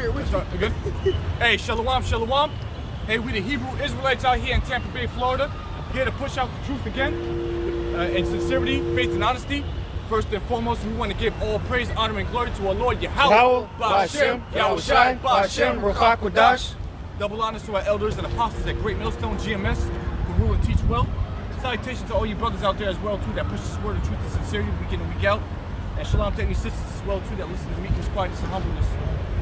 here with you. Good? Hey, shalom, shalom. Hey, we the Hebrew Israelites out here in Tampa Bay, Florida, here to push out the truth again, in sincerity, faith, and honesty. First and foremost, we want to give all praise, honor, and glory to our Lord Yahawah, YAHAWASHI, Ruach HaKodesh. Double honors to our elders and apostles at Great MILLSTONE, GMS, who rule and teach well. Salutations to all you brothers out there as well, too, that push this word of truth and sincerity week in and week out. And shalom to any sisters as well, too, that listen to meekness, quietness, and humbleness.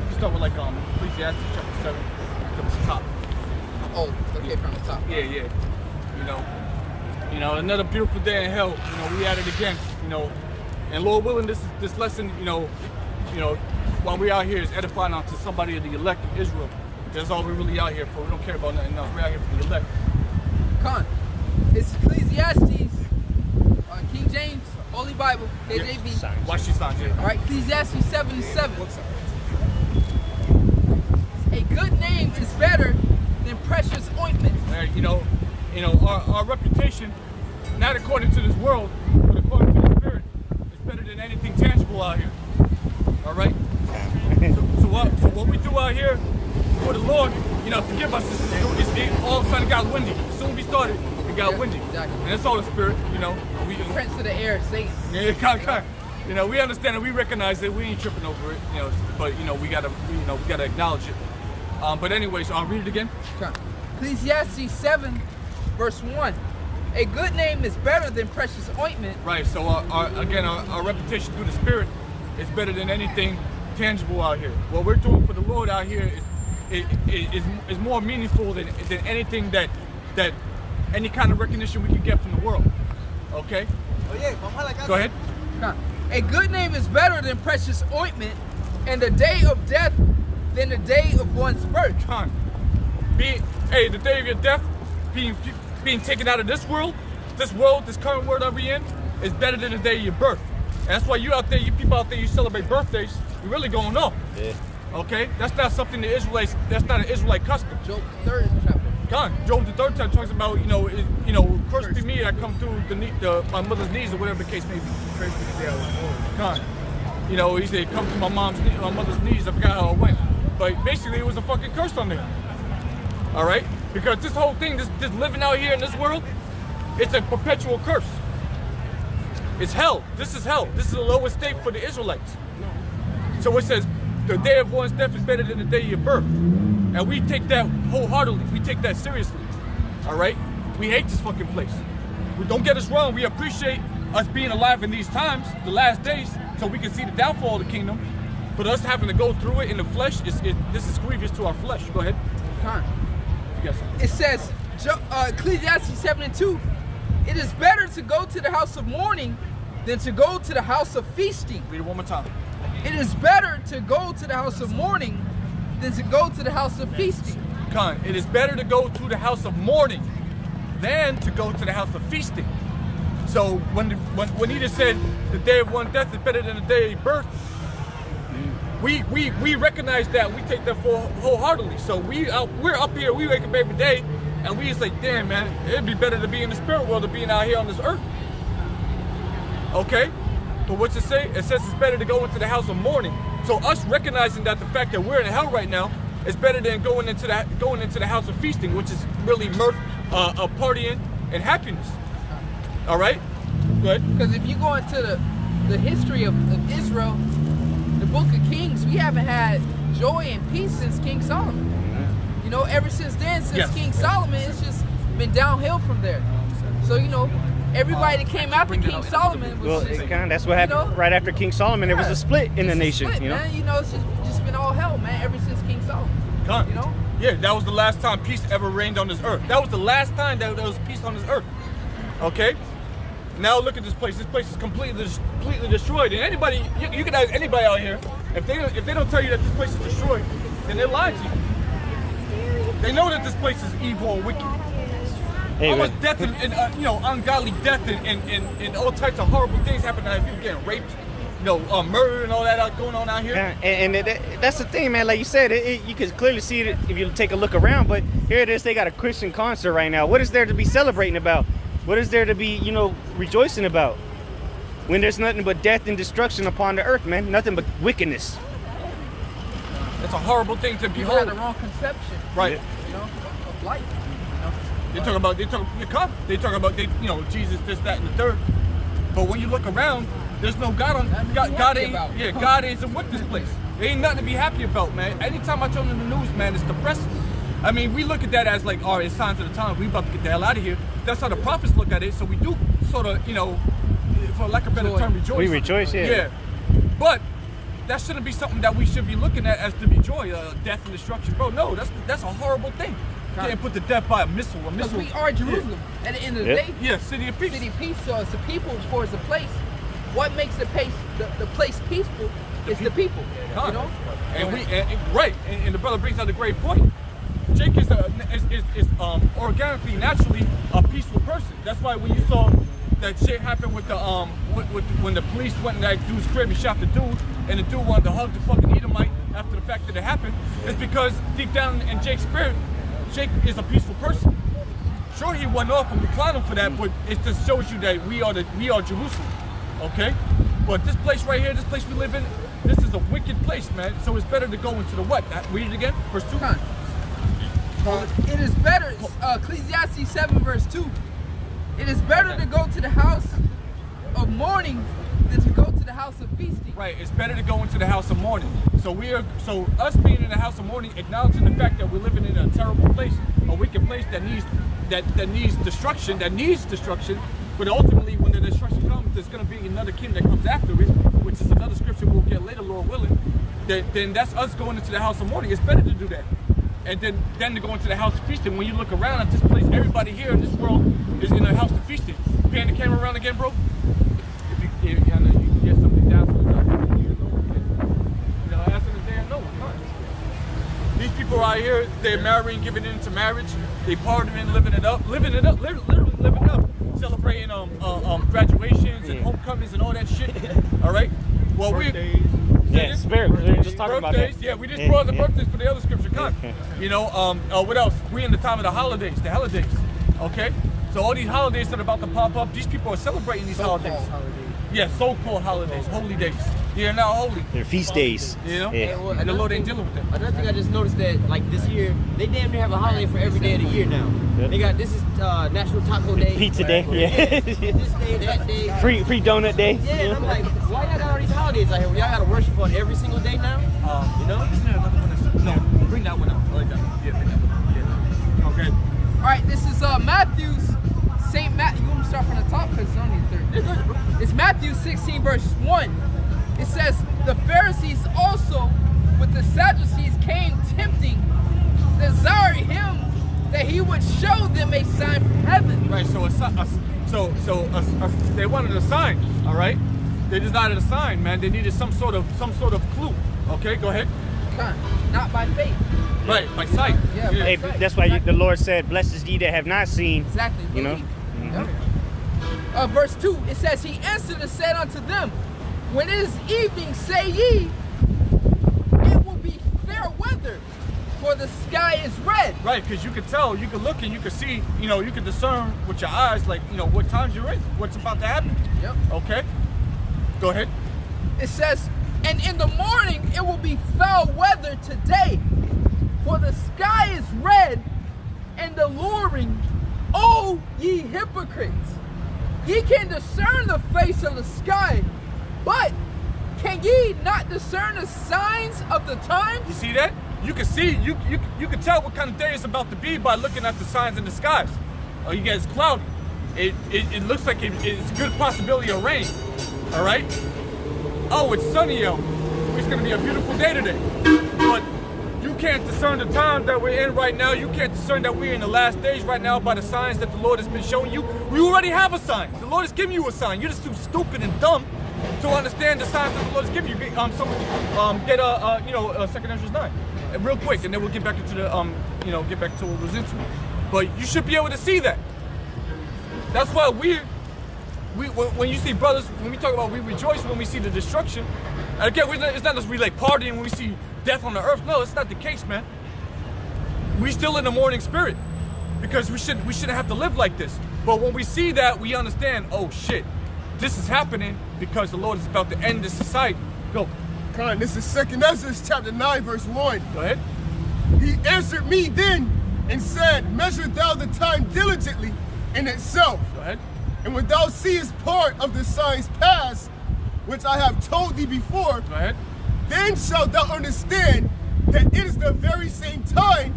We start with, like, Ecclesiastes chapter 7, from the top. Oh, okay, from the top. Yeah. You know, another beautiful day in hell. We at it again. And Lord willing, this lesson, while we out here is edifying onto somebody of the elect of Israel. That's all we're really out here for. We don't care about nothing else. We're out here for the elect. Con, it's Ecclesiastes, King James, Holy Bible, KJV. Washi signs, yeah. All right, Ecclesiastes 7:7. A good name is better than precious ointment. Our reputation, not according to this world, but according to the Spirit, is better than anything tangible out here. All right. So what we do out here for the Lord, forgive us. It all of a sudden got windy. As soon as we started, it got windy. Exactly. And that's all the Spirit. We prince of the air, Satan. Yeah, kind. We understand it. We recognize it. We ain't tripping over it. But we gotta acknowledge it. But anyways, I'll read it again. Ecclesiastes 7, verse 1. A good name is better than precious ointment. Right. So our reputation through the Spirit is better than anything tangible out here. What we're doing for the Lord out here is more meaningful than anything that any kind of recognition we can get from the world. Okay? Go ahead. A good name is better than precious ointment, and the day of death than the day of one's birth. The day of your death, being taken out of this world, this current world that we're in, is better than the day of your birth. And that's why you people out there, you celebrate birthdays, you're really going off. Yeah. Okay? That's not something that's not an Israelite custom. Job 3rd chapter. Job the 3rd chapter talks about, cursed be me, I come through my mother's knees, or whatever the case may be. He said, come to my mother's knees, I forgot how it went. But basically it was a fucking curse on there. All right? Because this whole thing, this living out here in this world, it's a perpetual curse. It's hell. This is hell. This is the lowest state for the Israelites. So it says, the day of one's death is better than the day of your birth. And we take that wholeheartedly. We take that seriously. All right? We hate this fucking place. Don't get us wrong. We appreciate us being alive in these times, the last days, so we can see the downfall of the kingdom. But us having to go through it in the flesh, this is grievous to our flesh. Go ahead. It says, Ecclesiastes 7:2, it is better to go to the house of mourning than to go to the house of feasting. Read it one more time. It is better to go to the house of mourning than to go to the house of feasting. It is better to go to the house of mourning than to go to the house of feasting. So when he just said the day of one's death is better than the day of birth, we recognize that. We take that wholeheartedly. So we're up here, we wake up every day, and we just like, damn man, it'd be better to be in the spirit world than being out here on this earth. Okay? But what's it say? It says it's better to go into the house of mourning. So us recognizing that the fact that we're in hell right now is better than going into the house of feasting, which is really mirth, partying, and happiness. All right? Go ahead. Because if you go into the history of Israel, the book of Kings, we haven't had joy and peace since King Solomon. Ever since then, King Solomon, it's just been downhill from there. So, everybody that came after King Solomon was that's what happened right after King Solomon. There was a split in the nation. Man. It's just been all hell, man, ever since King Solomon. Yeah, that was the last time peace ever reigned on this earth. That was the last time that there was peace on this earth. Okay? Now look at this place. This place is completely destroyed. And anybody, you can ask anybody out here, if they don't tell you that this place is destroyed, then they're lying to you. They know that this place is evil and wicked. Almost death and ungodly death and all types of horrible things happen. People getting raped, murder and all that going on out here. And that's the thing, man. Like you said, you can clearly see it if you take a look around. But here it is. They got a Christian concert right now. What is there to be celebrating about? What is there to be, rejoicing about? When there's nothing but death and destruction upon the earth, man. Nothing but wickedness. That's a horrible thing to People had behold. the wrong conception, Right. you know, of life. You know? They talk about Jesus, this, that, and the third. But when you look around, there's no God on Nothing to be God happy ain't about. God isn't with this place. There ain't nothing to be happy about, man. Anytime I turn on the news, man, it's depressing. I mean, we look at that as like, all right, it's signs of the time. We about to get the hell out of here. That's how the prophets look at it. So we do sort of, for lack of a better term, rejoice. We rejoice, yeah. Yeah. But that shouldn't be something that we should be looking at as to be joy, death and destruction. Bro, no, that's a horrible thing. Getting put to death by a missile. Because we are Jerusalem. At the end of the day, Yeah, city of peace. city of peace. So it's the people as far as the place. What makes the place peaceful is the people. You know? And the brother brings out a great point. Jake is organically, naturally a peaceful person. That's why when you saw that shit happen with the when the police went in that dude's crib and shot the dude, and the dude wanted to hug the fucking Edomite after the fact that it happened, it's because deep down in Jake's spirit, Jake is a peaceful person. Sure, he went off and we clown him for that, but it just shows you that we are Jerusalem, okay? But this place right here, this place we live in, this is a wicked place, man. So it's better to go into the what? Read it again, verse 2. It is better, Ecclesiastes 7 verse 2. It is better to go to the house of mourning than to go to the house of feasting. Right, it's better to go into the house of mourning. So us being in the house of mourning, acknowledging the fact that we're living in a terrible place, a wicked place that needs destruction. But ultimately, when the destruction comes, there's going to be another king that comes after it, which is another scripture we'll get later, Lord willing. Then that's us going into the house of mourning. It's better to do that. And then to go into the house of feasting. When you look around at this place, everybody here in this world is in a house of feasting. Pan the camera around again, bro. If I know you can get something down so it's not here, asking if they know. These people out here, they're marrying, giving into marriage, they partying, living it up, literally living up, celebrating graduations and homecomings and all that shit. All right. Well, Yeah, spirit. We were just talking about that. Yeah, we just brought the birthdays for the other scripture. What else? We in the time of the holidays, okay? So all these holidays that are about to pop up, these people are celebrating these holidays. Yeah, so-called holidays, holy days. They're not holy. They're feast days. You know? Yeah. Well, And the Lord ain't dealing with them. Another thing I just noticed that, like this year, they damn near have a holiday for every day of the year now. They got this is National Taco Day, Pizza day. Yeah. this day, that day. Free donut day. Yeah, and I'm like, why y'all got all these holidays out here? Y'all got to worship on every single day now? You know? Isn't there another one no, bring that one up. I like that. Yeah, bring that one up. Yeah. Okay. All right, this is Matthew's, St. Matthew. You want me to start from the top because it's only the third. It's Matthew 16 verse 1. It says, the Pharisees also with the Sadducees came tempting, desiring him that he would show them a sign from heaven. Right, so they wanted a sign, all right? They desired a sign, man. They needed some sort of clue. Okay, go ahead. Not by faith. Right, by sight. Yeah, Hey, that's why the Lord said, "Blessed is ye that have not seen." Exactly. You know? Believe. Yep. Verse 2, it says, he answered and said unto them, when it is evening, say ye, it will be fair weather, for the sky is red. Right, because you can tell, you can look and you can see, you can discern with your eyes, like, what times you're in, what's about to happen. Yep. Okay, go ahead. It says, and in the morning it will be foul weather today, for the sky is red and alluring. O ye hypocrites, ye can discern the face of the sky, but can ye not discern the signs of the times? You see that? You can see, you can tell what kind of day it's about to be by looking at the signs in the skies. Oh, you guys, cloudy. It looks like it's a good possibility of rain. All right. Oh, it's sunny out. It's gonna be a beautiful day today. But you can't discern the time that we're in right now. You can't discern that we're in the last days right now by the signs that the Lord has been showing you. We already have a sign. The Lord has given you a sign. You're just too stupid and dumb to understand the signs that the Lord has given you. Get 2 Ezra 9, real quick, and then we'll get back into the get back to what was into. But you should be able to see that. That's why when you see brothers, when we talk about we rejoice when we see the destruction. And again, it's not just we like partying when we see death on the earth. No, it's not the case, man. We still in the mourning spirit because we shouldn't have to live like this. But when we see that, we understand. Oh shit, this is happening because the Lord is about to end this society. Go. Khan, this is 2nd Ezra chapter 9, verse 1. Go ahead. He answered me then and said, measure thou the time diligently in itself. Go ahead. And when thou seest part of the signs past, which I have told thee before, Go ahead. then shalt thou understand that it is the very same time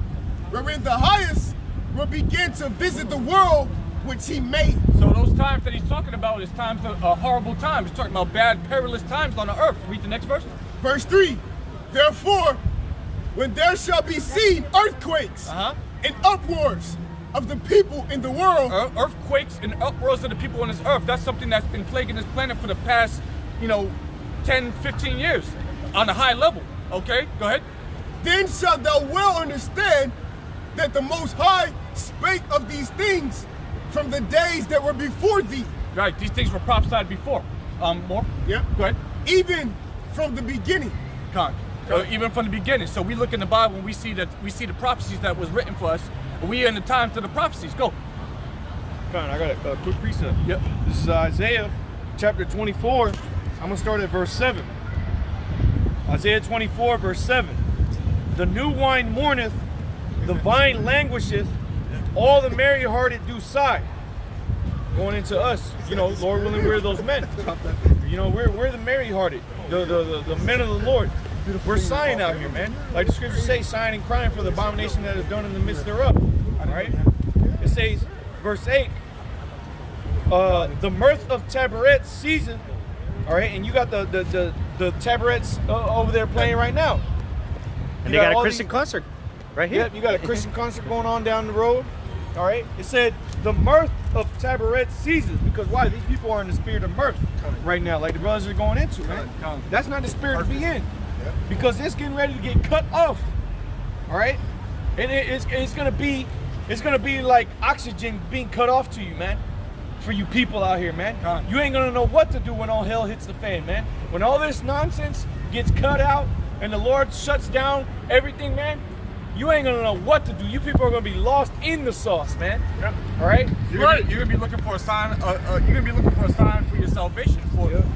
wherein the highest will begin to visit the world which he made. So those times that he's talking about is times of horrible times. He's talking about bad, perilous times on the earth. Read the next verse. Verse 3, therefore, when there shall be seen earthquakes and uproars of the people in the world. Earthquakes and uproars of the people on this earth. That's something that's been plaguing this planet for the past, 10, 15 years on a high level. Okay, go ahead. Then shalt thou well understand that the Most High spake of these things from the days that were before thee. Right, these things were prophesied before. More? Yep. Go ahead. Even from the beginning. Even from the beginning. So we look in the Bible and we see the prophecies that was written for us. We are in the times of the prophecies. Go. I got a quick precept. Yep. This is Isaiah chapter 24. I'm gonna start at verse 7. Isaiah 24, verse 7. The new wine mourneth, the vine languisheth, all the merry-hearted do sigh. Going into us, Lord willing, we're those men. We're the merry-hearted, the men of the Lord. We're sighing out here, man. Like the scriptures say, sighing and crying for the abomination that is done in the midst thereof. All right? It says, verse 8, the mirth of Tabaret season. All right, and you got the Tabarets over there playing right now. And they got a Christian concert right here. Yep, you got a Christian concert going on down the road. All right, it said the mirth of Tabaret seasons, because why? These people are in the spirit of mirth right now, like the brothers are going into, man. That's not the spirit to be in, because it's getting ready to get cut off. All right, and it's gonna be like oxygen being cut off to you, man. For you people out here, man. You ain't gonna know what to do when all hell hits the fan, man. When all this nonsense gets cut out and the Lord shuts down everything, man, you ain't gonna know what to do. You people are gonna be lost in the sauce, man. Yep. All right? You're gonna be looking for a sign. You're gonna be looking for a sign for your salvation,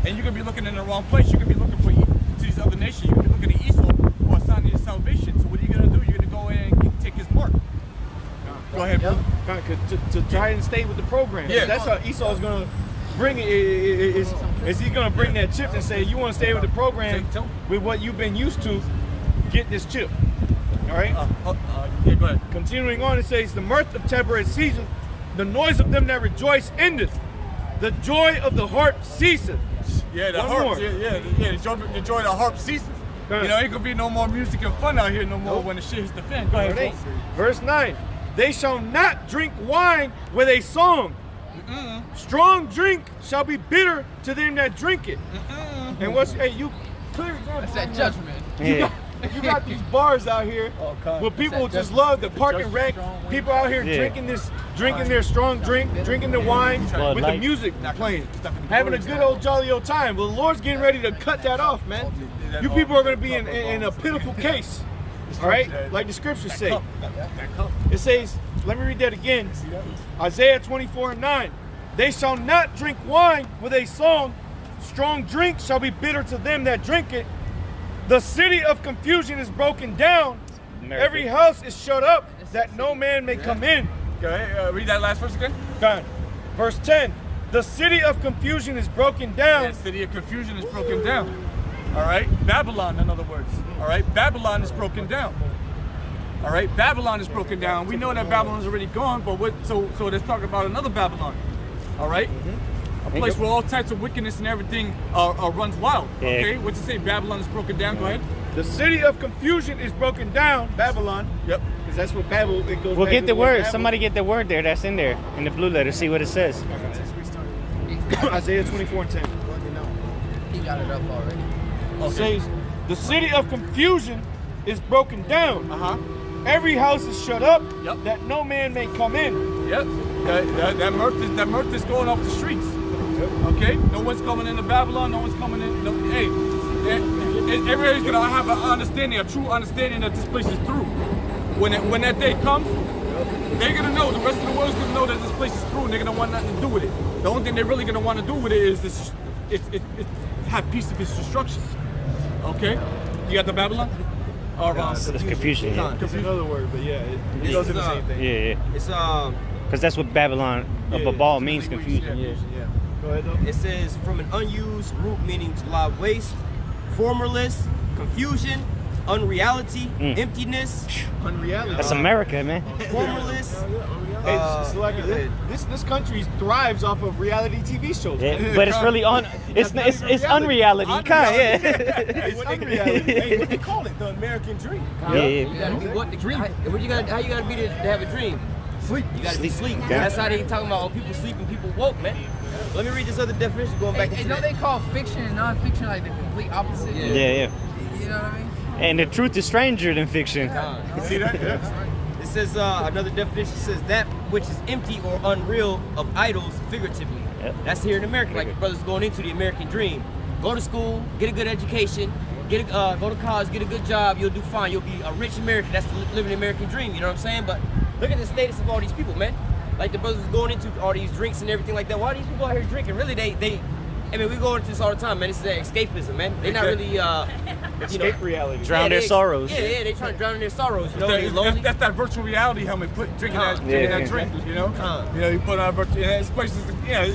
and you're gonna be looking in the wrong place. You're gonna be looking for to these other nations. You're gonna be looking at Esau for a sign of your salvation. So what are you gonna do? You're gonna go in and take his mark. Go ahead, bro. To try and stay with the program. Yeah. That's how Esau's gonna bring it. Is he gonna bring that chip and say, you want to stay with the program with what you've been used to? Get this chip. All right. Yeah, go ahead. Continuing on, it says, the mirth of Tabaret ceaseth, the noise of them that rejoice endeth, the joy of the harp ceaseth. Yeah, the One harp. more. Yeah, the joy of the harp ceases. Ain't gonna be no more music and fun out here no more when the shit hits the fan. Go ahead. Verse 9. They shall not drink wine with a song. Strong drink shall be bitter to them that drink it. And you clear example. That's that judgment. You got these bars out here where people just love the park and rec. People out here drinking their strong drink, drinking the wine with the music playing, having a good old jolly old time. Well, the Lord's getting ready to cut that off, man. You people are going to be in a pitiful case. All right, like the scriptures say. It says, let me read that again. Isaiah 24:9. They shall not drink wine with a song. Strong drink shall be bitter to them that drink it. The city of confusion is broken down. Every house is shut up that no man may come in. Go ahead. Read that last verse again. Done. Verse 10. The city of confusion is broken down. The city of confusion is broken down. All right, Babylon, in other words. All right, Babylon is broken down. All right, Babylon is broken down. We know that Babylon is already gone, but so let's talk about another Babylon. All right, a place where all types of wickedness and everything runs wild. Okay, what's it say? Babylon is broken down. Go ahead. The city of confusion is broken down. Babylon. Yep. Because that's what Babel. It goes. We'll back get to the word. Babel. Somebody get the word there. That's in there in the blue letter. See what it says. Isaiah 24:10. He got it up already. It says, the city of confusion is broken down. Every house is shut up that no man may come in. Yep. That mirth is going off the streets. Okay? No one's coming into Babylon. No one's coming in. No, hey, everybody's going to have an understanding, a true understanding that this place is through. When that day comes, they're going to know. The rest of the world's going to know that this place is through, and they're going to want nothing to do with it. The only thing they're really going to want to do with it is have peace of its destruction. Okay, you got the Babylon? Or That's confusion. Yeah, It's another word, but yeah, it This goes to is, the same thing. yeah. It's Because that's what Babylon, Babal means, confusion. Yeah. Yeah. Go ahead though. It says from an unused root meaning to lie waste, formless, confusion, unreality, emptiness, Unreality. That's America, man. formless. It's like this country thrives off of reality TV shows. Yeah, but it's really on. It's unreality, kind. Yeah. It's unreality. Hey, what they call it? The American dream. Yeah. You gotta be what the dream. How you gotta be to have a dream? Sleep. You gotta be sleep. Yeah. That's how they talking about people sleep and people woke, man. Let me read this other definition going back Hey, into don't that. they call fiction and non-fiction like the complete opposite? Yeah. Yeah. You know what I mean? And the truth is stranger than fiction. See that? Yeah. It says another definition says that which is empty or unreal of idols figuratively. Yep. That's here in America. Like your brother's going into the American dream. Go to school, get a good education, go to college, get a good job. You'll do fine. You'll be a rich American. That's living the American dream. You know what I'm saying? But look at the status of all these people, man. Like the brothers going into all these drinks and everything like that. Why are these people out here drinking? Really, I mean, we go into this all the time, man. It's their escapism, man. They're not really, Escape reality. Drown their sorrows. Yeah, they trying to drown in their sorrows. You know, they're lonely. That's that virtual reality helmet. Drinking that drink. You know, you put on virtual. This place is,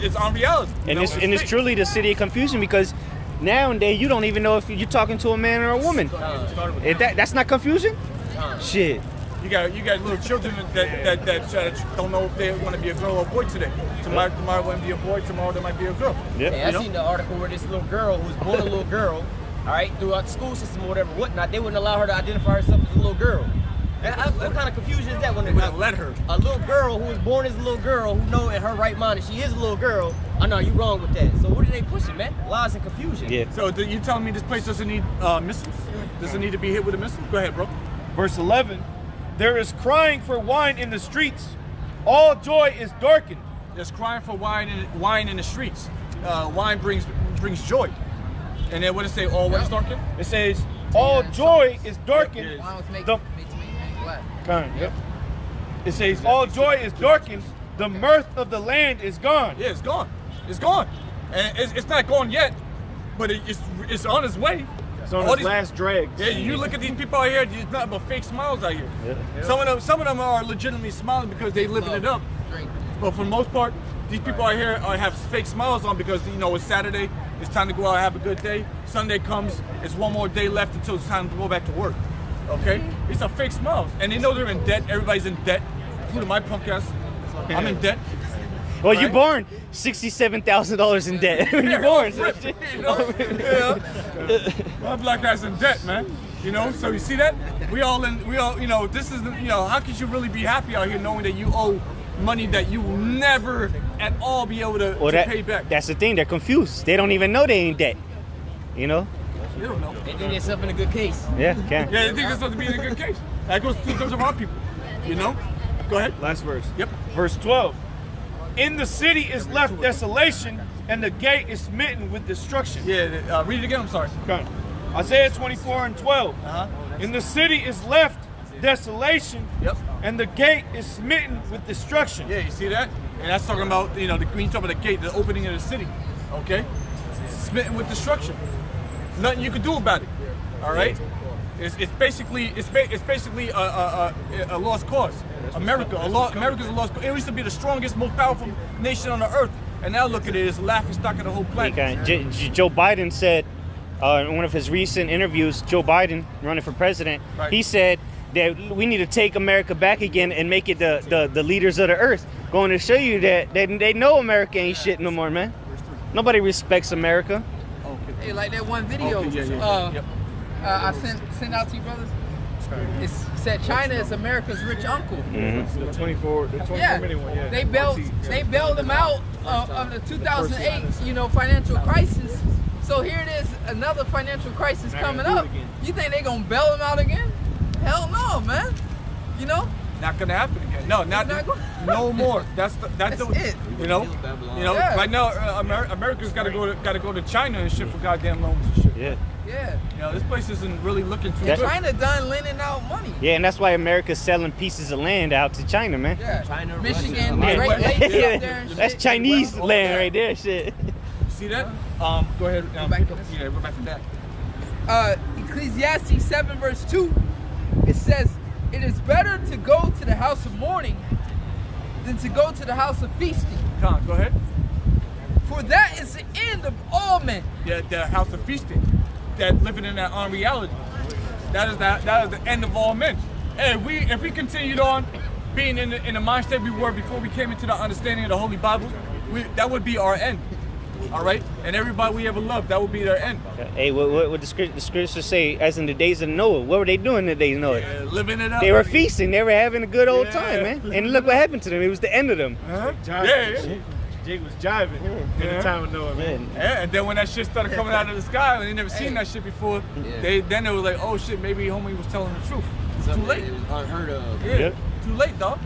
it's on reality. And it's truly the city of confusion because nowadays you don't even know if you're talking to a man or a woman. That's not confusion. Shit. You got little children that don't know if they want to be a girl or a boy today. Tomorrow want to be a boy. Tomorrow they might be a girl. Yep. Hey, I seen the article where this little girl who was born a little girl, all right, throughout the school system or whatever, whatnot, they wouldn't allow her to identify herself as a little girl. And what kind of confusion is that when they wouldn't let her? A little girl who was born as a little girl who know in her right mind that she is a little girl. I know you wrong with that. So what are they pushing, man? Lies and confusion. Yeah. So you telling me this place doesn't need missiles? Doesn't need to be hit with a missile? Go ahead, bro. Verse 11. There is crying for wine in the streets. All joy is darkened. There's crying for wine in the streets. Wine brings joy. And then what does it say? All what is darkened? It says, all joy is darkened. Wine was made The- to make me glad. Kind, yep. It says, all joy is darkened. The mirth of the land is gone. Yeah, it's gone. It's gone. And it's not gone yet, but it's on its way. It's on All its these- last drag. Yeah, you look at these people out here, there's nothing but fake smiles out here. Yeah. Some of them are legitimately smiling because they living it up. Drink. But for the most part, these people out here have fake smiles on because it's Saturday, it's time to go out and have a good day. Sunday comes, it's one more day left until it's time to go back to work. Okay? These are fake smiles. And they know they're in debt. Everybody's in debt, including my punk ass. I'm in debt. Well, you're Right? born $67,000 in debt when you're born. So You know? My black ass in debt, man. You know, so you see that? We all, this is, how could you really be happy out here knowing that you owe money that you will never at all be able to pay back? That's the thing. They're confused. They don't even know they ain't debt. You know? You don't know. They think themselves in a good case. Yeah, can. Yeah, they think it's supposed to be in a good case. That goes to those around people. You know? Go ahead. Last verse. Yep. Verse 12. In the city is left desolation, and the gate is smitten with destruction. Yeah, read it again, I'm sorry. Okay. Isaiah 24 and 12. In the city is left desolation, Yep. and the gate is smitten with destruction. Yeah, you see that? And that's talking about, the green top of the gate, the opening of the city. Okay? Smitten with destruction. Nothing you can do about it. All right? It's basically a lost cause. America's a lost cause. It used to be the strongest, most powerful nation on the earth. And now look at it, it's a laughing stock of the whole planet. Okay. Joe Biden said in one of his recent interviews, Joe Biden running for president, Right. he said that we need to take America back again and make it the leaders of the earth. Going to show you that they know America ain't shit no more, man. Nobody respects America. Hey, like that one video Okay, yeah. Yep. I sent out to you brothers. It said China is America's rich uncle. The 24 Yeah, minute one, yeah. they bailed them out of the 2008 financial crisis. So here it is, another financial crisis Not coming gonna do up. it again. You think they gonna bail them out again? Hell no, man. You know? Not gonna happen again. No, no more. That's it. You know, Yeah. right now America's got to go to China and shit for goddamn loans and shit. Yeah. Yeah. This place isn't really looking too That's- good. China done lending out money. Yeah, and that's why America's selling pieces of land out to China, man. Yeah. China, Michigan, Russia. Great Lakes up there and shit. That's Chinese land right there, shit. See that? Go ahead. back to this. Yeah, go back to that. Ecclesiastes 7 verse 2, it says, it is better to go to the house of mourning than to go to the house of feasting. Come on, go ahead. For that is the end of all men. Yeah, the house of feasting. That living in that unreality. That is the end of all men. And if we continued on being in the mindset we were before we came into the understanding of the Holy Bible, that would be our end. All right? And everybody we ever loved, that would be their end. Hey, what the scriptures say, as in the days of Noah, what were they doing in the days of Noah? Yeah, living it up. They were feasting. They were having a good old time, man. And look what happened to them. It was the end of them. Yeah. Jake was jiving in the time of Noah, man. Yeah, and then when that shit started coming out of the sky, and they never seen that shit before, then it was like, oh shit, maybe homie was telling the truth. It's too late. It was unheard of. Yeah, Yep. too late, dog.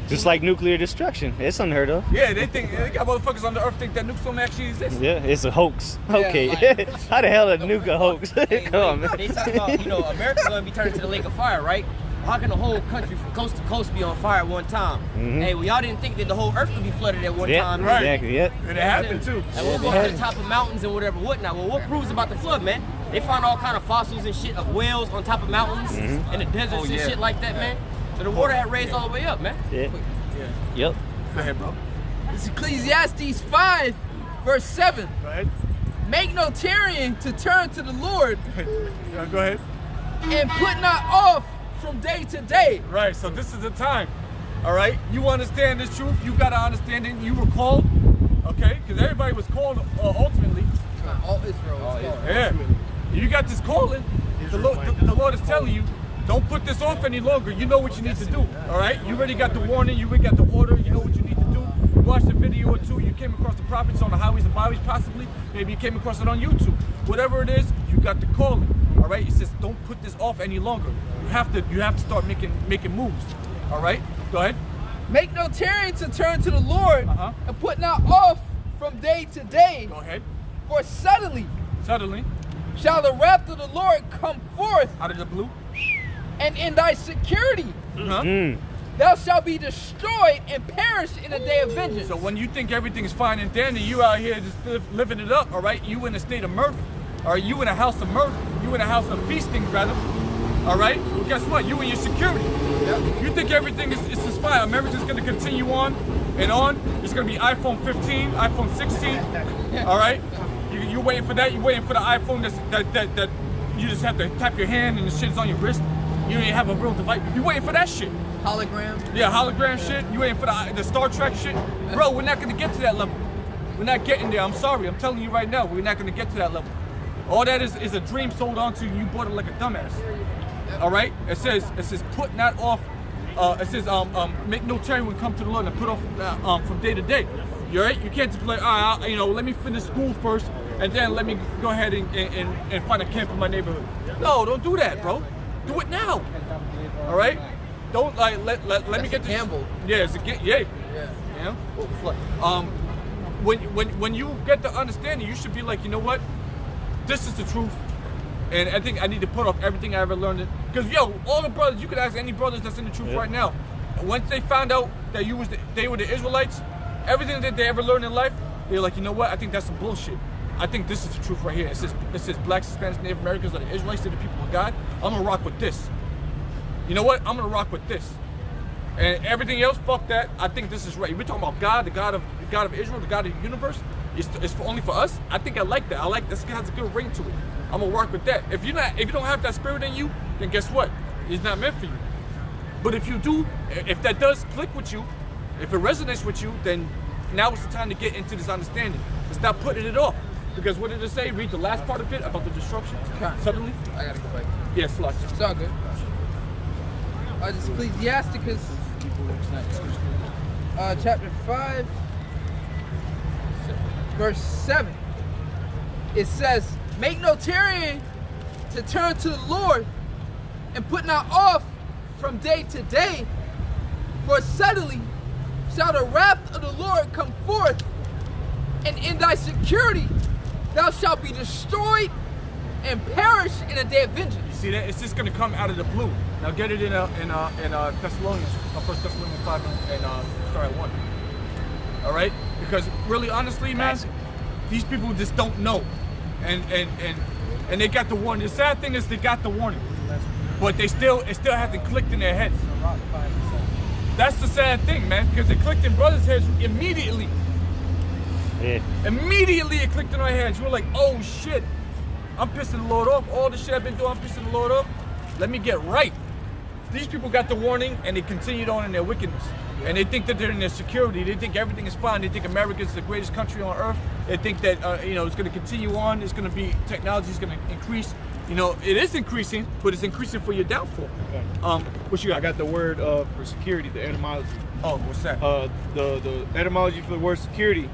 Just like nuclear destruction. It's unheard of. Yeah, they got motherfuckers on the earth think that nukes don't actually exist. Yeah, it's a hoax. Okay. like- How the hell a nuke a hoax? Come on, man. They talk about, America's gonna be turned into the lake of fire, right? How can the whole country from coast to coast be on fire at one time? Hey, well, y'all didn't think that the whole earth could be flooded at one Yeah, time. right. exactly. Yep. And it happened too. And we'll go to the top of mountains and whatever, whatnot. Well, what proves about the flood, man? They found all kind of fossils and shit of whales on top of mountains and the deserts and shit like that, man. So the water had raised all the way up, man. Yeah. Yep. Go ahead, bro. It's Ecclesiastes 5 verse 7. Go ahead. Make no tarrying to turn to the Lord, Go ahead. and put not off from day to day. Right, so this is the time. All right, you understand this truth. You gotta understand it. You were called, okay? Because everybody was called ultimately. All Israel is called. Yeah. You got this calling. The Lord is telling you, don't put this off any longer. You know what you need to do. All right? You already got the warning. You already got the order. You know what you need to do. You watched a video or two. You came across the prophets on the highways and byways, possibly. Maybe you came across it on YouTube. Whatever it is, you got the calling. All right? It says, don't put this off any longer. You have to start making moves. All right? Go ahead. Make no tarrying to turn to the Lord, and put not off from day to day. Go ahead. For suddenly Suddenly, shall the wrath of the Lord come forth, out of the blue. and in thy security thou shalt be destroyed and perish in a day of vengeance. So when you think everything is fine and dandy, you out here just living it up, all right? You in a state of mirth, or you in a house of mirth, you in a house of feasting, rather, all right? Well, guess what? You in your security. You think everything is just fine. America's gonna continue on and on. It's gonna be iPhone 15, iPhone 16, all right? You waiting for that? You waiting for the iPhone that you just have to tap your hand and the shit's on your wrist? You don't even have a real device. You waiting for that shit? Hologram. Yeah, hologram shit. You waiting for the Star Trek shit? Bro, we're not gonna get to that level. We're not getting there. I'm sorry. I'm telling you right now, we're not gonna get to that level. All that is a dream sold onto you. You bought it like a dumbass. All right? It says put not off. It says make no tarrying when come to the Lord and put off from day to day. You right? You can't just be like, all right, let me finish school first and then let me go ahead and find a camp in my neighborhood. No, don't do that, bro. Do it now. All right? Don't let me get this. Gamble. Yeah, it's a yeah. You know? When you get the understanding, you should be like, you know what? This is the truth. And I think I need to put off everything I ever learned. Because all the brothers, you could ask any brothers that's in the truth right now. Once they found out that they were the Israelites, everything that they ever learned in life, they're like, you know what? I think that's some bullshit. I think this is the truth right here. It says blacks, Hispanics, Native Americans are the Israelites, they're the people of God. I'm gonna rock with this. You know what? I'm gonna rock with this. And everything else, fuck that. I think this is right. We're talking about God, the God of Israel, the God of the universe. It's only for us. I think I like that. I like this. Has a good ring to it. I'm gonna work with that. If you don't have that spirit in you, then guess what? It's not meant for you. But if you do, if that does click with you, if it resonates with you, then now is the time to get into this understanding. And stop putting it off. Because what did it say? Read the last part of it about the destruction. Suddenly. I gotta go back. Yes, slush. It's all good. It's Ecclesiasticus, chapter 5, verse 7. It says, make no tarrying to turn to the Lord, and put not off from day to day, for suddenly shall the wrath of the Lord come forth, and in thy security thou shalt be destroyed and perish in a day of vengeance. You see that? It's just gonna come out of the blue. Now get it in Thessalonians, 1 Thessalonians 5 and start at 1. All right? Because really, honestly, man, these people just don't know, and and they got the warning. The sad thing is they got the warning, but it still hasn't clicked in their heads. That's the sad thing, man, because it clicked in brothers' heads immediately. Yeah. Immediately it clicked in our heads. We're like, oh shit, I'm pissing the Lord off. All the shit I've been doing, I'm pissing the Lord off. Let me get right. These people got the warning and they continued on in their wickedness. And they think that they're in their security. They think everything is fine. They think America is the greatest country on earth. They think that it's going to continue on. It's going to be, technology is going to increase. You know, it is increasing, but it's increasing for your downfall. Okay. What you got? I got the word for security, the etymology. Oh, what's that? The etymology for the word security,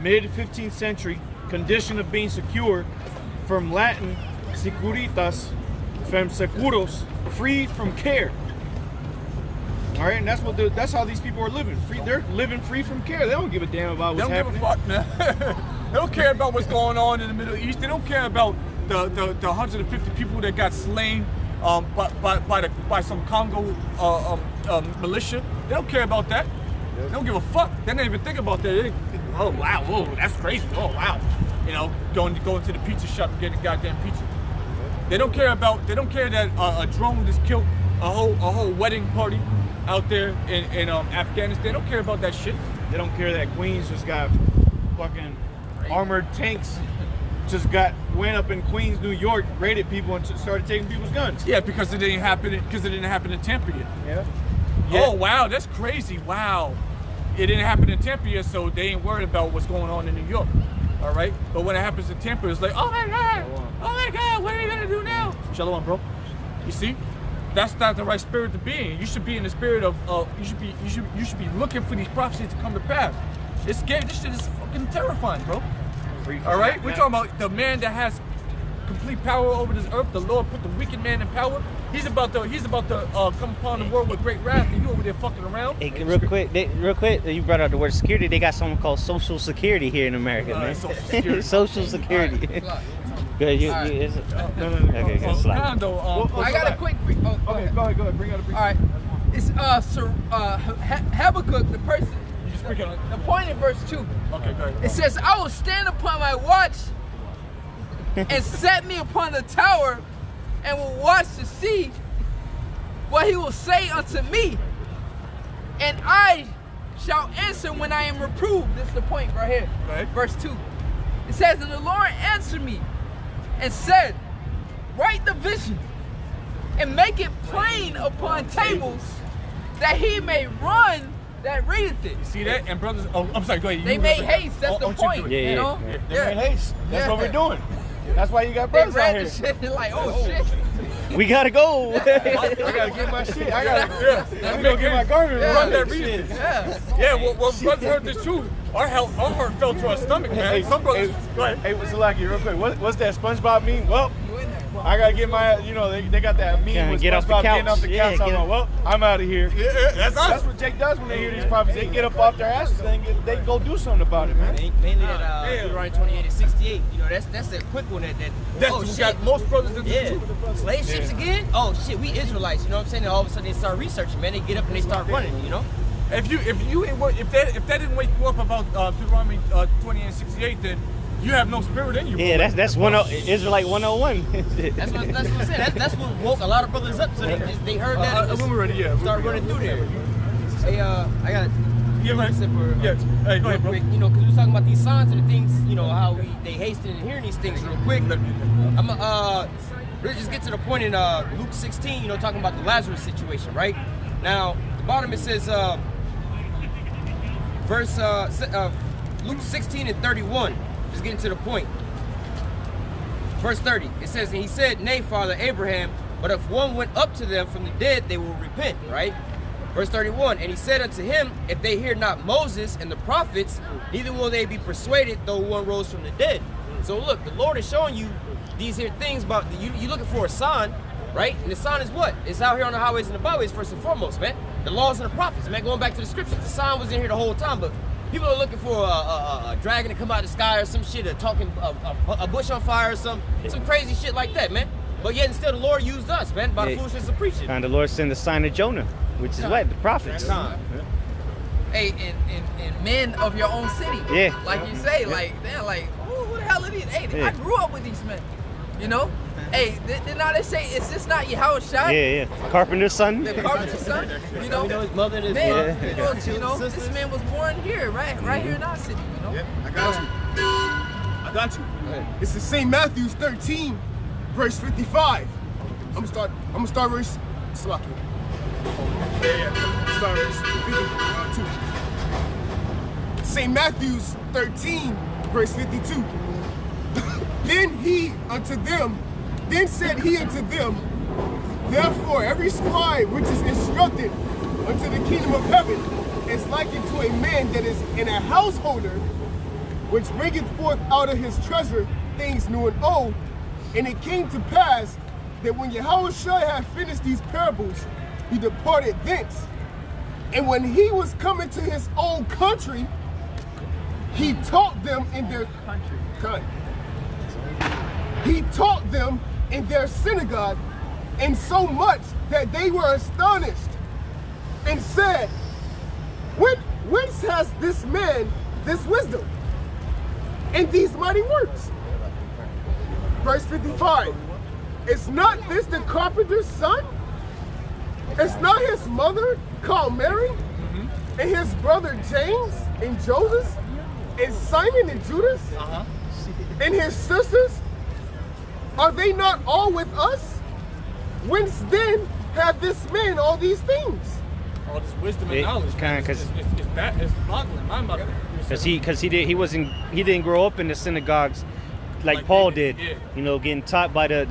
mid 15th century, condition of being secure, from Latin securitas, from securos, free from care. All right, and that's how these people are living. Free, they're living free from care. They don't give a damn about what's happening. They don't give a fuck, man. They don't care about what's going on in the Middle East. They don't care about the 150 people that got slain by some Congo militia. They don't care about that. They don't give a fuck. They don't even think about that. Oh wow, whoa, that's crazy. Oh wow, you know, going to the pizza shop and getting goddamn pizza. They don't care that a drone just killed a whole wedding party out there in Afghanistan. They don't care about that shit. They don't care that Queens just got fucking armored tanks. Went up in Queens, New York, raided people and started taking people's guns. Yeah, because it didn't happen in Tampa yet. Yeah. Oh wow, that's crazy. Wow. It didn't happen in Tampa yet, so they ain't worried about what's going on in New York. All right? But when it happens in Tampa, it's like, oh my God, what are we gonna do now? Shalom, bro. You see? That's not the right spirit to be in. You should be in the spirit of you should be looking for these prophecies to come to pass. It's scary. This shit is fucking terrifying, bro. All right? We're talking about the man that has complete power over this earth. The Lord put the wicked man in power. He's about to come upon the world with great wrath, and you over there fucking around. Hey, real quick, you brought out the word security. They got something called Social Security here in America, man. Social Security. Social Security. Right. Good. No. Okay, good. Slide. I got a quick. Okay, go ahead. Bring out a brief. All right. It's Habakkuk, the person. The point in verse 2. Okay, go ahead. It says, I will stand upon my watch and set me upon the tower and will watch to see what he will say unto me. And I shall answer when I am reproved. This is the point right here. Right. Verse 2. It says, and the Lord answered me and said, write the vision and make it plain upon tables that he may run that readeth it. You see that? And brothers, I'm sorry, go ahead. They made haste, that's the point. Yeah, you know? They made haste. That's what we're doing. That's why you got They brothers out read here. the shit and like, oh shit. We gotta go. I gotta get my shit. Let me go get my garment. Run that shit. reading. Yeah, well, brothers heard this truth. Our heart fell to our stomach, man. Hey, Some brothers. Go ahead. Hey, Salaki, real quick. What's that SpongeBob meme? Well, I gotta get my, they got that meme with Get off the SpongeBob couch. getting off the Yeah, couch. get I'm like, well, I'm out of here. Yeah, that's us. That's what Jake does when they hear these prophecies. They get up off their asses and they go do something about it, man. Mainly that Deuteronomy 28 and 68. You know, that's that quick one that That's oh what shit. got most brothers into the truth. Yeah. Slave ships again? Oh shit, we Israelites, you know what I'm saying? And all of a sudden they start researching, man. They get up and they start running, you know? If that didn't wake you up about Deuteronomy 28 and 68, then you have no spirit in you. Yeah, that's Israelite 101. That's what I'm saying. That's what woke a lot of brothers up. So they heard that. When we're ready, yeah. Start running through there. Hey, I got. Yeah, right. Yes. Hey, go ahead, bro. Quick, you know, because we was talking about these signs and the things, you know, how they hasten in hearing these things real quick. I'm really just get to the point in Luke 16, you know, talking about the Lazarus situation, right? Now, at the bottom it says, Luke 16 and 31. Just getting to the point. Verse 30, it says, and he said, nay, Father Abraham, but if one went up to them from the dead, they will repent, right? Verse 31, and he said unto him, if they hear not Moses and the prophets, neither will they be persuaded, though one rose from the dead. So look, the Lord is showing you these here things about, you looking for a sign, right? And the sign is what? It's out here on the highways and the byways, first and foremost, man. The laws and the prophets, man, going back to the scriptures. The sign was in here the whole time, but people are looking for a dragon to come out of the sky or some shit, a bush on fire or some crazy shit like that, man. But yet and still the Lord used us, man, by the foolishness of preaching. And the Lord sent the sign of Jonah, which is what? The prophets. Hey, and men of your own city. Yeah. Like you say, like, they're like, oh, who the hell are these? Hey, I grew up with these men. You know? Hey, now they say, is this not YAHAWASHI? Yeah. Carpenter's son. The carpenter's son? You know? We know his mother and his Man, father. you know, this man was born here, right here in our city, you know? Yep, I got you. It's the same Matthew 13, verse 55. I'm gonna start verse Start verse 52. St. Matthew's 13, verse 52. Then said he unto them, therefore every scribe which is instructed unto the kingdom of heaven is likened to a man that is in a householder, which bringeth forth out of his treasure things new and old. And it came to pass that when Yahawashi had finished these parables, he departed thence. And when he was coming to his own country, he taught them in their country. He taught them in their synagogue, and so much that they were astonished, and said, whence has this man this wisdom and these mighty works? Verse 55. Is not this the carpenter's son? Is not his mother called Mary? And his brother James and Joseph and Simon and Judas? And his sisters? Are they not all with us? Whence then have this man all these things? All this wisdom and knowledge. It's boggling my mother. Because he didn't grow up in the synagogues like Paul did. Yeah. You know, getting taught by the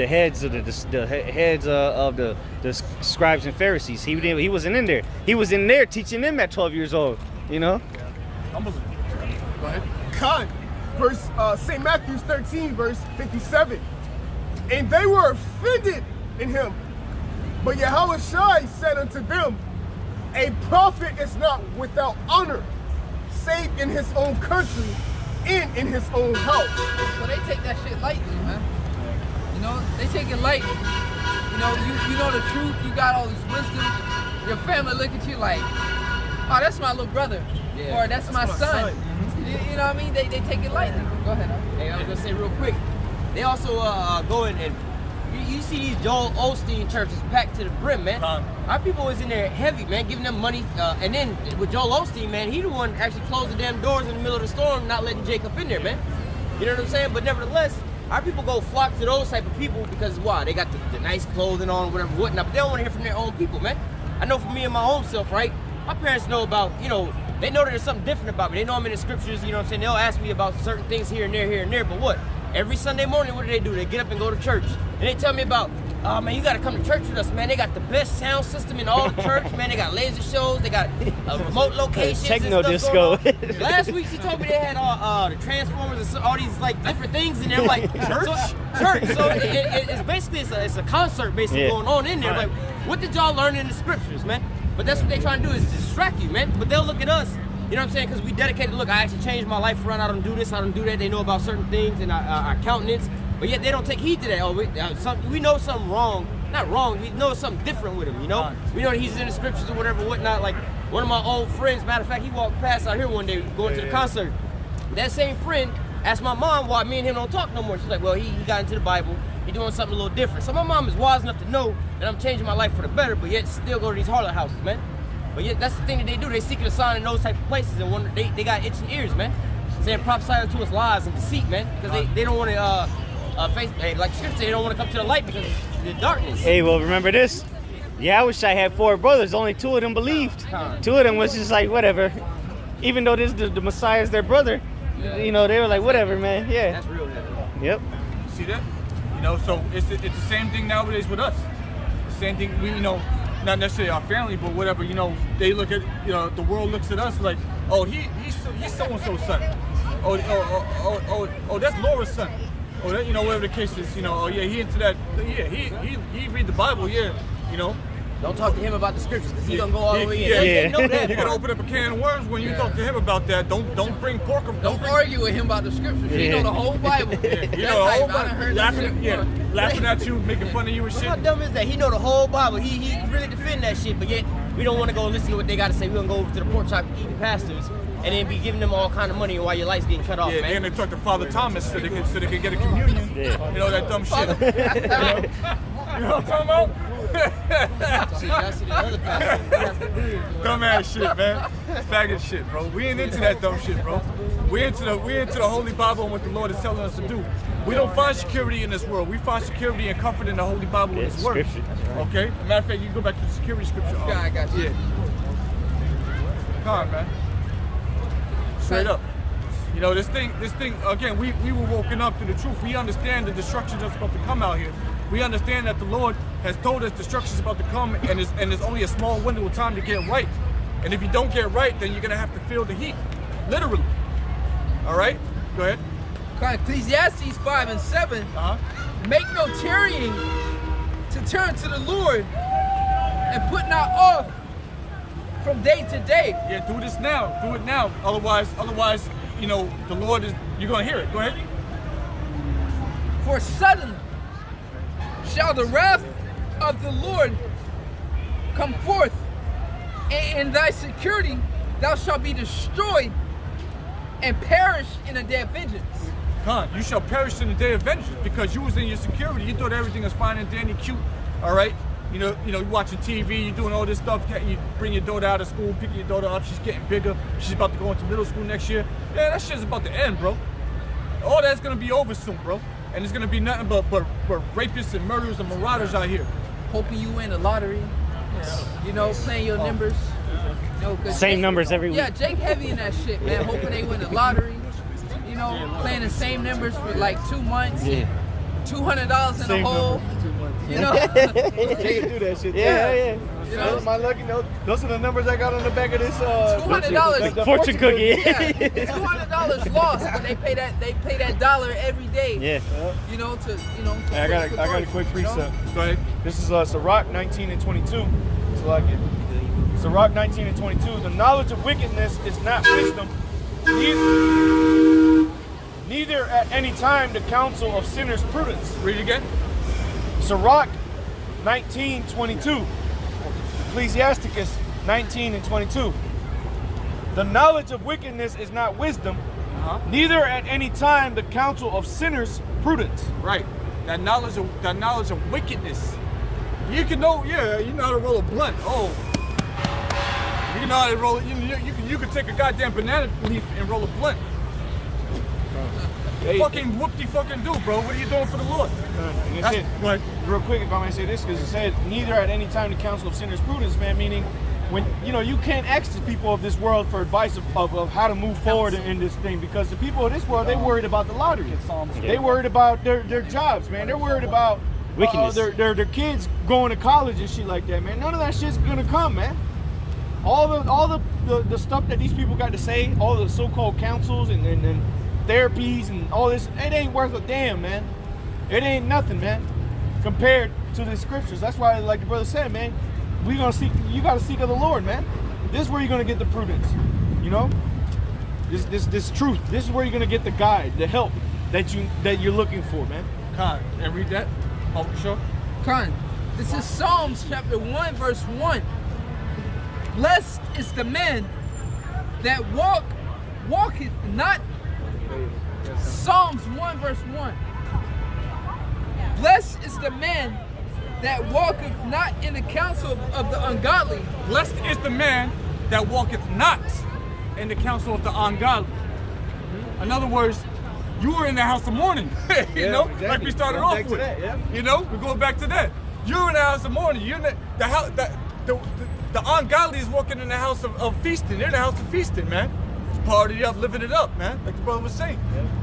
heads of the scribes and Pharisees. He wasn't in there. He was in there teaching them at 12 years old. You know. Unbelievable. Go ahead. Con, verse St. Matthew 13, verse 57. And they were offended in him. But Yahawashi said unto them, a prophet is not without honor, save in his own country and in his own house. So they take that shit lightly, man. You know, they take it lightly. You know, you know the truth, you got all this wisdom. Your family look at you like, oh, that's my little brother. Yeah, or that's my son. You know what I mean? They take it lightly. Go ahead. Hey, I was gonna say real quick. They also go in and you see these Joel Osteen churches packed to the brim, man. Our people was in there heavy, man, giving them money. And then with Joel Osteen, man, he the one actually closed the damn doors in the middle of the storm, not letting Jacob in there, man. You know what I'm saying? But nevertheless, our people go flock to those type of people because why? They got the nice clothing on, whatever, whatnot. But they don't want to hear from their own people, man. I know for me and my own self, right? My parents know about, you know, they know that there's something different about me. They know I'm in the scriptures, you know what I'm saying? They'll ask me about certain things here and there, but what? Every Sunday morning, what do? They get up and go to church. And they tell me about, oh man, you gotta come to church with us, man. They got the best sound system in all the church, man. They got laser shows, they got remote locations Techno and stuff disco. going on. Last week she told me they had the Transformers and all these like different things in there. I'm like, church. So it's basically, it's a concert basically going on in there. Like, what did y'all learn in the scriptures, man? But that's what they trying to do is distract you, man. But they'll look at us, you know what I'm saying? Because we dedicated, look, I actually changed my life around. I don't do this, I don't do that. They know about certain things and our countenance, but yet they don't take heed to that. Oh, we know something wrong. Not wrong, we know something different with him, you know? We know that he's in the scriptures or whatever, whatnot. Like, one of my old friends, matter of fact, he walked past out here one day going to the concert. That same friend asked my mom why me and him don't talk no more. She's like, well, he got into the Bible. He doing something a little different. So my mom is wise enough to know that I'm changing my life for the better, but yet still go to these harlot houses, man. But yet that's the thing that they do. They seeking a sign in those type of places, and wonder, they got itching ears, man. Saying prophesying to us lies and deceit, man. Because they don't want to face, like scripture say, they don't want to come to the light because of the darkness. Hey, well, remember this? Yeah, I wish I had 4 brothers. Only 2 of them believed. 2 of them was just like, whatever. Even though the Messiah's their brother, you know, they were like, whatever, man. Yeah. That's real. Yep. See that? You know, so it's the same thing nowadays with us. The same thing, we, you know, not necessarily our family, but whatever, you know, they look at, you know, the world looks at us like, oh, he's so-and-so's son. Oh, that's Laura's son. Oh, that, you know, whatever the case is, you know, oh yeah, he into that, yeah, he read the Bible, yeah, you know. Don't talk to him about the scriptures because he's gonna go all the way in. Yeah. They know that. You're gonna open up a can of worms when you talk to him about that. Don't bring pork. Don't argue with him about the scriptures. He know the whole Bible. You know the whole Bible. Laughing at you, making fun of you and shit. How dumb is that? He know the whole Bible. He really defend that shit, but yet we don't want to go listen to what they got to say. We gonna go over to the pork chop eating pastors and then be giving them all kind of money while your lights getting cut off, Yeah, man. then they talk to Father Thomas so they can get a communion. Yeah. You know, that dumb shit. You know what I'm talking about? See, that's the other pastor. Dumbass shit, man. Faggot shit, bro. We ain't into that dumb shit, bro. We into the Holy Bible and what the Lord is telling us to do. We don't find security in this world. We find security and comfort in the Holy Bible and His Word. Okay? Matter of fact, you can go back to the security scripture. Yeah, I got you. Yeah. Come on, man. Straight up. You know, this thing, again, we were woken up to the truth. We understand the destruction that's about to come out here. We understand that the Lord has told us destruction is about to come, and there's only a small window of time to get right. And if you don't get right, then you're going to have to feel the heat. Literally. All right? Go ahead. Ecclesiastes 5 and 7. Make no tarrying to turn to the Lord, and put not off from day to day. Yeah, do this now. Do it now. Otherwise, you know, the Lord is, you're going to hear it. Go ahead. For suddenly shall the wrath of the Lord come forth, and in thy security thou shalt be destroyed and perish in a day of vengeance. You shall perish in the day of vengeance, because you was in your security. You thought everything was fine and dandy, cute. All right. You know, you're watching TV, you're doing all this stuff. You bring your daughter out of school, picking your daughter up. She's getting bigger. She's about to go into middle school next year. Yeah, that shit's about to end, bro. All that's gonna be over soon, bro. And it's gonna be nothing but rapists and murderers and marauders out here. Hoping you win the lottery. You know, playing your numbers. You know, Same numbers every week. Yeah, Jake heavy in that shit, man. Hoping they win the lottery. You know, playing the same numbers for like 2 months. Yeah. $200 in the hole. You know. They can do that shit. Yeah. You know, My lucky note. Those are the numbers I got on the back of this. $200. the Fortune cookie. Yeah, $200 lost, but they pay that dollar every day. Yeah. You know, to Hey, I got a quick precept. Go ahead. This is Sirach 19 and 22. So like it. Sirach 19 and 22. The knowledge of wickedness is not wisdom, neither at any time the counsel of sinners prudence. Read it again. Sirach 19:22. Ecclesiasticus 19 and 22. The knowledge of wickedness is not wisdom, neither at any time the counsel of sinners prudence. Right. That knowledge of wickedness. You can know, yeah, you know how to roll a blunt. Oh. You know how to roll it. You can take a goddamn banana leaf and roll a blunt. Hey. Fucking whoop-de-fucking do, bro. What are you doing for the Lord? And it said, Right. real quick, if I may say this, because it said, neither at any time the counsel of sinners prudence, man, meaning when, you can't ask the people of this world for advice of how to move forward in this thing, because the people of this world, they worried about the lottery. They worried about their jobs, man. They're worried about Wickedness. their kids going to college and shit like that, man. None of that shit's gonna come, man. All the stuff that these people got to say, all the so-called counsels and therapies and all this, it ain't worth a damn, man. It ain't nothing, man, compared to the scriptures. That's why, like the brother said, man, you gotta seek of the Lord, man. This is where you're gonna get the prudence, you know? This truth. This is where you're gonna get the guide, the help that you're looking for, man. Con, and read that. Oh, sure. Con, this is Psalms chapter 1, verse 1. Blessed is the man that walketh not. Psalms 1, verse 1. Blessed is the man that walketh not in the counsel of the ungodly. Blessed is the man that walketh not in the counsel of the ungodly. In other words, you were in the house of mourning, you know, exactly. like we started Going off back to with. that, yeah. You know, we're going back to that. You're in the house of mourning. You're in the house. The ungodly is walking in the house of feasting. They're in the house of feasting, man. Party up, living it up, man. Like the brother was saying.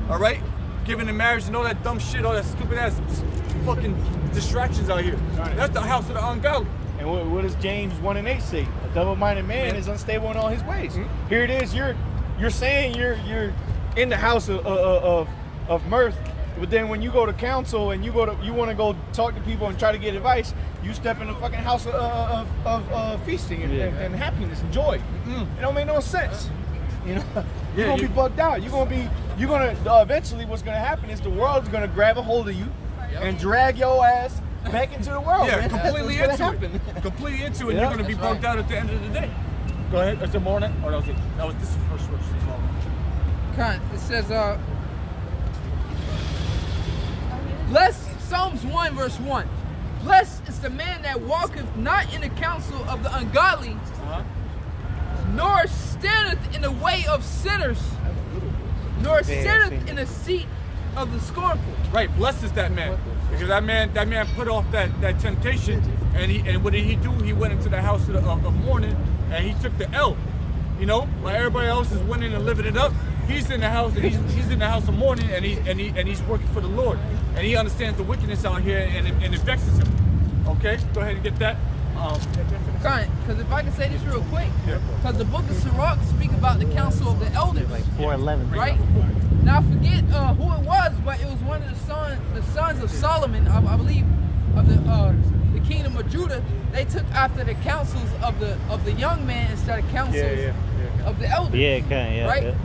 All right, giving in marriage and all that dumb shit, all that stupid ass fucking distractions out here. Right. That's the house of the ungodly. And what does James 1 and 8 say? A double-minded man is unstable in all his ways. Mm-hmm. Here it is. You're saying you're in the house of mirth, but then when you go to counsel and you want to go talk to people and try to get advice, you step in the fucking house of feasting and happiness and joy. It don't make no sense. You know, you're gonna be bugged out. You're gonna eventually. What's gonna happen is the world's gonna grab a hold of you and drag your ass back into the world. Yeah, man. completely That's into what's gonna happen. it. Completely into it. Yeah, You're gonna be that's bugged out at the end of the day. Go ahead. Is there more on it? Or that was it? That was this first verse. It says, blessed, Psalms 1 verse 1. Blessed is the man that walketh not in the counsel of the ungodly, nor standeth in the way of sinners, nor sitteth in the seat of the scornful. Right, blessed is that man. Because that man put off that temptation, and what did he do? He went into the house of mourning, and he took the L. You know, while everybody else is winning and living it up, he's in the house, and he's in the house of mourning, and he's working for the Lord, and he understands the wickedness out here, and it vexes him. Okay, go ahead and get that. Because if I can say this real quick, because the book of Sirach speaks about the council of the elders. 4:11. Right? Now I forget who it was, but it was one of the sons of Solomon, I believe, of the kingdom of Judah. They took after the counsels of the young man instead of counsels of the elders. Right? Yeah.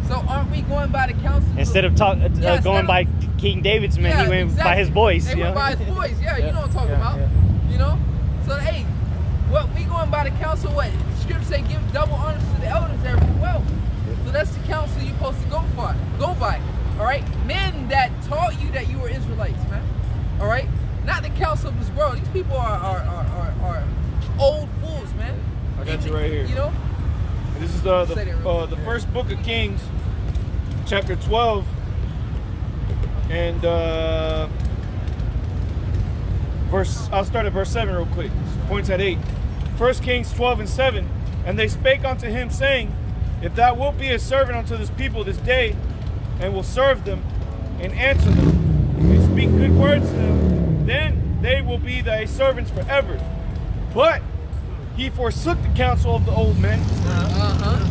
So aren't we going by the counsels? Instead of going by King David's men, he went by his boys. They went by his boys. Yeah, you know what I'm talking about. You know? So hey, what we going by the counsel? What the scripture say? Give double honors to the elders. Every well. So that's the counsel you're supposed to go by. All right, men that taught you that you were Israelites, man. All right, not the counsel of this world. These people are old fools, man. I got you right here. You know. This is the first book of Kings, chapter 12, and I'll start at verse 7 real quick. Points at 8. 1 Kings 12 and 7. And they spake unto him, saying, if thou wilt be a servant unto this people this day, and will serve them, and answer them, and speak good words to them, then they will be thy servants forever. But he forsook the counsel of the old men,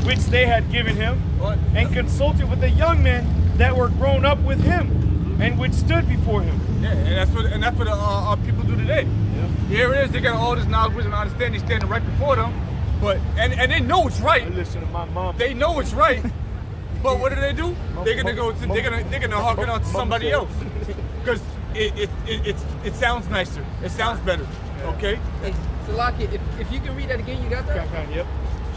which they had given him, and consulted with the young men that were grown up with him, and which stood before him. Yeah, and that's what our people do today. Here it is. They got all this knowledge, wisdom, and understanding standing right before them, but and they know it's right. I listen to my mom. They know it's right, but what do? They're gonna hawk it on to somebody else because it sounds nicer. It sounds better. Okay. Hey, Salaki, if you can read that again, you got that? Yep.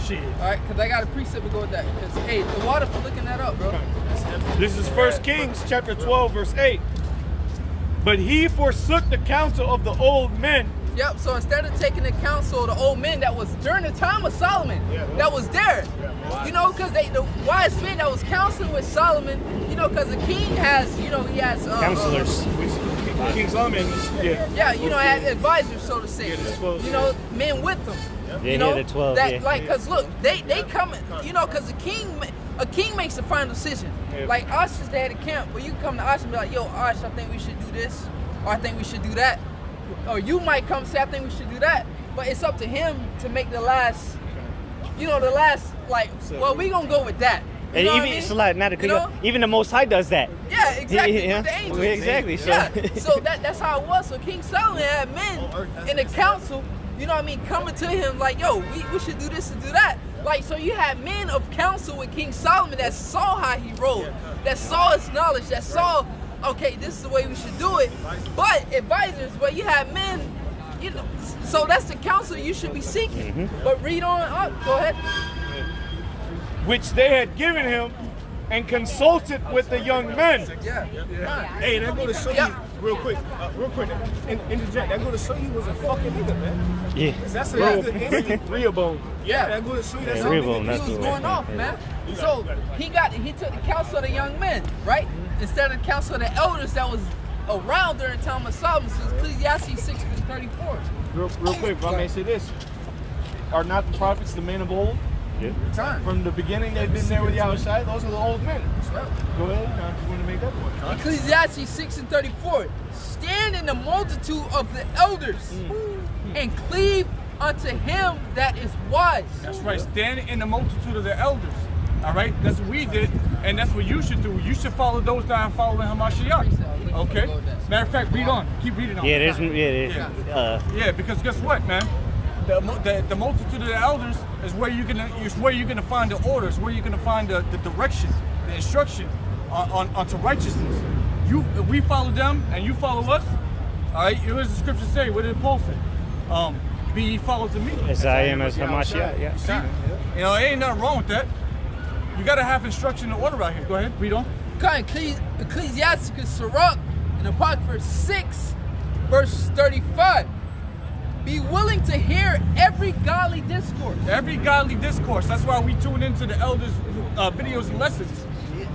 Shit. All right, because I got a precept to go with that. Because hey, the water for looking that up, bro. This is 1 Kings chapter 12, verse 8. But he forsook the counsel of the old men. Yep, so instead of taking the counsel of the old men that was during the time of Solomon, that was there, you know, because the wise men that was counseling with Solomon, you know, because the king has, you know, he has counselors. King Solomon, yeah, you know, had advisors, so to say, you know, men with them. Yeah, you know, the 12. That, like, because look, they come, you know, because a king makes the final decision. Like Osh is there at the camp, but you come to Osh and be like, yo, Osh, I think we should do this, or I think we should do that. Or you might come say, I think we should do that. But it's up to him to make the last, you know, like, well, we gonna go with that. You know even it's a lot, not even the Most High does that. Yeah, exactly. With the angels. Exactly. So, so that's how it was. So King Solomon had men in the council, you know what I mean, coming to him like, yo, we should do this and do that. Like, so you had men of counsel with King Solomon that saw how he ruled, that saw his knowledge, that saw, okay, this is the way we should do it. But advisors, well, you have men, you know, so that's the counsel you should be seeking. But read on up, go ahead. Which they had given him, and consulted with the young men. Hey, that go to show you real quick, interject. That go to show you was a fucking nigga, man. Yeah. That's a good instinct. Rehoboam. Yeah, that go to show you that's Rehoboam, He that's was the going off, man. So he took the counsel of the young men, right? Instead of the counsel of the elders that was around during the time of Solomon. So Ecclesiastes 6 and 34. Real quick, if I may say this. Are not the prophets the men of old? Time. From the beginning, they've been there with YAHWASHI. Those are the old men. Go ahead. I just want to make that point. Ecclesiastes 6 and 34. Stand in the multitude of the elders and cleave unto him that is wise. That's right. Stand in the multitude of the elders. All right. That's what we did, and that's what you should do. You should follow those that are following Hamashiach. Okay. Matter of fact, read on. Keep reading on. Yeah, because guess what, man? The multitude of the elders is where you're gonna find the orders, where you're gonna find the direction, the instruction onto righteousness. We follow them and you follow us. All right. Here's the scripture say. What did Paul say? be ye followers of me. As I am as Hamashiach. Yeah. See? You know, ain't nothing wrong with that. You gotta have instruction and order out here. Go ahead, read on. Ecclesiasticus Sirach in Apocrypha 6, verse 35. Be willing to hear every godly discourse. Every godly discourse. That's why we tune into the elders' videos and lessons.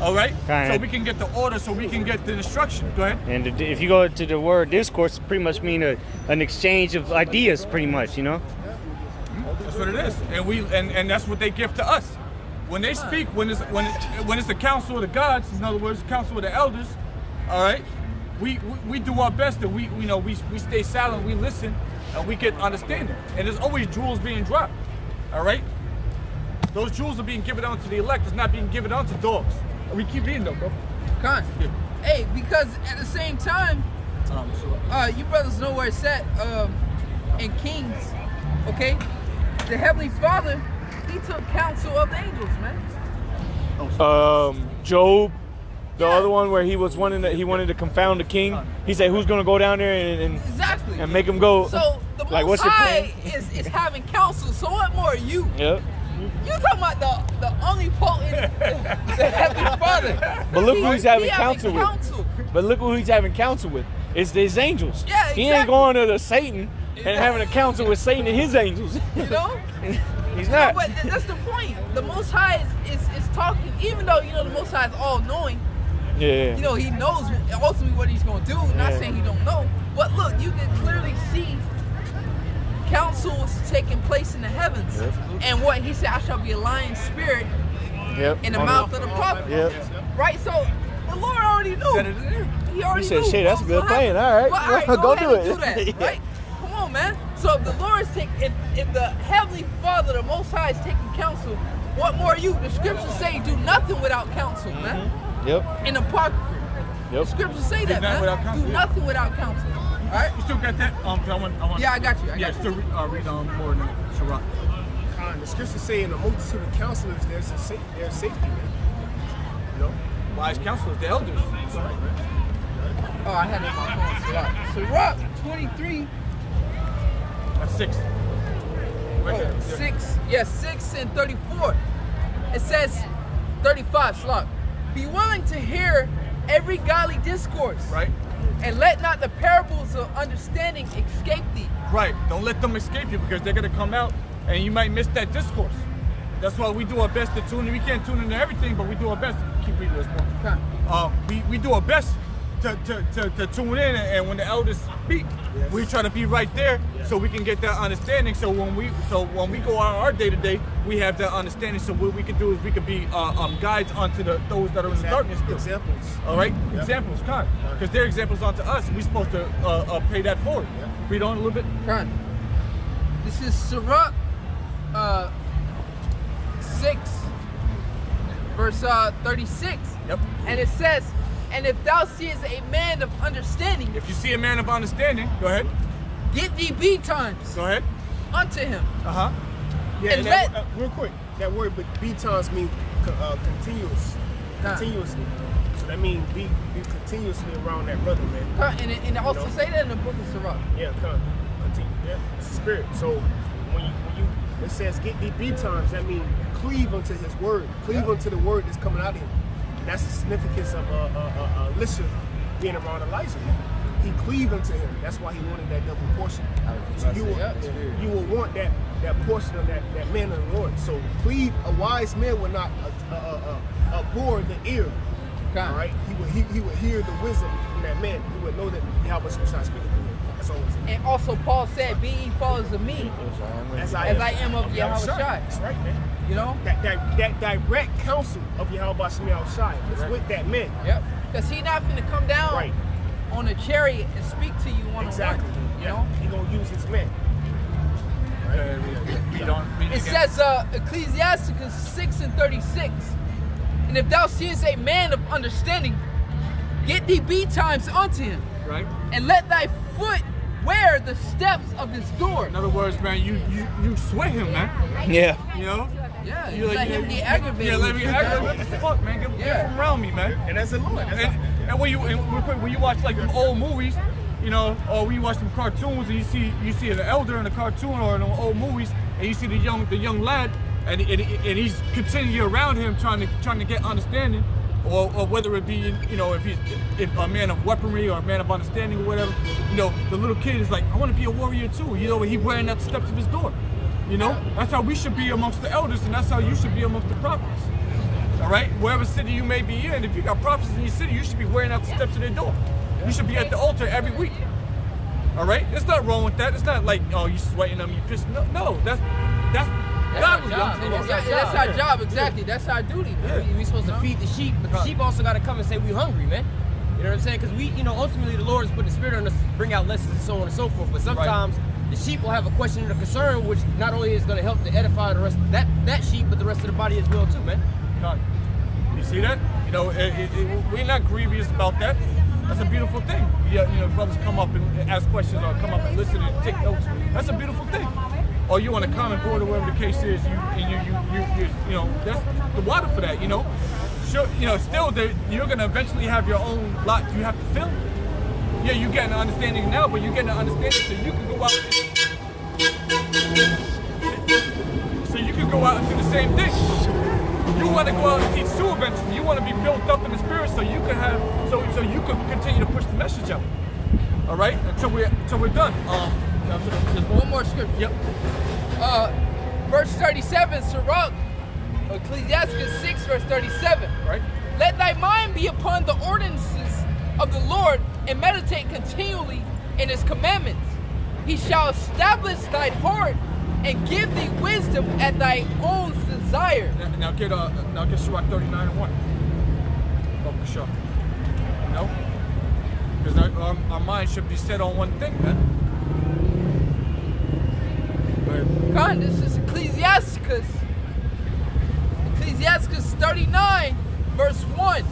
All right? So we can get the order, so we can get the instruction. Go ahead. And if you go to the word discourse, it pretty much mean an exchange of ideas, pretty much, you know? That's what it is. And that's what they give to us. When they speak, when it's the council of the gods, in other words, the council of the elders, all right, we do our best, and we stay silent, we listen, and we get understanding. And there's always jewels being dropped, all right? Those jewels are being given out to the elect. It's not being given out to dogs. We keep reading though, bro. Con. Yeah. Hey, because at the same time, you brothers know where it's at in Kings, okay? The Heavenly Father, he took counsel of the angels, man. Job, the other one where he wanted to confound the king. He said, "Who's gonna go down there exactly and make him go?" So the like, Most what's your High plan? is having counsel. So what more are you? Yep. You talking about the omnipotent, the Heavenly Father. But look who he's having counsel with. counsel. But look who he's having counsel with. It's his angels. Yeah, exactly. He ain't going to the Satan and having a counsel with Satan and his angels. You know? He's not. But that's the point. The Most High is talking, even though, you know, the Most High is all-knowing. Yeah. You know, he knows ultimately what he's going to do. Not saying he don't know. But look, you can clearly see counsels taking place in the heavens. Yep. And what he said, I shall be a lion spirit in the mouth of the prophet. Yep. Right? So the Lord already knew. He already He said, knew. "Shit, that's a good plan. All right, Well, go ahead do and it." do that, right? Come on, man. So if the Lord is taking, if the Heavenly Father, the Most High, is taking counsel, what more are you? The scriptures say, do nothing without counsel, man. Yep. In Apocrypha. Yep. The scriptures say that, man. Counsel, do nothing without counsel. All right? You still got that? I want. Yeah, I got you. I got you. Still read on more than Sirach. The scriptures say in the multitude of counselors, there's safety, man. You know? Wise counselors, the elders. That's right, man. Oh, I had it in my phone. Sirach 23. That's 6. Right there. 6. Yes, 6 and 34. It says 35, Slok. Be willing to hear every godly discourse. Right. And let not the parables of understanding escape thee. Right. Don't let them escape you, because they're gonna come out and you might miss that discourse. That's why we do our best to tune in. We can't tune into everything, but we do our best to keep reading this more. We do our best to tune in, and when the elders speak, we try to be right there so we can get that understanding. So when we go on our day to day, we have that understanding. So what we can do is we can be guides onto those that are in the darkness. Examples. All right, examples, because they're examples onto us, and we're supposed to pay that forward. Read on a little bit. This is Sirach 6, verse 36. Yep. And it says, and if thou seest a man of understanding, If you see a man of understanding, go ahead. get thee betimes Go ahead. unto him. Uh-huh. Yeah, And and that, real quick, that word "betimes" means continuous, continuously. So that means be continuously around that brother, man. And it also say that in the book of Sirach. Yeah, continue. Yeah, it's the spirit. So when you it says get thee betimes, that means cleave unto his word, cleave unto the word that's coming out of him. And that's the significance of Elisha being around Elijah. He cleaved unto him. That's why he wanted that double portion. So you will want that portion of that man of the Lord. So cleave. A wise man will not bore the ear. All right, he would hear the wisdom from that man. He would know that Yahawah was trying to speak to him. That's all. And also Paul said, be ye followers of me, as I am of Yahawah. That's right, man. You know? That direct counsel of Yahawah is with that man. Yep. Because he not finna come down on a chariot and speak to you one-on-one. Exactly. You know? He gonna use his men. It says Ecclesiasticus 6 and 36. And if thou seest a man of understanding, get thee betimes unto him. Right. And let thy foot wear the steps of his door. In other words, man, you sweat him, man. Yeah. You know? Yeah, You let him get aggravated. Yeah, let me aggravate. What the fuck, man? Get from around me, man. And that's the Lord. And when you watch like them old movies, you know, or we watch some cartoons and you see an elder in a cartoon or in old movies, and you see the young lad, and he's continually around him trying to get understanding, or whether it be, you know, if a man of weaponry or a man of understanding or whatever, you know, the little kid is like, I want to be a warrior too, you know, he wearing out the steps of his door, you know. That's how we should be amongst the elders, and that's how you should be amongst the prophets. All right, wherever city you may be in, if you got prophets in your city, you should be wearing out the steps of their door. You should be at the altar every week. All right, there's nothing wrong with that. It's not like, oh, you sweating them, you pissing. No, that's our job. That's our job, exactly. That's our duty. We're supposed to feed the sheep, but the sheep also got to come and say we're hungry, man. You know what I'm saying? Because we, you know, ultimately the Lord has put the Spirit on us to bring out lessons and so on and so forth. But sometimes the sheep will have a question and a concern, which not only is going to help to edify the rest of that sheep, but the rest of the body as well too, man. You see that? You know, we're not grievous about that. That's a beautiful thing. Yeah, you know, brothers come up and ask questions or come up and listen and take notes. That's a beautiful thing. Or you on a common board or whatever the case is, you know, that's the water for that. You know, sure, you know, still you're gonna eventually have your own lot you have to fill. Yeah, you getting an understanding now, but you're getting an understanding so you can go out. So you can go out and do the same thing. You want to go out and teach too eventually. You want to be built up in the spirit so you can have so you can continue to push the message out. All right, until we're done. Just one more scripture. Yep. Verse 37, Sirach, Ecclesiastes 6, verse 37. Right. Let thy mind be upon the ordinances of the Lord, and meditate continually in his commandments. He shall establish thy heart and give thee wisdom at thy own desire. Now get Sirach 39 and 1. Open the shop. No? Because our mind should be set on one thing, man. God, this is Ecclesiastes 39, verse 1.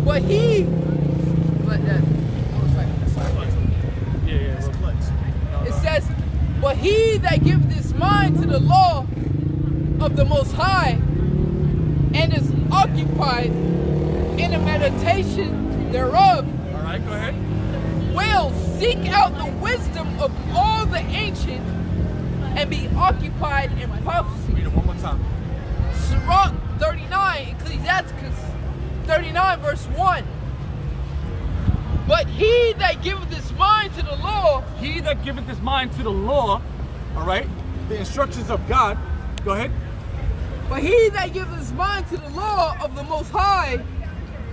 But he, it says, but he that giveth his mind to the law of the Most High and is occupied in the meditation thereof. All right, go ahead. Will seek out the wisdom of all the ancient and be occupied in prophecy. Read it one more time. Sirach 39, Ecclesiastes 39, verse 1. But he that giveth his mind to the law. He that giveth his mind to the law, all right, the instructions of God. Go ahead. But he that giveth his mind to the law of the Most High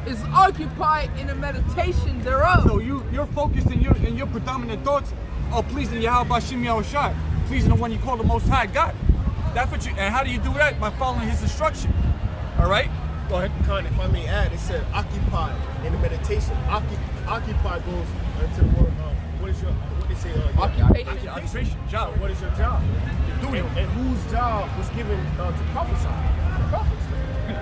is occupied in the meditation thereof. So you're focused in your predominant thoughts are pleasing YAHAWASHI, pleasing the one you call the Most High God. That's what and how do you do that? By following his instruction. All right? Go ahead. Con, if I may add, it said occupied in the meditation. Occupy goes into the word, what they say? Occupation, job. So what is your job? Your duty. And whose job was given to prophesy? The prophets.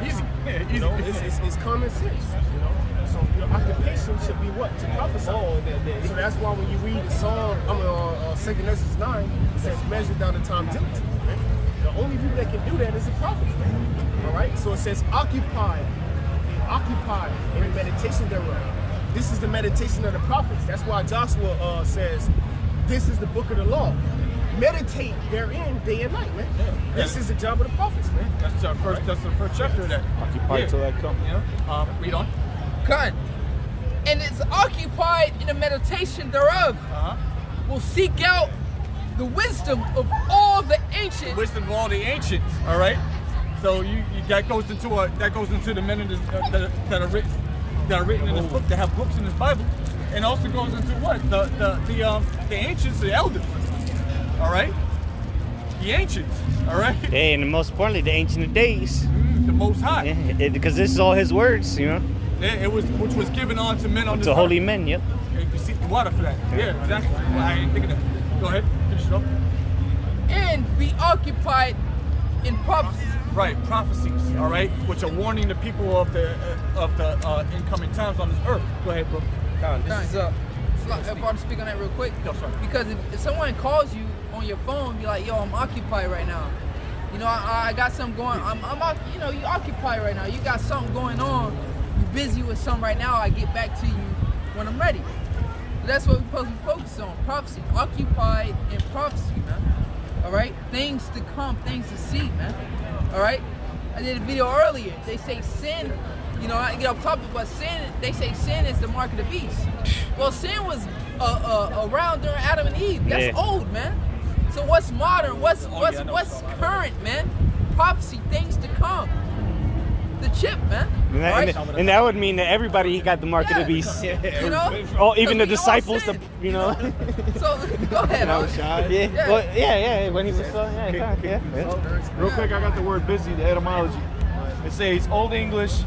Easy. Yeah, easy. You know, it's common sense. You know, so your occupation should be what? To prophesy. So that's why when you read Psalm, 2 Esdras 9, it says, measure down the time diligently. Right? The only people that can do that is the prophets. Right? All right. So it says occupy in the meditation thereof. This is the meditation of the prophets. That's why Joshua says, this is the book of the law. Meditate therein day and night, man. Yeah. This is the job of the prophets, man. That's the first chapter of that. Occupy till that come. Yeah. Read on. Good. And it's occupied in the meditation thereof. Will seek out the wisdom of all the ancients. Wisdom of all the ancients. All right. So that goes into the men that are written in this book, that have books in this Bible, and also goes into what the ancients, the elders. All right, the ancients. All right. Hey, and most importantly, the Ancient of Days. The Most High. Yeah, because this is all His words, you know. It was which was given on to men on this to earth. holy men. Yep. You seek the water for that. Yeah, exactly. Well, I ain't thinking that. Go ahead, finish it up. And be occupied in prophecy. Right, prophecies. All right, which are warning the people of the incoming times on this earth. Go ahead, bro. This is if I want to speak on that real quick. No, sorry. Because if someone calls you on your phone, be like, yo, I'm occupied right now. You know, I got something going. You know, you occupied right now. You got something going on. You busy with something right now. I get back to you when I'm ready. That's what we're supposed to be focused on. Prophecy. Occupied in prophecy, man. Alright? Things to come, things to see, man. Alright? I did a video earlier. They say sin, you know, I get off topic, but sin, they say sin is the mark of the beast. Well, sin was around during Adam and Eve. That's old, man. So what's modern? What's current, man? Prophecy, things to come. The chip, man. And that would mean that everybody got the mark of the beast. You know? Oh, even the disciples, you know. So go ahead. Yeah. When he was Real quick, I got the word busy, the etymology. It says Old English.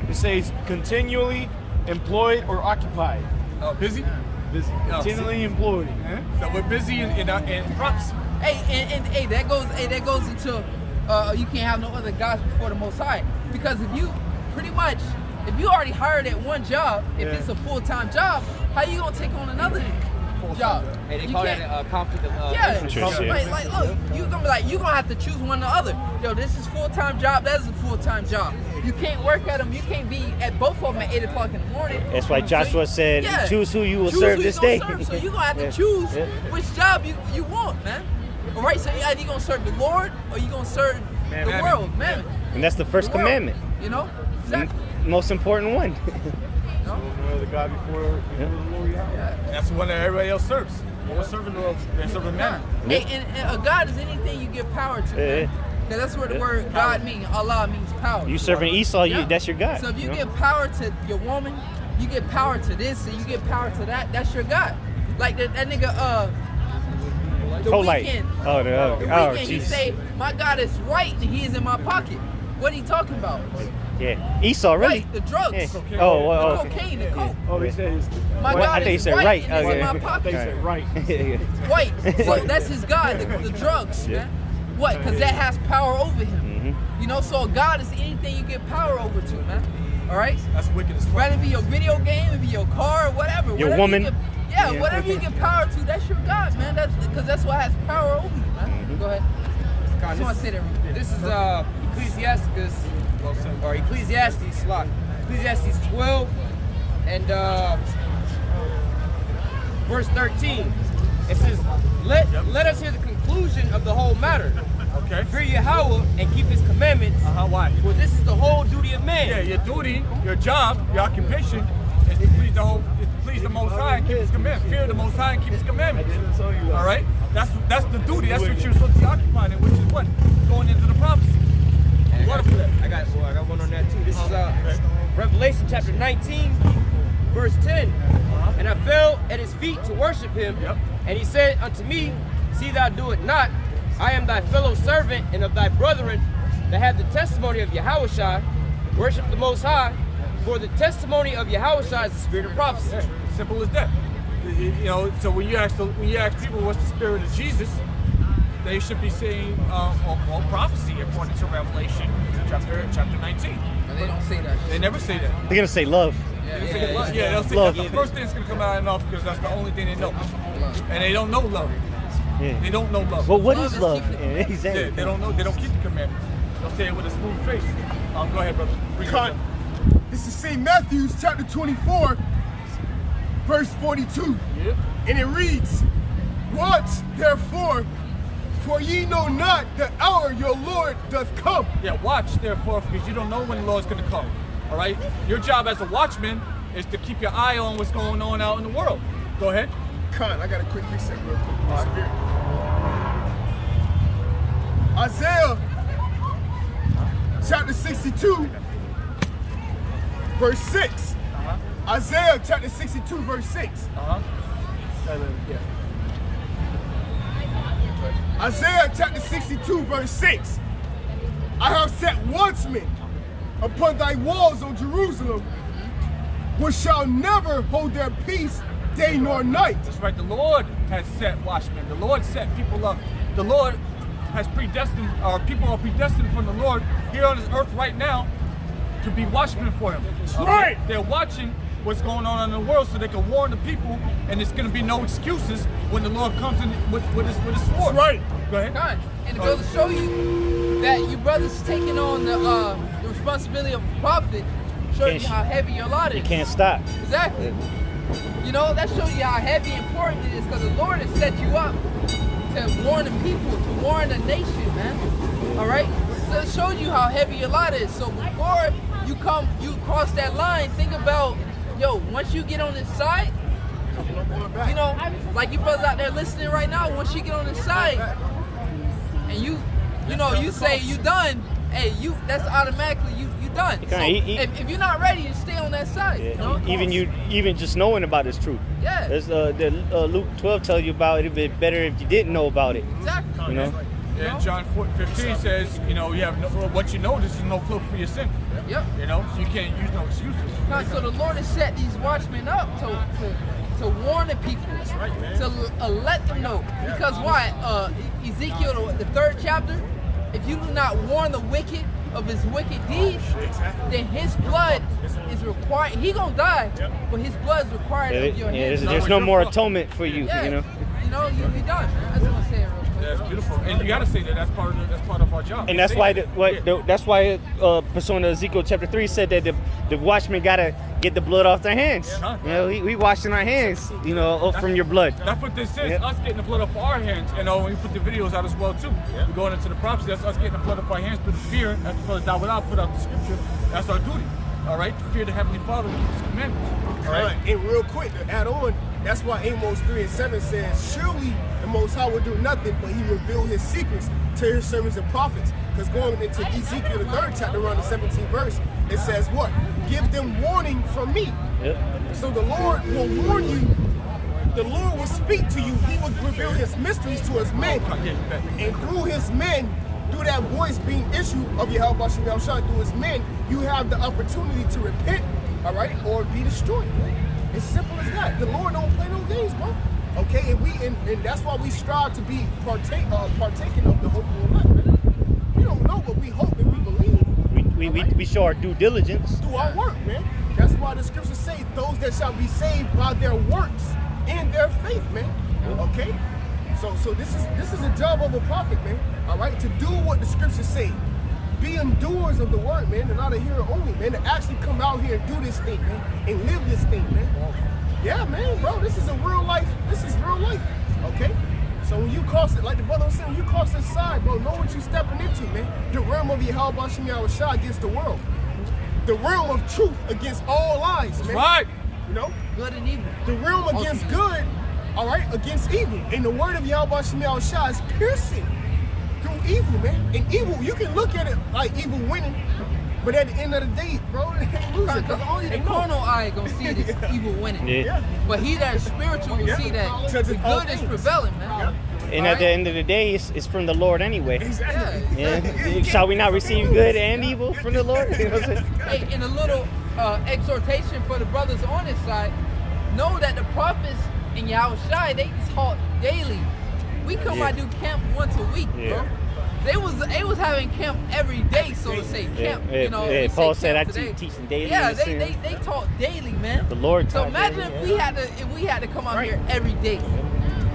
It says continually employed or occupied. Oh, busy? Busy. Continually employed. So we're busy in prophecy. Hey, that goes into you can't have no other gods before the Most High. Because if you already hired at one job, if it's a full-time job, how you gonna take on another job? Hey, they call that a conflict of interest. Like, look, you gonna have to choose one or the other. Yo, this is full-time job. That is a full-time job. You can't work at them. You can't be at both of them at 8 o'clock in the morning. That's why Joshua said, "Choose who you will serve this day." So you gonna have to choose which job you want, man. All right, so either you gonna serve the Lord or you gonna serve the world, man. And that's the first commandment. You know, exactly. Most important one. No other God before the Lord Yahweh. That's the one that everybody else serves. We're serving the Lord. They're serving man. And a God is anything you give power to, man. Because that's where the word God means. Allah means power. You serving Esau, that's your God. So if you give power to your woman, you give power to this, and you give power to that, that's your God. Like that nigga, the Weeknd. The Weeknd, he say, my God is right and he is in my pocket. What are you talking about? Yeah, Esau, really? Right, the drugs. Yeah. The cocaine, the coke. Oh, they said my God is right and it's in my pocket. They said right. White. So that's his God, the drugs, man. What? Because that has power over him. You know, so God is anything you give power over to, man. All right? That's wicked as fuck. Rather be your video game, it be your car, whatever. Your woman. Whatever you give power to, that's your God, man. Because that's what has power over you, man. Go ahead. I just want to say that. This is Ecclesiastes 12 and verse 13. It says, let us hear the conclusion of the whole matter. Okay. Fear Yahawah and keep his commandments. Why? For this is the whole duty of man. Yeah, your duty, your job, your occupation is to please the Most High and keep his commandments. Fear the Most High and keep his commandments. All right? That's the duty. That's what you're supposed to be occupying in, which is what? Going into the prophecy. I got one on that too. This is Revelation chapter 19, verse 10. And I fell at his feet to worship him. And he said unto me, see thou do it not. I am thy fellow servant and of thy brethren that have the testimony of Yahawashi. Worship the Most High, for the testimony of Yahawashi is the spirit of prophecy. Yeah, simple as that. You know, so when you ask people what's the spirit of Jesus, they should be saying prophecy according to Revelation chapter 19. And they don't say that. They never say that. They're gonna say love. They'll say love. that's the first thing that's gonna come out of their mouth because that's the only thing they know. And they don't know love. Yeah. They don't know love. Well, what is love? Exactly. They don't know. They don't keep the commandments. They'll say it with a smooth face. Go ahead, brother. This is St. Matthew's chapter 24, verse 42. Yep. And it reads, watch therefore, for ye know not the hour your Lord doth come. Yeah, watch therefore, because you don't know when the Lord's going to come. All right? Your job as a watchman is to keep your eye on what's going on out in the world. Go ahead. I got a quick reset real quick. Isaiah chapter 62, verse 6. Isaiah chapter 62, verse 6. Isaiah chapter 62, verse 6. I have set watchmen upon thy walls, O Jerusalem, which shall never hold their peace day nor night. That's right. The Lord has set watchmen. The Lord set people up. The Lord has predestined, or people are predestined from the Lord here on this earth right now to be watchmen for him. That's right. They're watching what's going on in the world so they can warn the people, and there's going to be no excuses when the Lord comes in with his sword. That's right. Go ahead. God. And it goes to show you that you brothers taking on the responsibility of a prophet, show you how heavy your lot is. You can't stop. Exactly. You know, that shows you how heavy and important it is, because the Lord has set you up to warn the people, to warn the nation, man. All right? So it shows you how heavy your lot is. So before you cross that line, think about, yo, once you get on this side, you know, like you brothers out there listening right now, once you get on this side, and you know, you say you done, hey, that's automatically you done. So if you're not ready, you stay on that side. Yeah. You know? Even just knowing about this truth. Yeah. There's Luke 12 tells you about it. It'd be better if you didn't know about it. Exactly. You know. Yeah, John 15 says, you know, you have what you know. This is no cloak for your sin. Yep. You know, so you can't use no excuses. So the Lord has set these watchmen up to warn the people, to let them know. Because why? Ezekiel, the 3rd chapter, if you do not warn the wicked of his wicked deeds, then his blood is required. He gonna die, but his blood is required of your hands. There's no more atonement for you. Yeah. You know. You know, you'll be done. That's what I'm saying real quick. That's beautiful, and you gotta say that that's part of our job. And that's why that's why Persona Ezekiel chapter 3 said that the watchmen gotta get the blood off their hands. You know, we washing our hands, you know, from your blood. That's what this is. Us getting the blood off our hands. You know, we put the videos out as well too. We're going into the prophecy. That's us getting the blood off our hands through the fear. That's the brother Dawud put out the scripture. That's our duty. All right, to fear the Heavenly Father and keep His commandments. All right, and real quick to add on, that's why Amos 3:7 says, surely the Most High will do nothing, but He reveal His secrets to His servants and prophets. Because going into Ezekiel the 3rd chapter, around the 17th verse, it says what? Give them warning from me. Yep. So the Lord will warn you. The Lord will speak to you. He will reveal His mysteries to His men. And through His men, through that voice being issued of YAHAWASHI through His men, you have the opportunity to repent, all right, or be destroyed. It's simple as that. The Lord don't play no games, bro. Okay, and that's why we strive to be partaking of the hope of the life, man. We don't know, but we hope and we believe. We show our due diligence. Do our work, man. That's why the scriptures say those that shall be saved by their works and their faith, man. Okay? So this is a job of a prophet, man. All right? To do what the scriptures say. Be endurers of the word, man, and not a hearer only, man. To actually come out here and do this thing, man, and live this thing, man. Yeah, man, bro, this is a real life. This is real life, okay? So when you cross it, like the brother was saying, when you cross this side, bro, know what you're stepping into, man. The realm of YAHAWASHI against the world. The realm of truth against all lies, man. That's right. You know? Good and evil. The realm against good, all right, against evil. And the word of YAHAWASHI is piercing through evil, man. And evil, you can look at it like evil winning, but at the end of the day, bro, they ain't losing. Because only the carnal eye gonna see the evil winning. Yeah. But he that is spiritual will see that the good is prevailing, man. And at the end of the day, it's from the Lord anyway. Exactly. Yeah. Shall we not receive good and evil from the Lord? You know what I'm saying? Hey, in a little exhortation for the brothers on this side, know that the prophets in YAHAWASHI, they taught daily. We come out do camp once a week, bro. They was having camp every day, so to say. Camp, you know. Yeah, Paul said I today. teaching daily. Yeah, they taught daily, man. The Lord So taught imagine daily, if we had to come out here every day.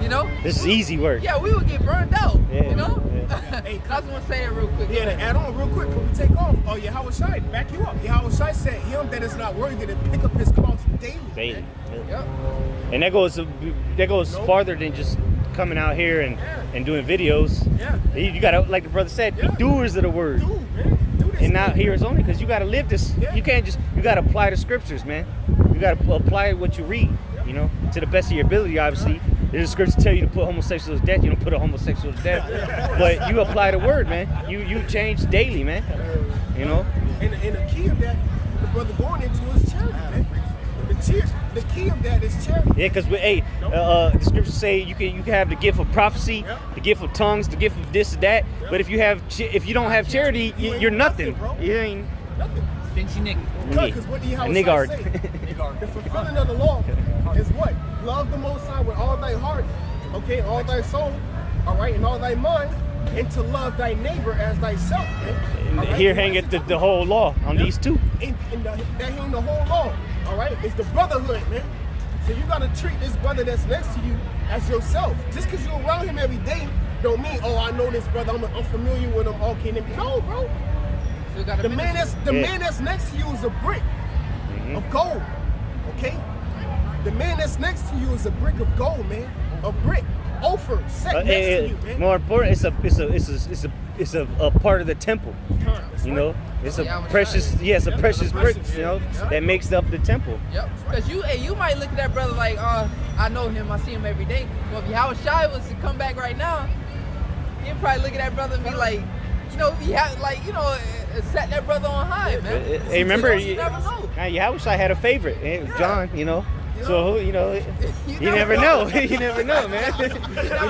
You know? This is easy work. Yeah, we would get burned out. Yeah, You know? yeah. Hey, I just want to say it real quick. Yeah, to add on real quick before we take off. Oh, YAHAWASHI, back you up. YAHAWASHI said, him that is not worthy to pick up his cross daily. Daily. Yep. And that goes farther than just coming out here and doing videos. Yeah. You gotta, like the brother said, be doers of the word. Dude, man, do this. And not hearers only, because you gotta live this. Yeah. You can't just, you gotta apply the scriptures, man. You gotta apply what you read, you know, to the best of your ability, obviously. There's a scripture tell you to put homosexuals to death, you don't put a homosexual to death. But you apply the word, man. You change daily, man. You know? And the key of that, the brother going into is charity, man. The key of that is charity. Yeah, because the scriptures say you can have the gift of prophecy, the gift of tongues, the gift of this and that. But if you don't have charity, you're nothing. You ain't Nothing. Stingy nigga. Because what do you have niggard. to say? The fulfilling of the law is what? Love the Most High with all thy heart, okay, all thy soul, all right, and all thy mind, and to love thy neighbor as thyself, man. All right? Here hangeth the whole law on these two. And that hang the whole law, all right? It's the brotherhood, man. So you gotta treat this brother that's next to you as yourself. Just because you're around him every day, don't mean, oh, I know this brother, I'm familiar with him. Okay, no, bro. The man that's next to you is a brick of gold. Okay? The man that's next to you is a brick of gold, man. A brick. Ophir set next to you, man. More important, it's a part of the temple. You know, it's a precious, it's a precious brick, you know, that makes up the temple. Yep. Because you might look at that brother like, I know him, I see him every day. But if YAHAWASHI was to come back right now, he'd probably look at that brother and be like, you know, set that brother on high, man. Hey, remember, you never know. YAHAWASHI had a favorite, John, you know. So, you know, you never know. You never know, man. You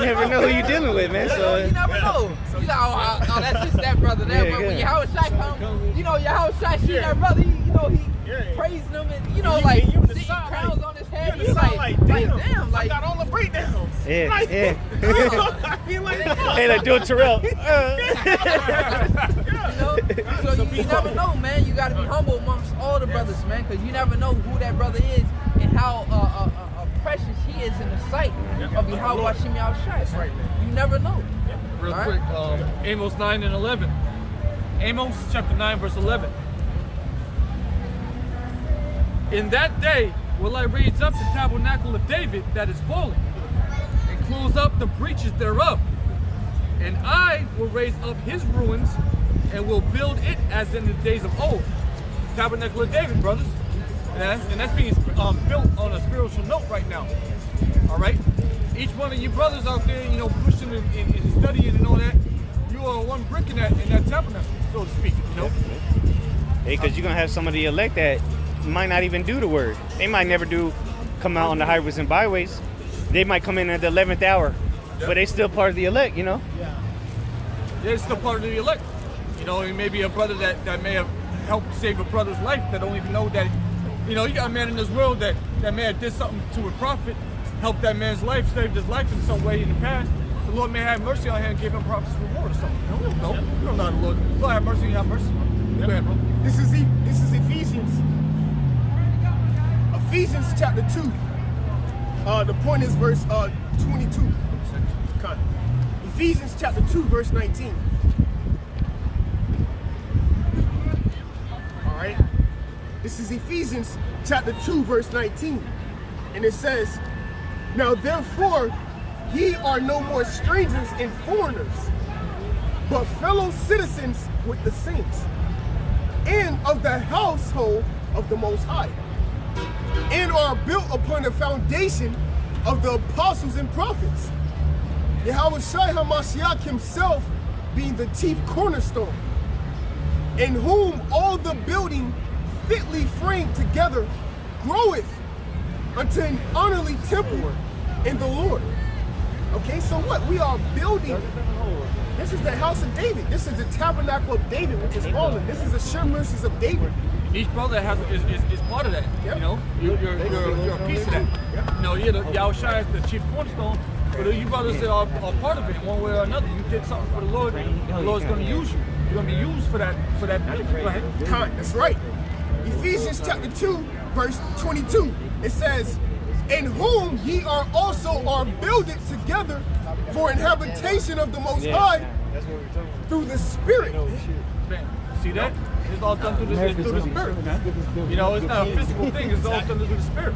never know who you're dealing with, man. So you never know. You like, oh, that's just that brother there. But when YAHAWASHI come, you know, YAHAWASHI see that brother, he praising him and, you know, like, sitting crowns on his head. He's like, damn, like, I got all the breakdowns. Yeah, like, yeah. Hey, like, do a Terrell. So you never know, man. You got to be humble amongst all the brothers, man, because you never know who that brother is and how precious he is in the sight of YAHAWASHI YAHAWASHI. You never know. Real quick, Amos 9 and 11. Amos chapter 9 verse 11. In that day will I raise up the tabernacle of David that is fallen, and close up the breaches thereof. And I will raise up his ruins, and will build it as in the days of old. Tabernacle of David, brothers. And that's being built on a spiritual note right now. All right? Each one of you brothers out there, you know, pushing and studying and all that, you are one brick in that tabernacle, so to speak, you know? Hey, because you're going to have some of the elect that might not even do the word. They might never come out on the highways and byways. They might come in at the 11th hour, but they still part of the elect, you know? Yeah, it's still part of the elect. You know, it may be a brother that may have helped save a brother's life that don't even know that, you know, you got a man in this world that man did something to a prophet, helped that man's life, saved his life in some way in the past. The Lord may have mercy on him and give him prophet's reward or something. No, we don't know. We don't know how the Lord have mercy, you have mercy. Go ahead, bro. This is Ephesians. Ephesians chapter 2. The point is verse 22. Ephesians chapter 2, verse 19. Alright. This is Ephesians chapter 2, verse 19. And it says, now therefore ye are no more strangers and foreigners, but fellow citizens with the saints, and of the household of the Most High, and are built upon the foundation of the apostles and prophets, YAHAWASHI HaMashiach himself being the chief cornerstone, in whom all the building fitly framed together groweth unto an honorly temple in the Lord. Okay, so what? We are building. This is the house of David. This is the tabernacle of David, which is fallen. This is the sure mercies of David. Each brother is part of that. Yep. You know, you're a piece of that. Yep. You know, YAHAWASHI is the chief cornerstone, but you brothers are part of it one way or another. You did something for the Lord. The Lord's going to use you. You're going to be used for that. Go ahead. That's right. Ephesians chapter 2, verse 22. It says, in whom ye are also builded together for an habitation of the Most High through the Spirit. See that? It's all done through the Spirit. You know, it's not a physical thing. It's all done through the Spirit.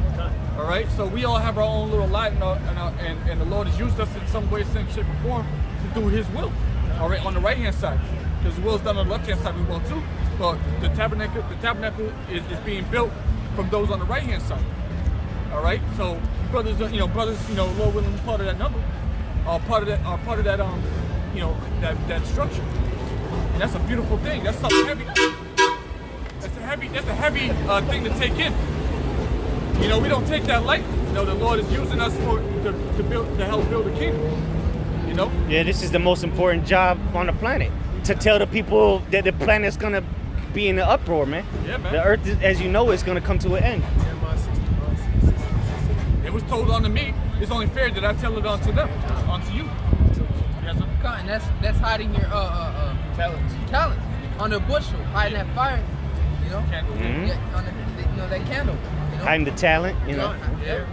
All right? So we all have our own little light, and the Lord has used us in some way, some shape, or form to do His will. All right? On the right-hand side. Because the will is done on the left-hand side, we will too. But the tabernacle is being built from those on the right-hand side. All right, so brothers, Lord willing, part of that number, part of that, that structure, and that's a beautiful thing. That's something heavy. That's a heavy thing to take in. You know, we don't take that lightly. You know, the Lord is using us to help build a kingdom. You know. Yeah, this is the most important job on the planet, to tell the people that the planet's gonna be in the uproar, man. Yeah, man. The earth, as you know, is gonna come to an end. It was told unto me. It's only fair that I tell it unto them, unto you. Yes, and that's hiding your talents on the bushel, hiding that fire, you know. Candle. Mm-hmm. Yeah, on that candle, you know. Hiding the talent, you know. Yeah.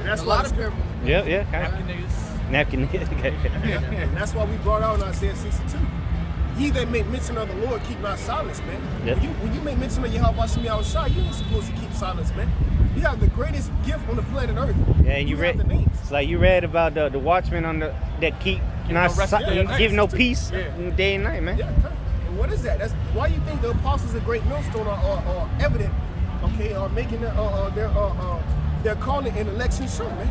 That's a lot of people. Yeah. Napkin niggas. Napkin. And that's why we brought out in Isaiah 62. He that make mention of the Lord keep not silence, man. Yep. When you make mention of YAHAWASHI, you ain't supposed to keep silence, man. You have the greatest gift on the planet Earth. Yeah, and you have read. the names. It's like you read about the watchmen on the that keep not no rest day and night. give no peace Yeah. day and night, man. Yeah, and what is that? That's why you think the apostles of Great Millstone are evident, okay, are making their calling and election sure, man.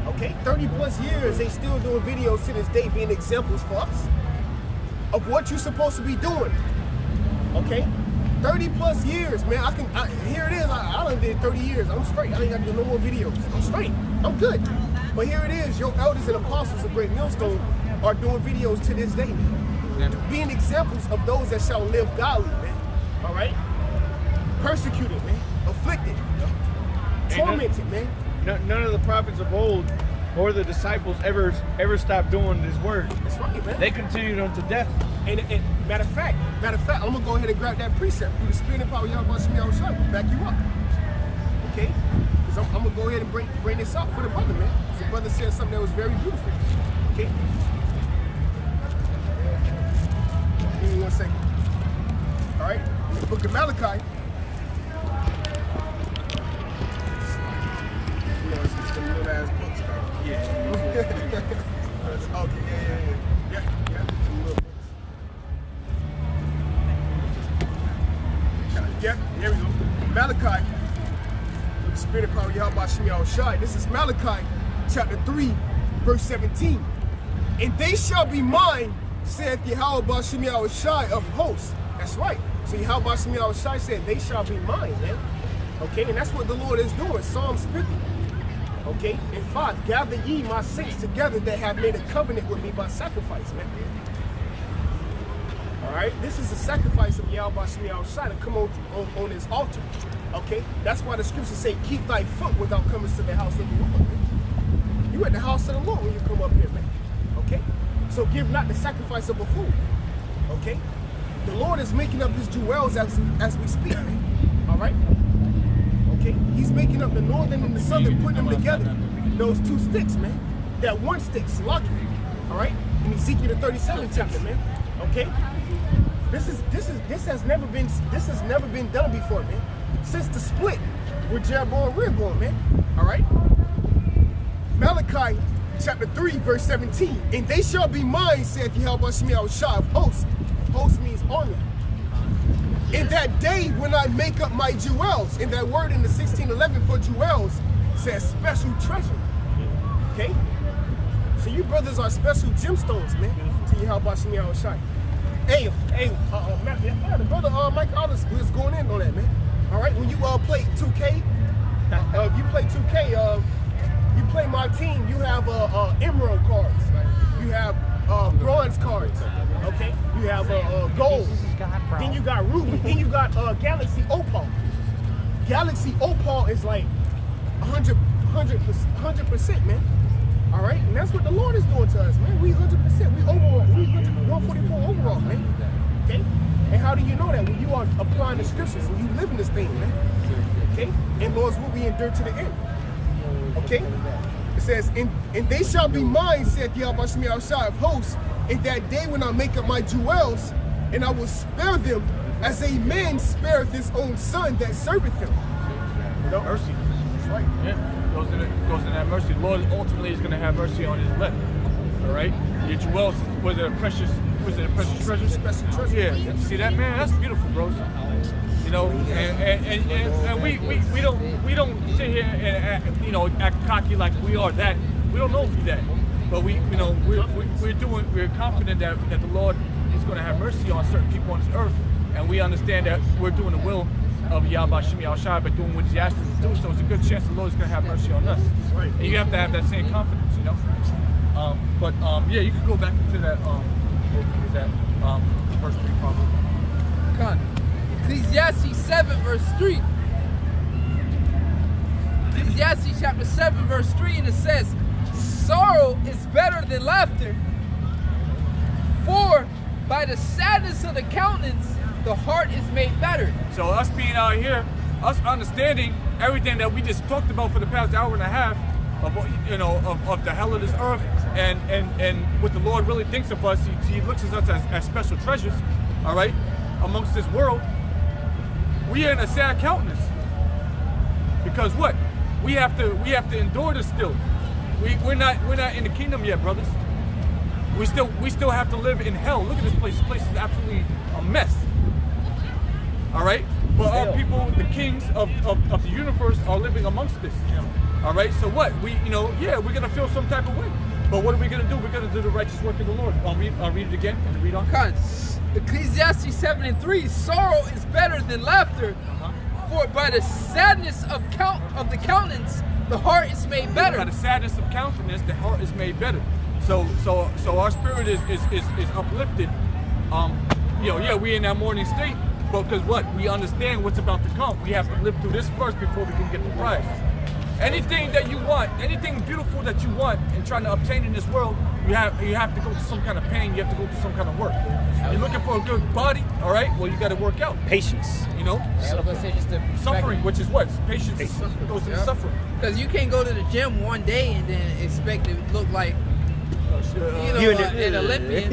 Okay, 30 plus years, they still doing videos to this day being examples for us of what you're supposed to be doing. Okay, 30 plus years, man. Here it is. I done did 30 years. I'm straight. I ain't got to do no more videos. I'm straight. I'm good. But here it is. Your elders and apostles of Great Millstone are doing videos to this day, man. Being examples of those that shall live godly, man. All right? Persecuted, man. Afflicted. Tormented, man. None of the prophets of old or the disciples ever stopped doing this word. That's right, man. They continued unto death. And matter of fact, I'm gonna go ahead and grab that precept through the spirit and power of YAHAWASHI to back you up. Okay? Because I'm gonna go ahead and bring this up for the brother, man. The brother said something that was very beautiful. Okay? Give me 1 second. All right? In the book of Malachi. You know, it's just them little ass books, man. Yeah. Okay, yeah. Yeah, here we go. Malachi, with the spirit of power of YAHAWASHI. This is Malachi chapter 3, verse 17. And they shall be mine, saith YAHAWASHI of hosts. That's right. So YAHAWASHI said, they shall be mine, man. Okay, and that's what the Lord is doing. Psalms 50. Okay, and 5. Gather ye my saints together that have made a covenant with me by sacrifice, man. Alright, this is a sacrifice of YAHAWASHI to come on his altar. Okay? That's why the scriptures say, keep thy foot without coming to the house of the Lord. Man. You at the house of the Lord when you come up here, man. Okay? So give not the sacrifice of a fool. Okay? The Lord is making up his jewels as we speak, man. Alright? Okay? He's making up the northern and the southern, putting them together. Those two sticks, man. That one stick, Salaki. Alright? In Ezekiel the 37th chapter, man. Okay? This has never been done before, man. Since the split with Jeroboam and Rehoboam, man. All right. Malachi chapter 3, verse 17. And they shall be mine, saith YAHAWASHI of hosts. Host means army. In that day when I make up my jewels, and that word in the 1611 for jewels says special treasure. Okay. So you brothers are special gemstones, man. To YAHAWASHI. Hey, the brother Mike Aldis was going in on that, man. All right, when you play 2K, you play 2K, you play my team, you have emerald cards, you have bronze cards, okay? You have gold, then you got ruby, then you got Galaxy Opal. Galaxy Opal is like 100%, man. All right, and that's what the Lord is doing to us, man. We 100%. We overall. We 144 overall, man. Okay? And how do you know that? When you are applying the scriptures and you live in this thing, man. Okay? And Lord's will we endure to the end. Okay? It says, and they shall be mine, saith YAHAWASHI of hosts, in that day when I make up my jewels, and I will spare them as a man spareth his own son that serveth him. You know? Mercy. That's right. Yeah. Goes in that mercy. The Lord ultimately is going to have mercy on his elect. All right? Your jewels, was it a precious treasure? Special treasure. Yeah. See that, man? That's beautiful, bros. You know, and we don't sit here and act cocky like we are that. We don't know if we're that, but we're confident that the Lord is going to have mercy on certain people on this earth, and we understand that we're doing the will of YAHAWASHI by doing what He asked us to do. So it's a good chance the Lord is going to have mercy on us. Right. And you have to have that same confidence, you know. Yeah, you can go back into that. Verse 3 probably. Con. Ecclesiastes 7 verse 3. Ecclesiastes chapter 7 verse 3, and it says, sorrow is better than laughter, for by the sadness of the countenance the heart is made better. So us being out here, us understanding everything that we just talked about for the past hour and a half of the hell of this earth, And what the Lord really thinks of us, he looks at us as special treasures, all right, amongst this world. We are in a sad countenance. Because what? We have to endure this still. We're not in the kingdom yet, brothers. We still have to live in hell. Look at this place. This place is absolutely a mess. All right? But our people, the kings of the universe, are living amongst this. All right? So what? We're gonna feel some type of way. But what are we gonna do? We're gonna do the righteous work of the Lord. I'll read it again and read on. Ecclesiastes 7:3, sorrow is better than laughter, for by the sadness of the countenance, the heart is made better. By the sadness of countenance, the heart is made better. So our spirit is uplifted. We're in that morning state, but because what? We understand what's about to come. We have to live through this first before we can get the prize. Anything that you want, anything beautiful that you want and trying to obtain in this world, you have to go through some kind of pain, you have to go through some kind of work. You're looking for a good body, all right? Well, you got to work out. Patience. I was gonna say just the Suffering, which is what? Patience goes into suffering. Because you can't go to the gym one day and then expect it to look like, an Olympian.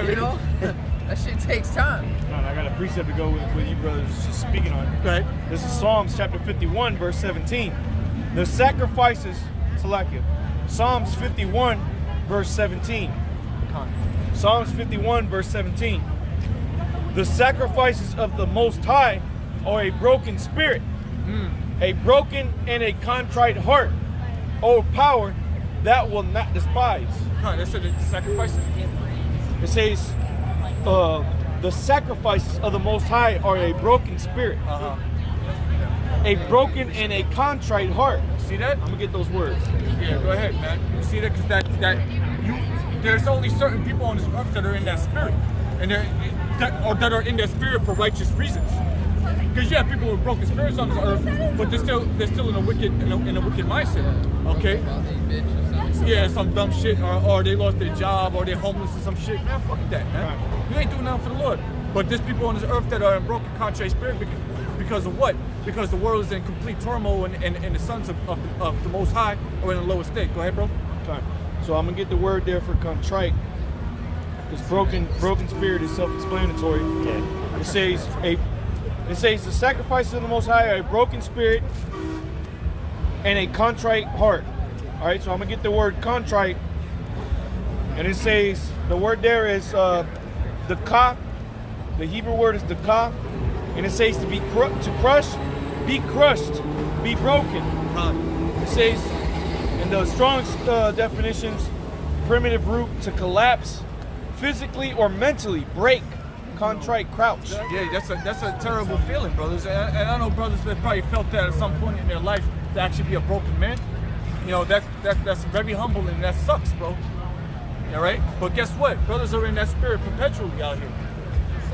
You know? That shit takes time. I got a precept to go with you brothers just speaking on. Okay. This is Psalms chapter 51, verse 17. The sacrifices, Salakia, Psalms 51, verse 17. Psalms 51, verse 17. The sacrifices of the Most High are a broken spirit, a broken and a contrite heart, O power that will not despise. That said the sacrifices? It says, the sacrifices of the Most High are a broken spirit, a broken and a contrite heart. See that? I'm gonna get those words. Yeah, go ahead, man. You see that? Because there's only certain people on this earth that are in that spirit, and that are in that spirit for righteous reasons. Because you have people with broken spirits on this earth, but they're still in a wicked mindset. Okay? Yeah, some dumb shit, or they lost their job, or they're homeless or some shit. Man, fuck that, man. You ain't doing nothing for the Lord. But there's people on this earth that are in broken, contrite spirit because of what? Because the world is in complete turmoil, and the sons of the Most High are in a lower state. Go ahead, bro. Okay. So I'm gonna get the word there for contrite. This broken spirit is self-explanatory. Yeah. It says the sacrifices of the Most High are a broken spirit and a contrite heart. All right. So I'm gonna get the word contrite, and it says the word there is the ka. The Hebrew word is the ka, and it says to crush, be crushed, be broken. It says in the Strong's definitions, primitive root to collapse, physically or mentally break, contrite, crouch. Yeah, that's a terrible feeling, brothers. And I know brothers that probably felt that at some point in their life to actually be a broken man. That's very humbling, and that sucks, bro. All right? But guess what? Brothers are in that spirit perpetually out here.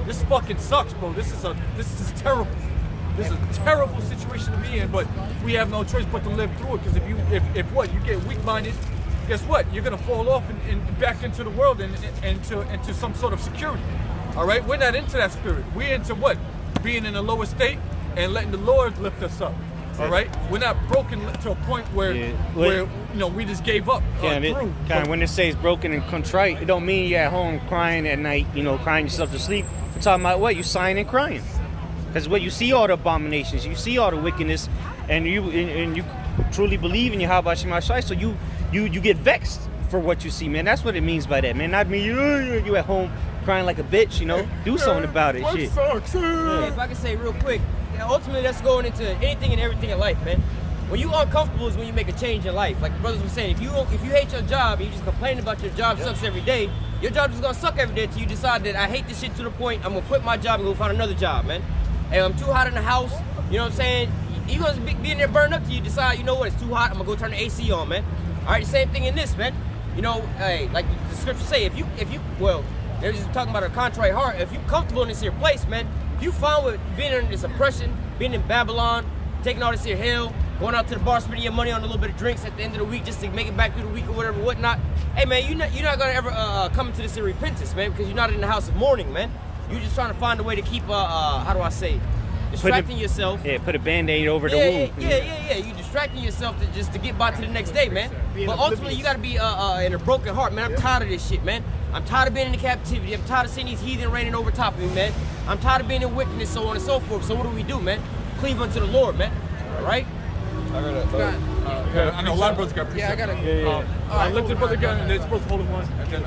This fucking sucks, bro. This is terrible. This is a terrible situation to be in, but we have no choice but to live through it. Because if you get weak-minded, guess what? You're gonna fall off and back into the world and into some sort of security. All right? We're not into that spirit. We're into what? Being in a lower state and letting the Lord lift us up. All right? We're not broken to a point where we just gave up. When it says broken and contrite, it don't mean you're at home crying at night, crying yourself to sleep. We're talking about what? You sighing and crying. Because what you see all the abominations, you see all the wickedness, and you truly believe in YAHAWASHI, so you get vexed for what you see, man. That's what it means by that, man. Not me, you at home crying like a bitch, do something about it. Shit. Sucks. Yeah, if I can say real quick, ultimately that's going into anything and everything in life, man. When you uncomfortable is when you make a change in life. Like the brothers were saying, if you hate your job and you just complain about your job sucks every day, your job is gonna suck every day until you decide that I hate this shit to the point I'm gonna quit my job and go find another job, man. And I'm too hot in the house, you know what I'm saying? You're gonna be in there burned up till you decide, you know what, it's too hot, I'm gonna go turn the AC on, man. All right, the same thing in this, man. Hey, like the scriptures say, if you they're just talking about a contrite heart. If you're comfortable in this here place, man, if you found with being in this oppression, being in Babylon, taking all this here hell, going out to the bar, spending your money on a little bit of drinks at the end of the week just to make it back through the week or whatever, whatnot. Hey, man, you're not gonna ever come into this here repentance, man, because you're not in the house of mourning, man. You're just trying to find a way to keep, how do I say? distracting yourself. Yeah, put a band-aid over the Yeah, wound. yeah. You distracting yourself to get by to the next day, man. But ultimately, you gotta be in a broken heart, man. I'm tired of this shit, man. I'm tired of being in captivity. I'm tired of seeing these heathen reigning over top of me, man. I'm tired of being in wickedness, so on and so forth. So what do, man? Cleave unto the Lord, man. All right. I know a lot of brothers got Yeah, I precept. gotta. I lift the brother gun and they're supposed to hold it once. And then,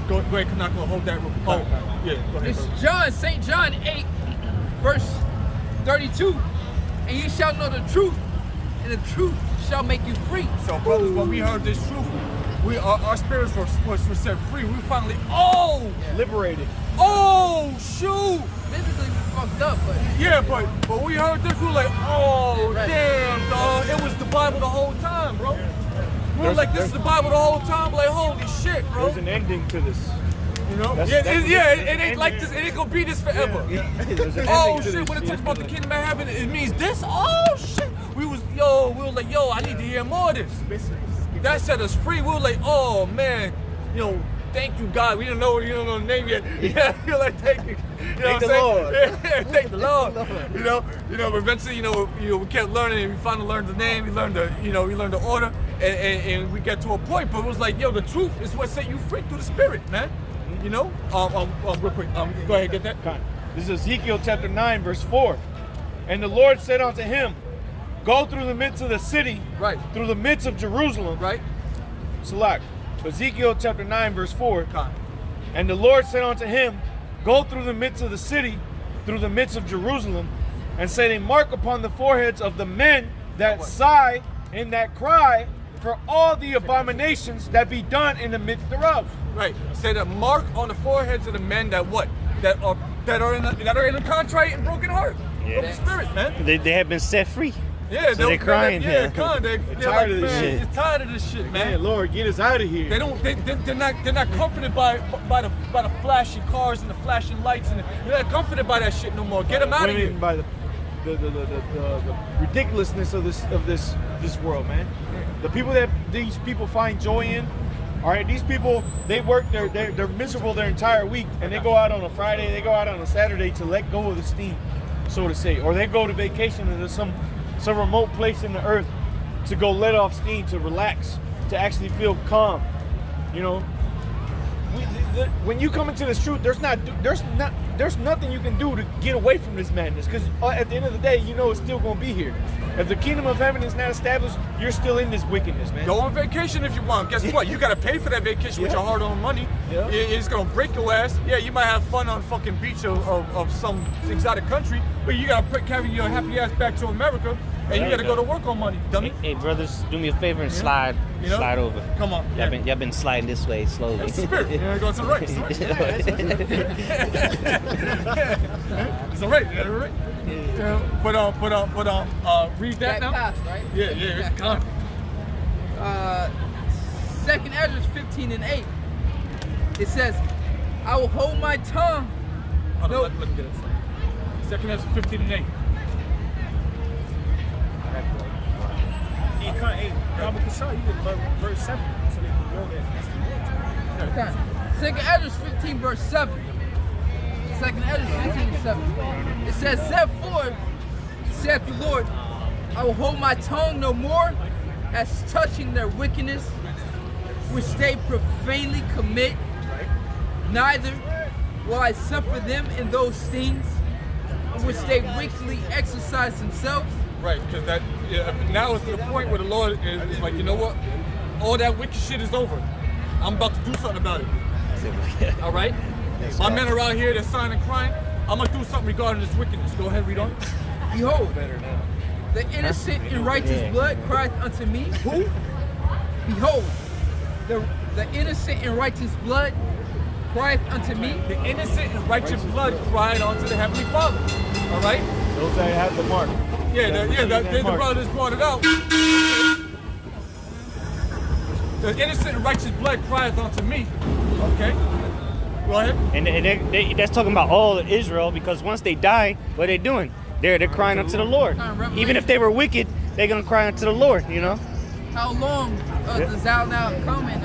go ahead, Kanaka, hold that. Oh, yeah, go ahead. It's Brother. John, St. John 8, verse 32. And ye shall know the truth, and the truth shall make you free. So, brothers, when we heard this truth, our spirits were set free. We finally, Liberated. oh, shoot. Physically, we fucked up, but Yeah, but we heard this, we were like, oh, Right. damn, dog. It was the Bible the whole time, bro. We were like, this is the Bible the whole time. Like, holy shit, bro. There's an ending to this. You know? That's- Yeah, that's- it ain't like this. It ain't gonna be this forever. There's an Oh ending to shit! this. When it talks about the kingdom of heaven, it means this. Oh shit! We was like, yo, I need to hear more of this. That set us free. We were like, oh man, thank you God. We didn't know the name yet. Yeah, you're like, thank you. You know Thank what the I'm saying? Lord. Yeah, thank the Lord. But eventually, we kept learning, and we finally learned the name. We learned the order, and we get to a point. But it was like, yo, the truth is what set you free through the Spirit, man. Real quick, go ahead, get that. This is Ezekiel chapter 9, verse 4. And the Lord said unto him, go through the midst of the city, Right. through the midst of Jerusalem. Right? Select. Ezekiel chapter 9, verse 4. Con. And the Lord said unto him, go through the midst of the city, through the midst of Jerusalem, and set a mark upon the foreheads of the men that sigh and that cry for all the abominations that be done in the midst thereof. Right. Say that mark on the foreheads of the men that what? That are in a contrite and broken heart. Yeah. Of the Spirit, man. They have been set free. Yeah, So they're crying. Yeah, they're tired of like, this man, shit. They're tired of this shit, man. Man, Lord, get us out of here. They're not comforted by the flashy cars and the flashing lights, and they're not comforted by that shit no more. Get them out of here. Women by the ridiculousness of this world, man. The people that these people find joy in, all right, these people, they work, they're miserable their entire week, and they go out on a Friday, they go out on a Saturday to let go of the steam, so to say, or they go to vacation into some remote place in the earth to go let off steam, to relax, to actually feel calm. When you come into this truth, there's nothing you can do to get away from this madness, because at the end of the day, it's still going to be here. If the kingdom of heaven is not established, you're still in this wickedness, man. Go on vacation if you want. Guess what? You gotta pay for that vacation with your hard-earned money. Yeah. It's gonna break your ass. Yeah, you might have fun on the fucking beach of some exotic country, but you gotta carry your happy ass back to America, and you gotta go to work on money, dummy. Hey, brothers, do me a favor and slide over. Come on. Y'all been sliding this way slowly. It's the Spirit. Yeah, go to the right. It's the right. It's the right. Read that now. path, right? Yeah. Come on. 2nd Ezra 15 and 8. It says, I will hold my tongue. Hold No. on, let me get it. 2nd Ezra 15 and 8. Verse 7, so they can go there. Okay. 2nd Ezra 15 verse 7. 2nd Ezra 15 and 7. It says, therefore, saith the Lord, I will hold my tongue no more as touching their wickedness, which they profanely commit, neither will I suffer them in those things which they wickedly exercise themselves. Right, because now it's to the point where the Lord is like, you know what? All that wicked shit is over. I'm about to do something about it. All right? My men are out here, they're sighing and crying. I'm going to do something regarding this wickedness. Go ahead, read on. Behold, the innocent and righteous blood crieth unto me. Who? Behold, the innocent and righteous blood crieth unto me. The innocent and righteous blood cried unto the Heavenly Father. All right? Those that have the mark. The brothers brought it out. The innocent and righteous blood crieth unto me. Okay? Go ahead. And that's talking about all of Israel, because once they die, what are they doing? They're crying unto the Lord. Even if they were wicked, they're gonna cry unto the Lord, how long does thou now come and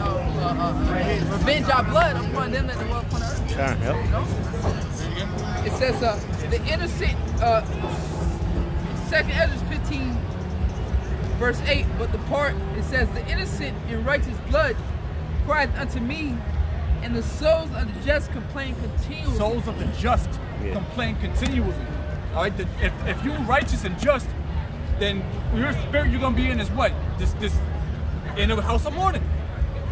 revenge our blood upon them that dwell upon the earth? Sure, yep. You know? It says the innocent, 2nd Ezra 15, verse 8, but the part, it says, the innocent and righteous blood crieth unto me, and the souls of the just complain continually. Souls of the just complain continually. All right, if you're righteous and just, then your spirit you're gonna be in is what? This in a house of mourning.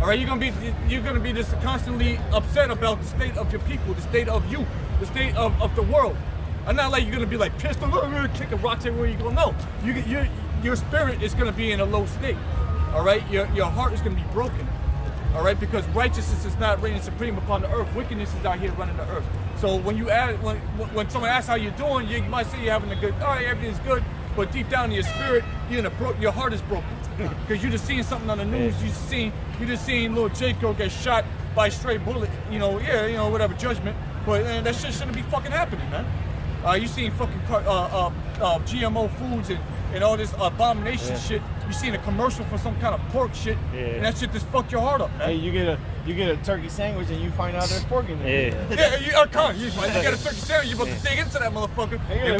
All right, you're gonna be just constantly upset about the state of your people, the state of you, the state of the world. I'm not like you're gonna be like pissed, kicking rocks everywhere you go. No, your spirit is gonna be in a low state. All right, your heart is gonna be broken. All right, because righteousness is not reigning supreme upon the earth. Wickedness is out here running the earth. So when someone asks how you're doing, you might say you're having a good. All right, everything's good, but deep down in your spirit, your heart is broken because you just seeing something on the news. You just seen little Jacob get shot by a stray bullet. Whatever judgment. But that shit shouldn't be fucking happening, man. You seen fucking GMO foods and all this abomination shit. You seen a commercial for some kind of pork shit, and that shit just fuck your heart up, man. Hey, you get a turkey sandwich and you find out there's pork in there. You get a turkey sandwich, you about to dig into that motherfucker. Wait a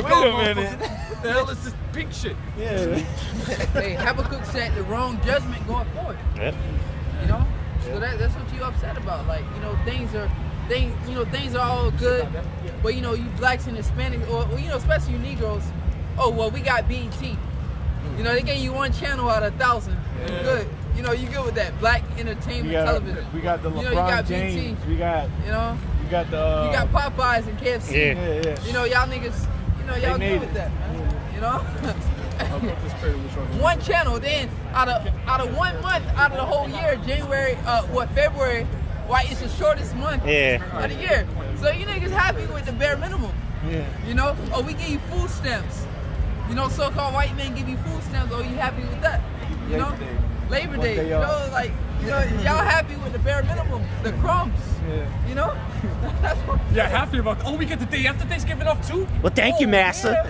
minute. What the hell is this pink shit? Yeah. Hey, Habakkuk said the wrong judgment going forward. Yep. You know? So that's what you upset about. Like, things are all good, but you blacks and Hispanics, or especially you Negroes, oh well, we got BET. They gave you one channel out of 1,000. You good. You good with that. Black entertainment television. We got the LeBron you got James. BT. We got you got the you got Popeyes and KFC. Yeah. Y'all niggas, y'all good with that, man. One channel, then out of 1 month out of the whole year, February, why it's the shortest month of the year. So you niggas happy with the bare minimum. Yeah. Oh, we give you food stamps. So-called white men give you food stamps. Oh, you happy with that? Labor Day. Y'all happy with the bare minimum, the crumbs. Yeah. That's what. Yeah, happy about. Oh, we get the day after Thanksgiving off too. Well, thank you, massa.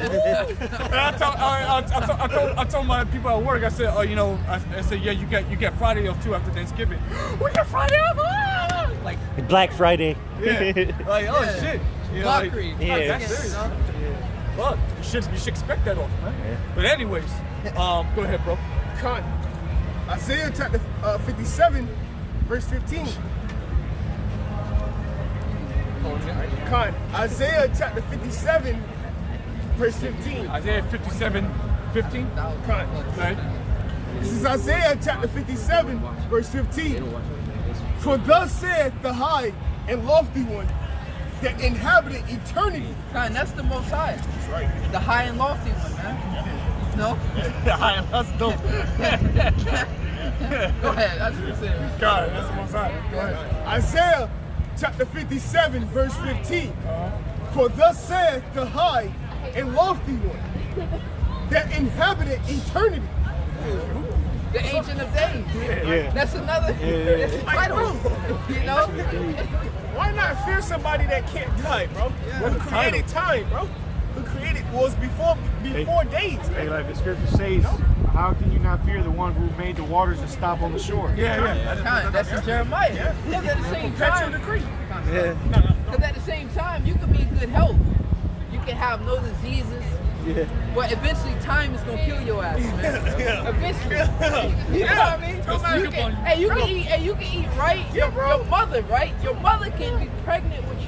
I told my people at work. I said, I said, yeah, you get Friday off too after Thanksgiving. We get Friday off. Like Black Friday. Yeah. Like shit. Mockery. That's serious. Fuck, you should expect that off, man. Yeah. But anyways, go ahead, bro. Con. Isaiah chapter 57, verse 15. Con. Isaiah chapter 57, verse 15. Isaiah 57, 15. Con. Right. This is Isaiah chapter 57, verse 15. For thus saith the high and lofty one that inhabited eternity. God, that's the Most High. That's right. The high and lofty one, man. No? The high and that's dope. Go ahead, that's what you said. God, that's the Most High. Go ahead. Isaiah chapter 57, verse 15. For thus saith the high and lofty one that inhabited eternity. The Ancient of Days. Yeah. That's another title. Why not fear somebody that can't die, bro? Who created time, bro? Who created was before days. Hey, like the scripture says, how can you not fear the one who made the waters to stop on the shore? That's in Jeremiah. Because at the same time, because at the same time, you can be in good health. You can have no diseases. But eventually, time is gonna kill your ass, man. Eventually, you know what I mean? You can eat right. Your mother, right? Your mother can be pregnant with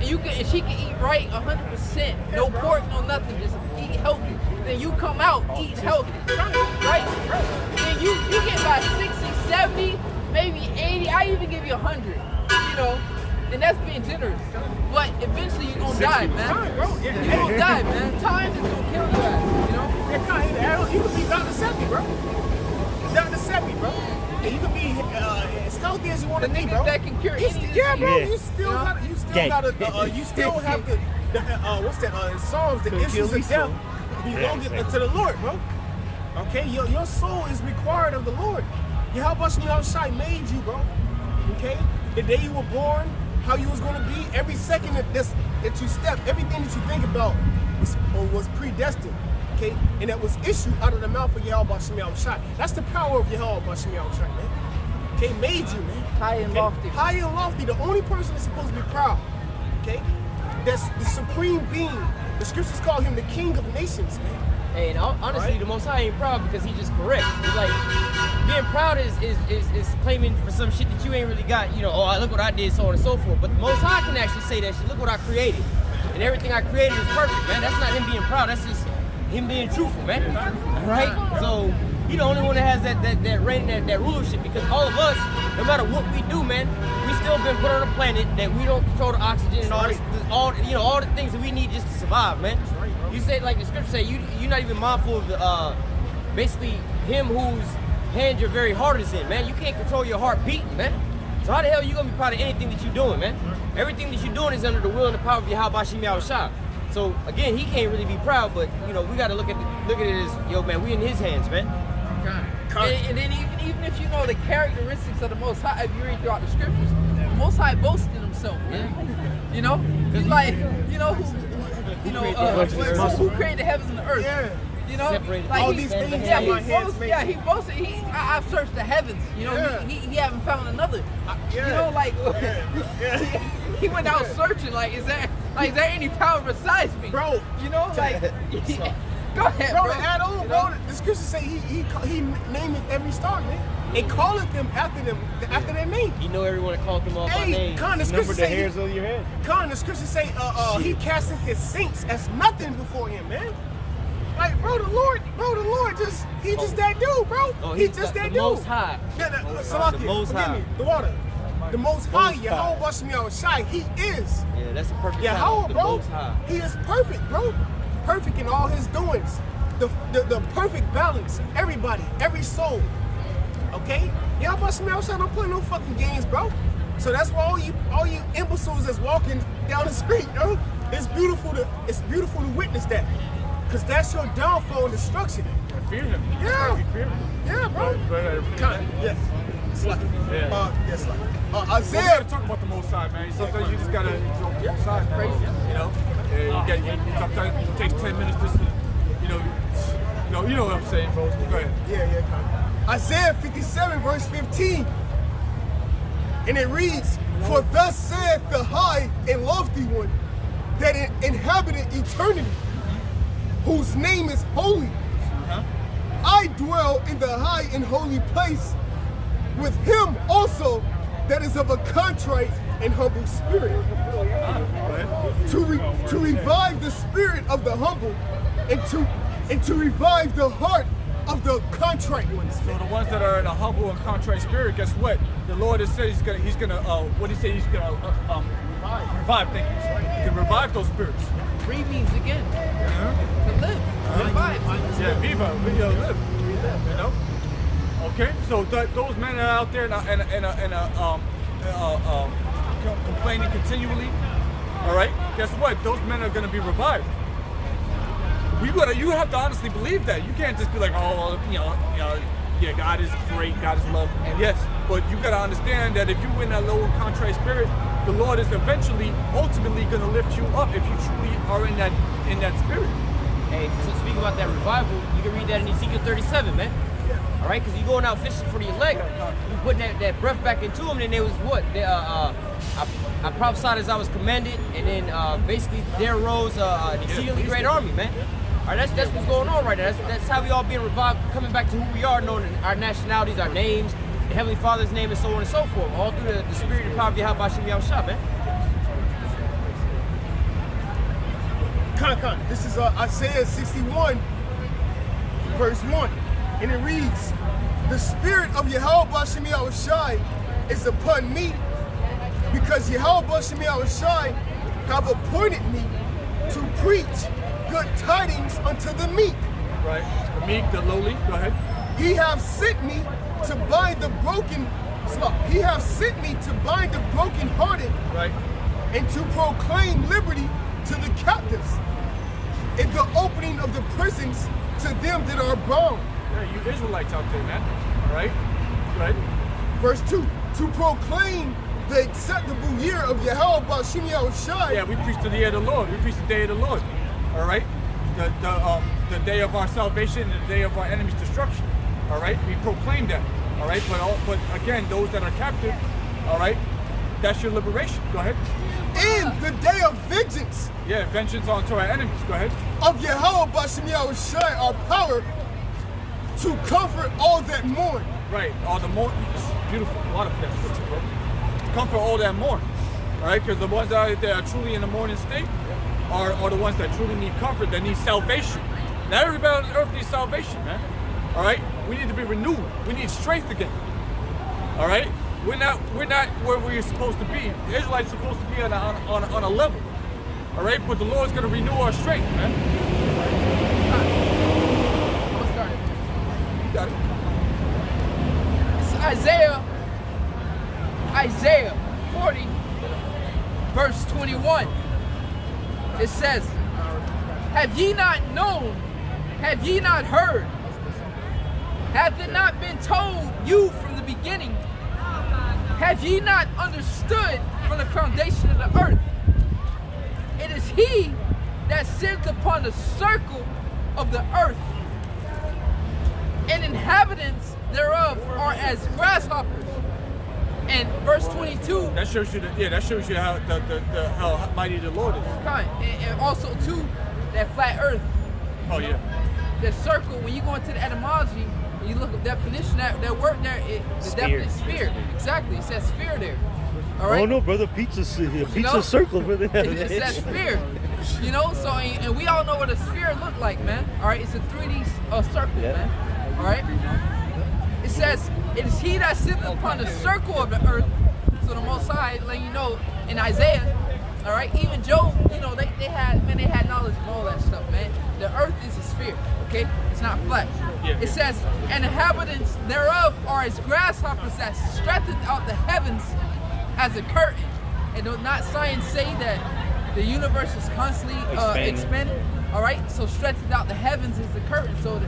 you, and she can eat right 100%. No pork, no nothing. Just eat healthy. Then you come out eating healthy, right? Then you get about 60, 70, maybe 80. I even give you 100. And that's being generous. But eventually you're gonna die, man. You're gonna die, man. Time is gonna kill your ass, You can be Dr. Seppi, bro. Dr. Seppi, bro. And you can be as healthy as you want to be, bro. That can cure anything. Yeah, bro. You still have what's that? Psalms, the issues of death belong to the Lord, bro. Okay, your soul is required of the Lord. YAHAWASHI made you, bro. Okay, the day you were born, how you was going to be, every second that you step, everything that you think about was predestined. okay? And that was issued out of the mouth of YAHAWASHI. That's the power of YAHAWASHI, man. Okay, made you, man. High and lofty. High and lofty. The only person that's supposed to be proud, okay? That's the supreme being. The scriptures call him the King of Nations, man. Hey, and honestly, the Most High ain't proud because he just correct. It's like being proud is claiming for some shit that you ain't really got. You know, oh, look what I did, so on and so forth. But the Most High can actually say that shit. Look what I created, and everything I created is perfect, man. That's not him being proud. That's just him being truthful, man. All right. So he the only one that has that reign, that rulership. Because all of us, no matter what we do, man, we still been put on a planet that we don't control the oxygen and all this, all the things that we need just to survive, man. You say, like the scripture say, you're not even mindful of the, basically him whose hand your very heart is in, man. You can't control your heart beating, man. So how the hell are you gonna be proud of anything that you're doing, man? Everything that you're doing is under the will and the power of YAHAWASHI. So again, he can't really be proud, but you know we gotta look at it as, yo, man, we in his hands, man. And then even if you know the characteristics of the Most High, if you read throughout the scriptures, the Most High boasted in himself, man. You know, it's like, who created the heavens and the earth? Yeah. You know, Separated like all these things. he boasted. I've searched the heavens. You know, he haven't found another. You know, like he went out searching. Like, is there any power besides me, Bro. You know, like. Go ahead, Bro, bro. to add on, bro, the scriptures say he nameth every star, man. And calleth them after their name. You know everyone that called them all by name. Con, the Number scriptures the say hairs of your head. Con, the scriptures say he casteth his saints as nothing before him, man. Like, bro, the Lord just that dude, bro. Oh, He's just that dude. The Most High. Salakia, The Most forgive High. me, the water. The Most High, YAHAWASHI, he is. Yeah, that's a perfect Yahweh, title, the bro. Most High. He is perfect, bro. Perfect in all his doings. The perfect balance. Everybody, every soul. Okay? YAHAWASHI don't play no fucking games, bro. So that's why all you imbeciles that's walking down the street, yo, it's beautiful to witness that. Cause that's your downfall and destruction. Fear him. Yeah. Fear him. Yeah, bro. Yes. Yes. We Isaiah. gotta talk about the Most High, man. Sometimes you just gotta exalt the Most High, man. You know, sometimes it takes 10 minutes just to, you know what I'm saying, bro. Go ahead. Yeah. Isaiah 57, verse 15. And it reads, "For thus saith the high and lofty one, that inhabited eternity, whose name is holy. I dwell in the high and holy place, with him also that is of a contrite and humble spirit, to revive the spirit of the humble, and to revive the heart of the contrite ones." So the ones that are in a humble and contrite spirit, guess what? The Lord has said he's gonna what did he say? He's gonna revive. Thank you. He can revive those spirits. Re means again. To live. Revive. Yeah, viva, live. You know. Okay, so those men are out there complaining continually. All right, guess what? Those men are gonna be revived. You have to honestly believe that. You can't just be like, oh, yeah, God is great, God is love. Yes, but you gotta understand that if you're in that low and contrite spirit, the Lord is ultimately gonna lift you up if you truly are in that spirit. Hey, so speaking about that revival, you can read that in Ezekiel 37, man. All right, because you're going out fishing for the elect, you putting that breath back into them, and there was what? I prophesied as I was commanded, and then basically there arose an exceedingly great army, man. All right, that's what's going on right now. That's how we all being revived, coming back to who we are, knowing our nationalities, our names, the Heavenly Father's name, and so on and so forth, all through the spirit and power of YAHAWASHI, man. This is Isaiah 61, verse 1. And it reads, "The spirit of YAHAWASHI is upon me, because YAHAWASHI have appointed me to preach good tidings unto the meek." Right. The meek, the lowly. Go ahead. He have sent me to bind the broken. He have sent me to bind the brokenhearted, Right. and to proclaim liberty to the captives, and the opening of the prisons to them that are bound. Yeah, you Israelites out there, man. All right. Right. Verse 2, to proclaim the acceptable year of YAHAWASHI. Yeah, we preach to the day of the Lord. We preach the day of the Lord. All right. the day of our salvation and the day of our enemy's destruction. All right, we proclaim that. All right, but again, those that are captive, all right, that's your liberation. Go ahead. In the day of vengeance. Yeah, vengeance onto our enemies. Go ahead. Of YAHAWASHI, our power to comfort all that mourn. Right, all the mourn. Beautiful. A lot of that scripture, bro. Comfort all that mourn. All right, because the ones that are truly in the mourning state are the ones that truly need comfort, that need salvation. Not everybody on earth needs salvation, man. All right, we need to be renewed. We need strength again. All right, we're not where we're supposed to be. The Israelites are supposed to be on a level. All right, but the Lord's gonna renew our strength, man. Let's start it. You got it. It's Isaiah 40, verse 21. It says, have ye not known? Have ye not heard? Hath it not been told you from the beginning? Have ye not understood from the foundation of the earth? It is he that sitteth upon the circle of the earth, and inhabitants thereof are as grasshoppers. And verse 22. That shows you how how mighty the Lord is. And also too, that flat earth. Oh yeah. The circle, when you go into the etymology, when you look at definition, that word there, the definition is sphere. Exactly, it says sphere there. All right. Oh no, brother, pizza know? circle, brother. It says sphere. You know, so and we all know what a sphere look like, man. All right, it's a 3D circle, man. All right. It says, it is he that sitteth upon the circle of the earth. So the Most High, letting you know, in Isaiah, all right, even Job, you know, they had knowledge of all that stuff, man. The earth is a sphere, okay? It's not flat. Yeah. It says, and inhabitants thereof are as grasshoppers that stretcheth out the heavens as a curtain. And do not science say that the universe is constantly expanding? All right, so stretcheth out the heavens is the curtain. So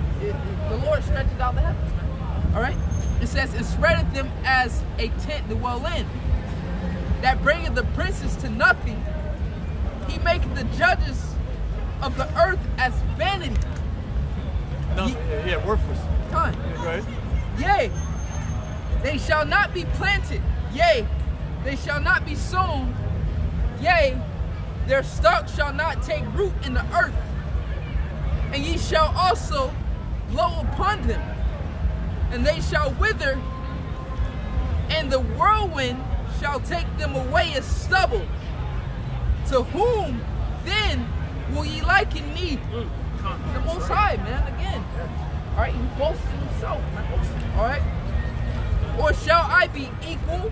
the Lord stretcheth out the heavens, man. All right? It says, and spreadeth them as a tent to dwell in, that bringeth the princes to nothing. He maketh the judges of the earth as vanity. No, yeah, worthless. Come on. Go ahead. Yea, they shall not be planted. Yea, they shall not be sown. Yea, their stalk shall not take root in the earth. And ye shall also blow upon them, and they shall wither, and the whirlwind shall take them away as stubble. To whom then will ye liken me? The Most High, man, again. All right, he boasts in himself, man. All right. Or shall I be equal,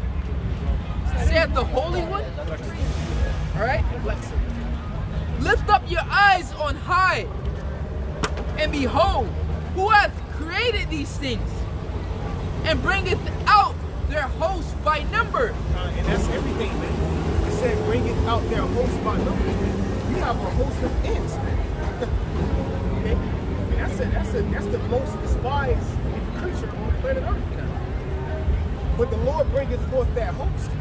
saith the Holy One? All right. Lift up your eyes on high, and behold, who hath created these things, and bringeth out their host by number. And that's everything, man. It said bringeth out their host by number. You have a host of ants, man. Okay? And that's the most despised creature on planet Earth. But the Lord bringeth forth that host.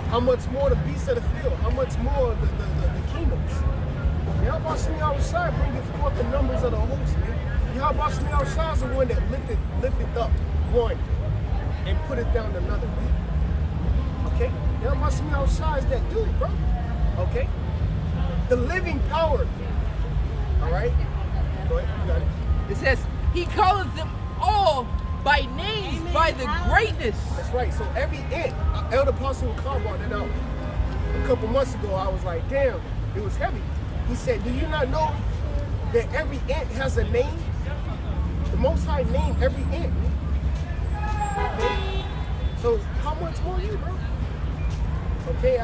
How much more the beasts of the field? How much more the kingdoms? YAHAWASHI bringeth forth the numbers of the host, man. YAHAWASHI is the one that lifted up one and put it down to another, man. Okay? YAHAWASHI is that dude, bro. Okay? The living power. All right? Go ahead, you got it. It says, he calleth them all by names, by the greatness. That's right. So every ant, Elder Apostle Khan brought that out a couple months ago. I was like, damn, it was heavy. He said, do you not know that every ant has a name? The Most High named every ant. Okay? So how much more you, bro? Okay,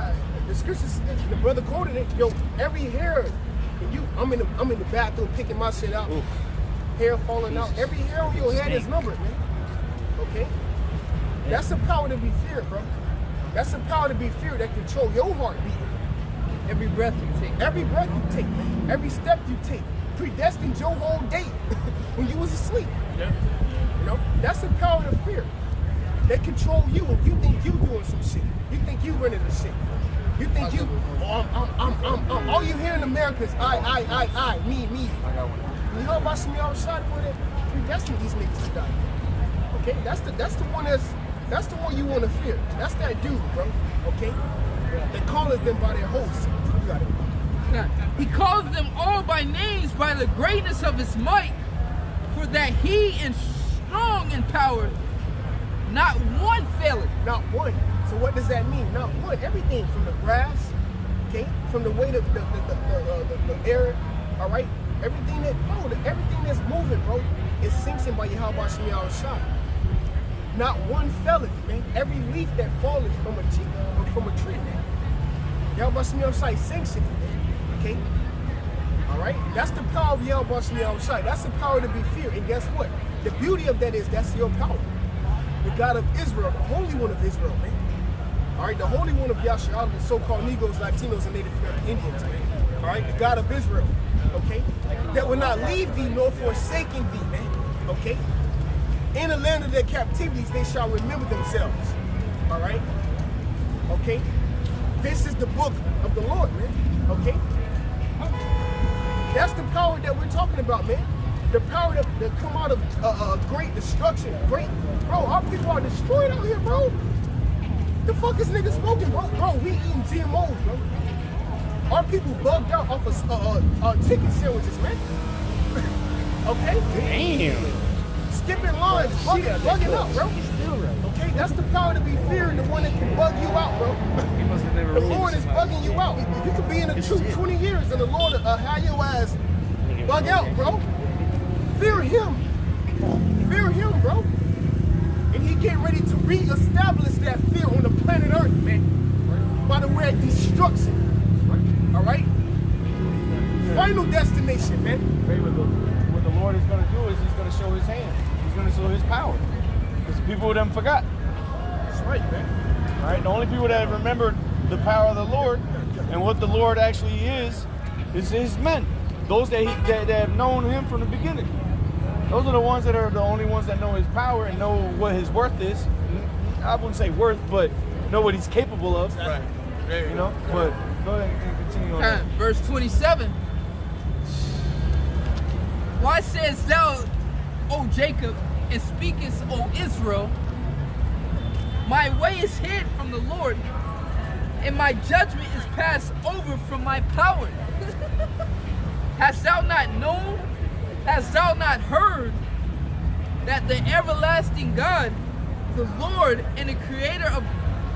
the scriptures, the brother quoted it. Yo, every hair, I'm in the bathroom picking my shit out. Oof. Hair falling out. Every hair on your head is numbered, man. Okay? That's a power to be feared, bro. That's a power to be feared that control your heartbeat. Every breath you take. Every breath you take, man. Every step you take. Predestined your whole day when you was asleep. Yeah. You know? That's a power to fear. That control you and you think you doing some shit. You think you running the shit. You think you, all you hear in America is I, me. I got one. You heard about some y'all shot with it? Predestined these niggas to die. Okay, that's the one you want to fear. That's that dude, bro. Okay, they call them by their hosts. You got it. He calls them all by names by the greatness of his might, for that he is strong in power. Not one faileth. Not one. So what does that mean? Not one. Everything from the grass, okay, from the weight of the air, all right. Everything that's moving, bro, is sanctioned by YAHAWASHI. Not one faileth, man. Every leaf that falleth from a tree, man. YAHAWASHI sanctioned it, man. Okay. All right. That's the power of YAHAWASHI. That's the power to be feared. And guess what? The beauty of that is that's your power. The God of Israel, the Holy One of Israel, man. All right, the Holy One of Yahshua, the so-called Negroes, Latinos, and Native American Indians, man. All right, the God of Israel, okay? That will not leave thee nor forsaking thee, man. Okay? In the land of their captivities, they shall remember themselves. All right? Okay? This is the book of the Lord, man. Okay? That's the power that we're talking about, man. The power that come out of great destruction. Great, bro, our people are destroyed out here, bro. The fuck is niggas smoking, bro? Bro, we eating GMOs, bro. Our people bugged out off of chicken sandwiches, man. Okay? Damn. Skipping lines, bugging out, bro. Okay, that's the power to be feared, the one that can bug you out, bro. The Lord is bugging you out. You could be in the truth 20 years and the Lord have your ass bug out, bro. Fear him. Fear him, bro. And he getting ready to reestablish that fear on the planet Earth, man. By the way, destruction. All right? Final destination, man. What the Lord is going to do is he's going to show his hand. He's going to show his power. Because people of them forgot. That's right, man. All right? The only people that remember the power of the Lord and what the Lord actually is his men. Those that have known him from the beginning. Those are the ones that are the only ones that know his power and know what his worth is. I wouldn't say worth, but know what he's capable of. Right. You know? But go ahead and continue on that. Verse 27. Why sayest thou, O Jacob, and speakest, O Israel, my way is hid from the Lord, and my judgment is passed over from my power. Hast thou not known? Hast thou not heard that the everlasting God, the Lord and the creator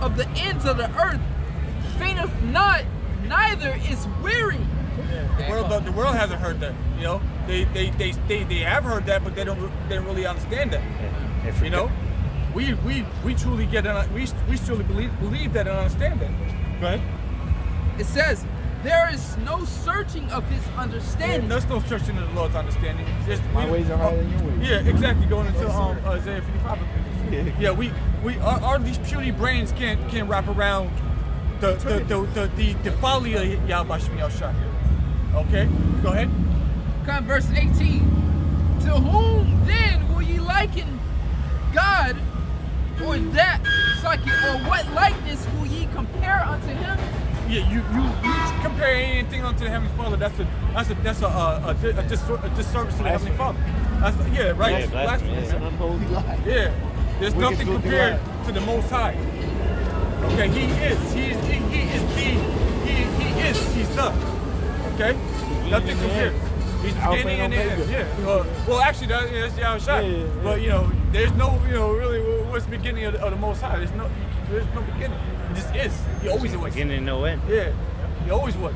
of the ends of the earth, fainteth not, neither is weary? The world hasn't heard that. You know, they have heard that, but they don't really understand that. You know, we truly we truly believe that and understand that. Go ahead. It says, there is no searching of his understanding. There's no searching of the Lord's understanding. My ways are higher than your ways. Yeah, exactly. Going into Isaiah 55. Yeah, these puny brains can't wrap around the folly of YAHAWASHI. Okay, go ahead. Come, verse 18. To whom then will ye liken God, or that psychic, or what likeness will ye compare unto him? Yeah, you compare anything unto the Heavenly Father. That's a disservice to the Heavenly Father. Yeah, right. Yeah, blasphemy. It's an unholy lie. Yeah, there's Wicked, nothing filthy compared lie. to the Most High. Okay, He is. He's the. Okay, nothing compared. He's the Alpha beginning and and the end. Omega. Yeah. Well, actually, that's YAHAWASHI. Yeah. But there's no really what's the beginning of the Most High. There's no beginning. It just is. He always was. Beginning and no end. Yeah, he always was.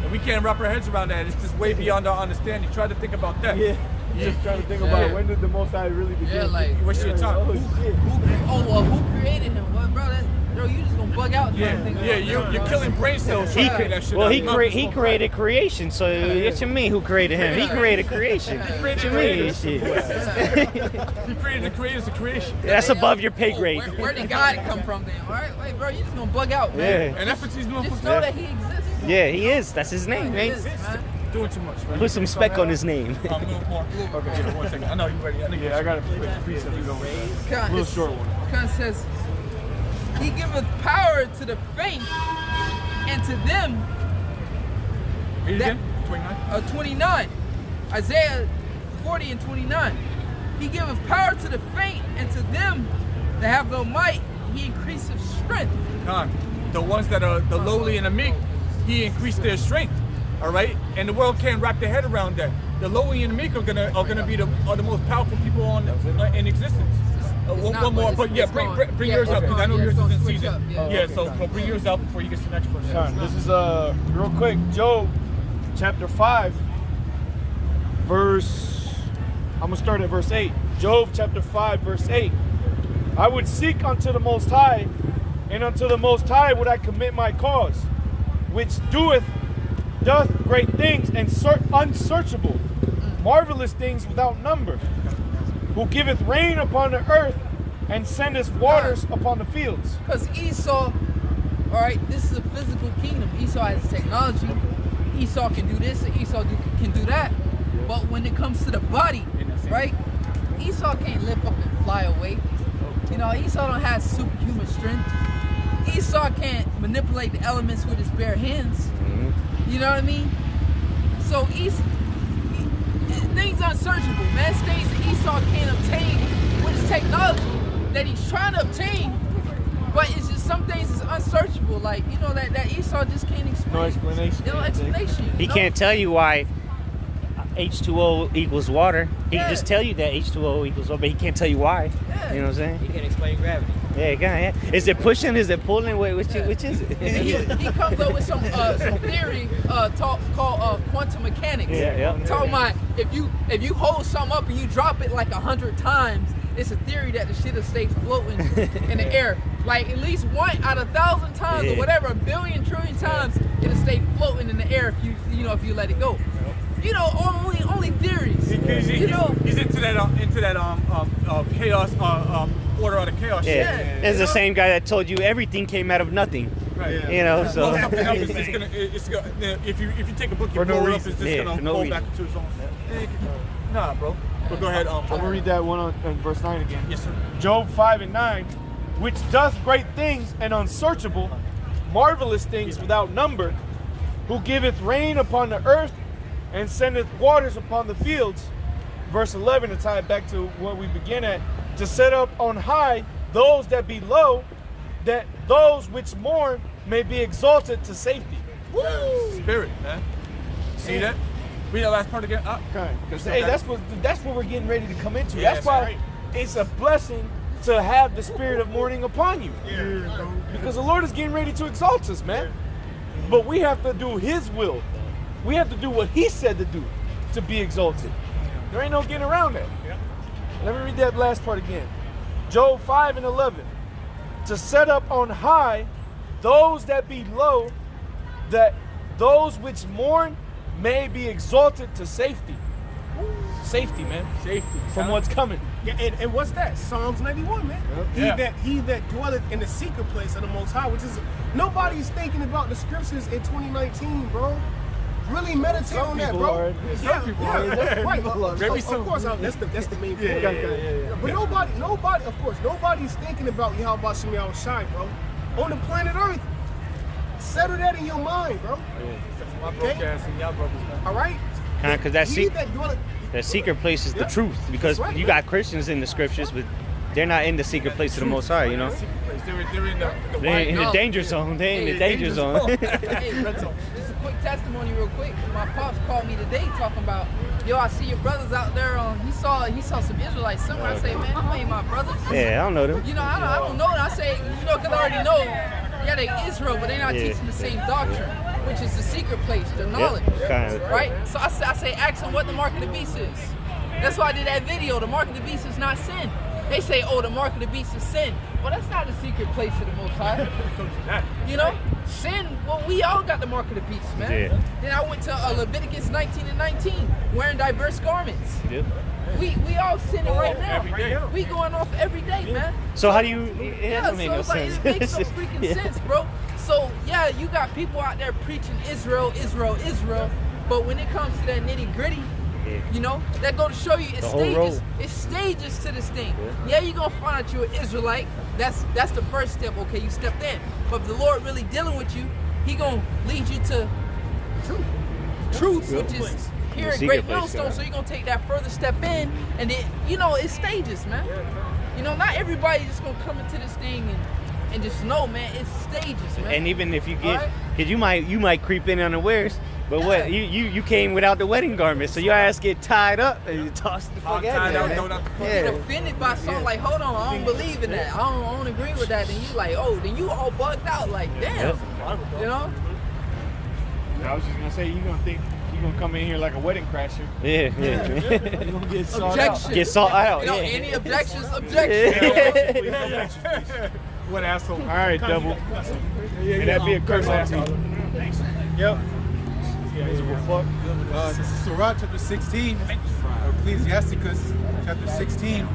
And we can't wrap our heads around that. It's just way beyond our understanding. Try to think about that. Yeah. Just trying to think about when did the Most High really begin? Yeah, like, What's your time? Oh, shit. who created him? Well, bro, you just gonna bug out. You're killing brain cells. He trying to figure that shit well, out. he created creation. So what you mean? Who created him? He created creation. What you mean? Shit. He created the creators of creation. That's above your pay grade. Where did God come from then? All right, wait, bro, you just gonna bug out, man. Yeah, And that's what these Just motherfuckers know that he exists. yeah, he is. That's his name, He man. is, man. doing too much, man. Put some spec on his name. A little more. Okay, 1 second. I know you're ready. Yeah, I got a precept to go with that. Little short one. Kind of says, he giveth power to the faint, and to them, Read it that- again. 29. 29, Isaiah 40 and 29. He giveth power to the faint, and to them that have no might, he increaseth strength. The ones that are the lowly and the meek, he increased their strength. All right, and the world can't wrap their head around that. The lowly and the meek are gonna be the most powerful people on in existence. One more, but yeah, bring yours up because I know yours is in season. Yeah, so bring yours up before you get to the next one. Son, this is real quick. Job, chapter 5, verse. I'm gonna start at verse 8. Job chapter 5, verse 8. I would seek unto the Most High, and unto the Most High would I commit my cause, which doth great things and unsearchable, marvelous things without number, who giveth rain upon the earth and sendeth waters upon the fields. Because Esau, all right, this is a physical kingdom. Esau has technology. Esau can do this, and Esau can do that. But when it comes to the body, right, Esau can't lift up and fly away. You know, Esau don't have superhuman strength. Esau can't manipulate the elements with his bare hands. You know what I mean? So things unsearchable, man. Things that Esau can't obtain with his technology that he's trying to obtain, but it's just some things is unsearchable. Like, you know, that Esau just can't explain. No explanation. No explanation. He can't tell you why H2O equals water. He can just tell you that H2O equals water, but he can't tell you why. Yeah. You know what I'm saying? He can't explain gravity. Yeah, yeah. Is it pushing? Is it pulling? Which is it? He comes up with some theory called quantum mechanics. Yeah. Talking about if you hold something up and you drop it like 100 times, it's a theory that the shit will stay floating in the air. Like at least 1 out of 1,000 times or whatever, a billion trillion times, it'll stay floating in the air if you let it go. You know, only theories. He's into that chaos, order out of chaos. Yeah. It's the same guy that told you everything came out of nothing. Right. You know, so Well, something else is just gonna, if you take a book, you blow it up, it's just gonna fall back into its own. Nah, bro. But go ahead. I'm gonna read that one on verse 9 again. Yes, sir. Job 5 and 9, which doth great things and unsearchable, marvelous things without number, who giveth rain upon the earth and sendeth waters upon the fields. Verse 11, to tie it back to what we begin at, to set up on high those that be low, that those which mourn may be exalted to safety. Woo! Spirit, man. See that? Read that last part again. Okay. Hey, that's what we're getting ready to come into. Yeah, that's why it's a blessing to have the spirit of mourning upon you. Yeah. Because the Lord is getting ready to exalt us, man. But we have to do His will. We have to do what He said to do to be exalted. There ain't no getting around that. Let me read that last part again. Job 5 and 11. To set up on high those that be low, that those which mourn may be exalted to safety. Safety, man. Safety. From what's coming. Yeah, and what's that? Psalms 91, man. He that dwelleth in the secret place of the Most High, which is nobody's thinking about the scriptures in 2019, bro. Really meditate on that, bro. Some people are. Right. Of course, that's the main point. Yeah. But nobody, of course, nobody's thinking about YAHAWASHI, bro. On the planet Earth, settle that in your mind, bro. My broadcast and y'all brothers, man. All right. because that secret place is the truth. Because you got Christians in the scriptures, but they're not in the secret place of the Most High, you know. They're in the danger zone. They're in the danger zone. Hey, just a quick testimony, real quick. My pops called me today talking about, yo, I see your brothers out there. He saw some Israelites somewhere. I say, man, them ain't my brothers. Yeah, I don't know them. You know, I don't know them. I say, you know, because I already know, yeah, they Israel, but they're not teaching the same doctrine, which is the secret place, the knowledge, right? So I say, ask them what the mark of the beast is. That's why I did that video. The mark of the beast is not sin. They say, oh, the mark of the beast is sin. Well, that's not the secret place of the Most High. You know, sin, well, we all got the mark of the beast, man. Yeah. Then I went to Leviticus 19 and 19, wearing diverse garments. Yeah. We all sinning right now. Every day. We going off every day, man. So how do you? Yeah, That don't make no so sense. it makes no freaking sense, bro. So yeah, you got people out there preaching Israel, Israel, Israel, but when it comes to that nitty gritty, you know, that go to show you it's stages. It's stages to this thing. Yeah, you're gonna find out you're an Israelite. That's the first step. Okay, you stepped in. But if the Lord really dealing with you, He gonna lead you to truth, which is here at Great Millstone. So you're gonna take that further step in, and then it's stages, man. Not everybody just gonna come into this thing and just know, man. It's stages, man. And even if you get, because you might creep in unawares. But what you came without the wedding garment, so your ass get tied up and you toss the fuck out there. You get offended by something like, hold on, I don't believe in that. I don't agree with that. Then you like, oh, then you all bugged out. Like, damn, I was just gonna say, you gonna think you gonna come in here like a wedding crasher. Yeah. You gonna get sought out. Get sought out. Any objections? Objections. What asshole? All right, double. And that'd be a curse on you. Yep. Miserable fuck. This is Sirach chapter 16, Ecclesiasticus chapter 16.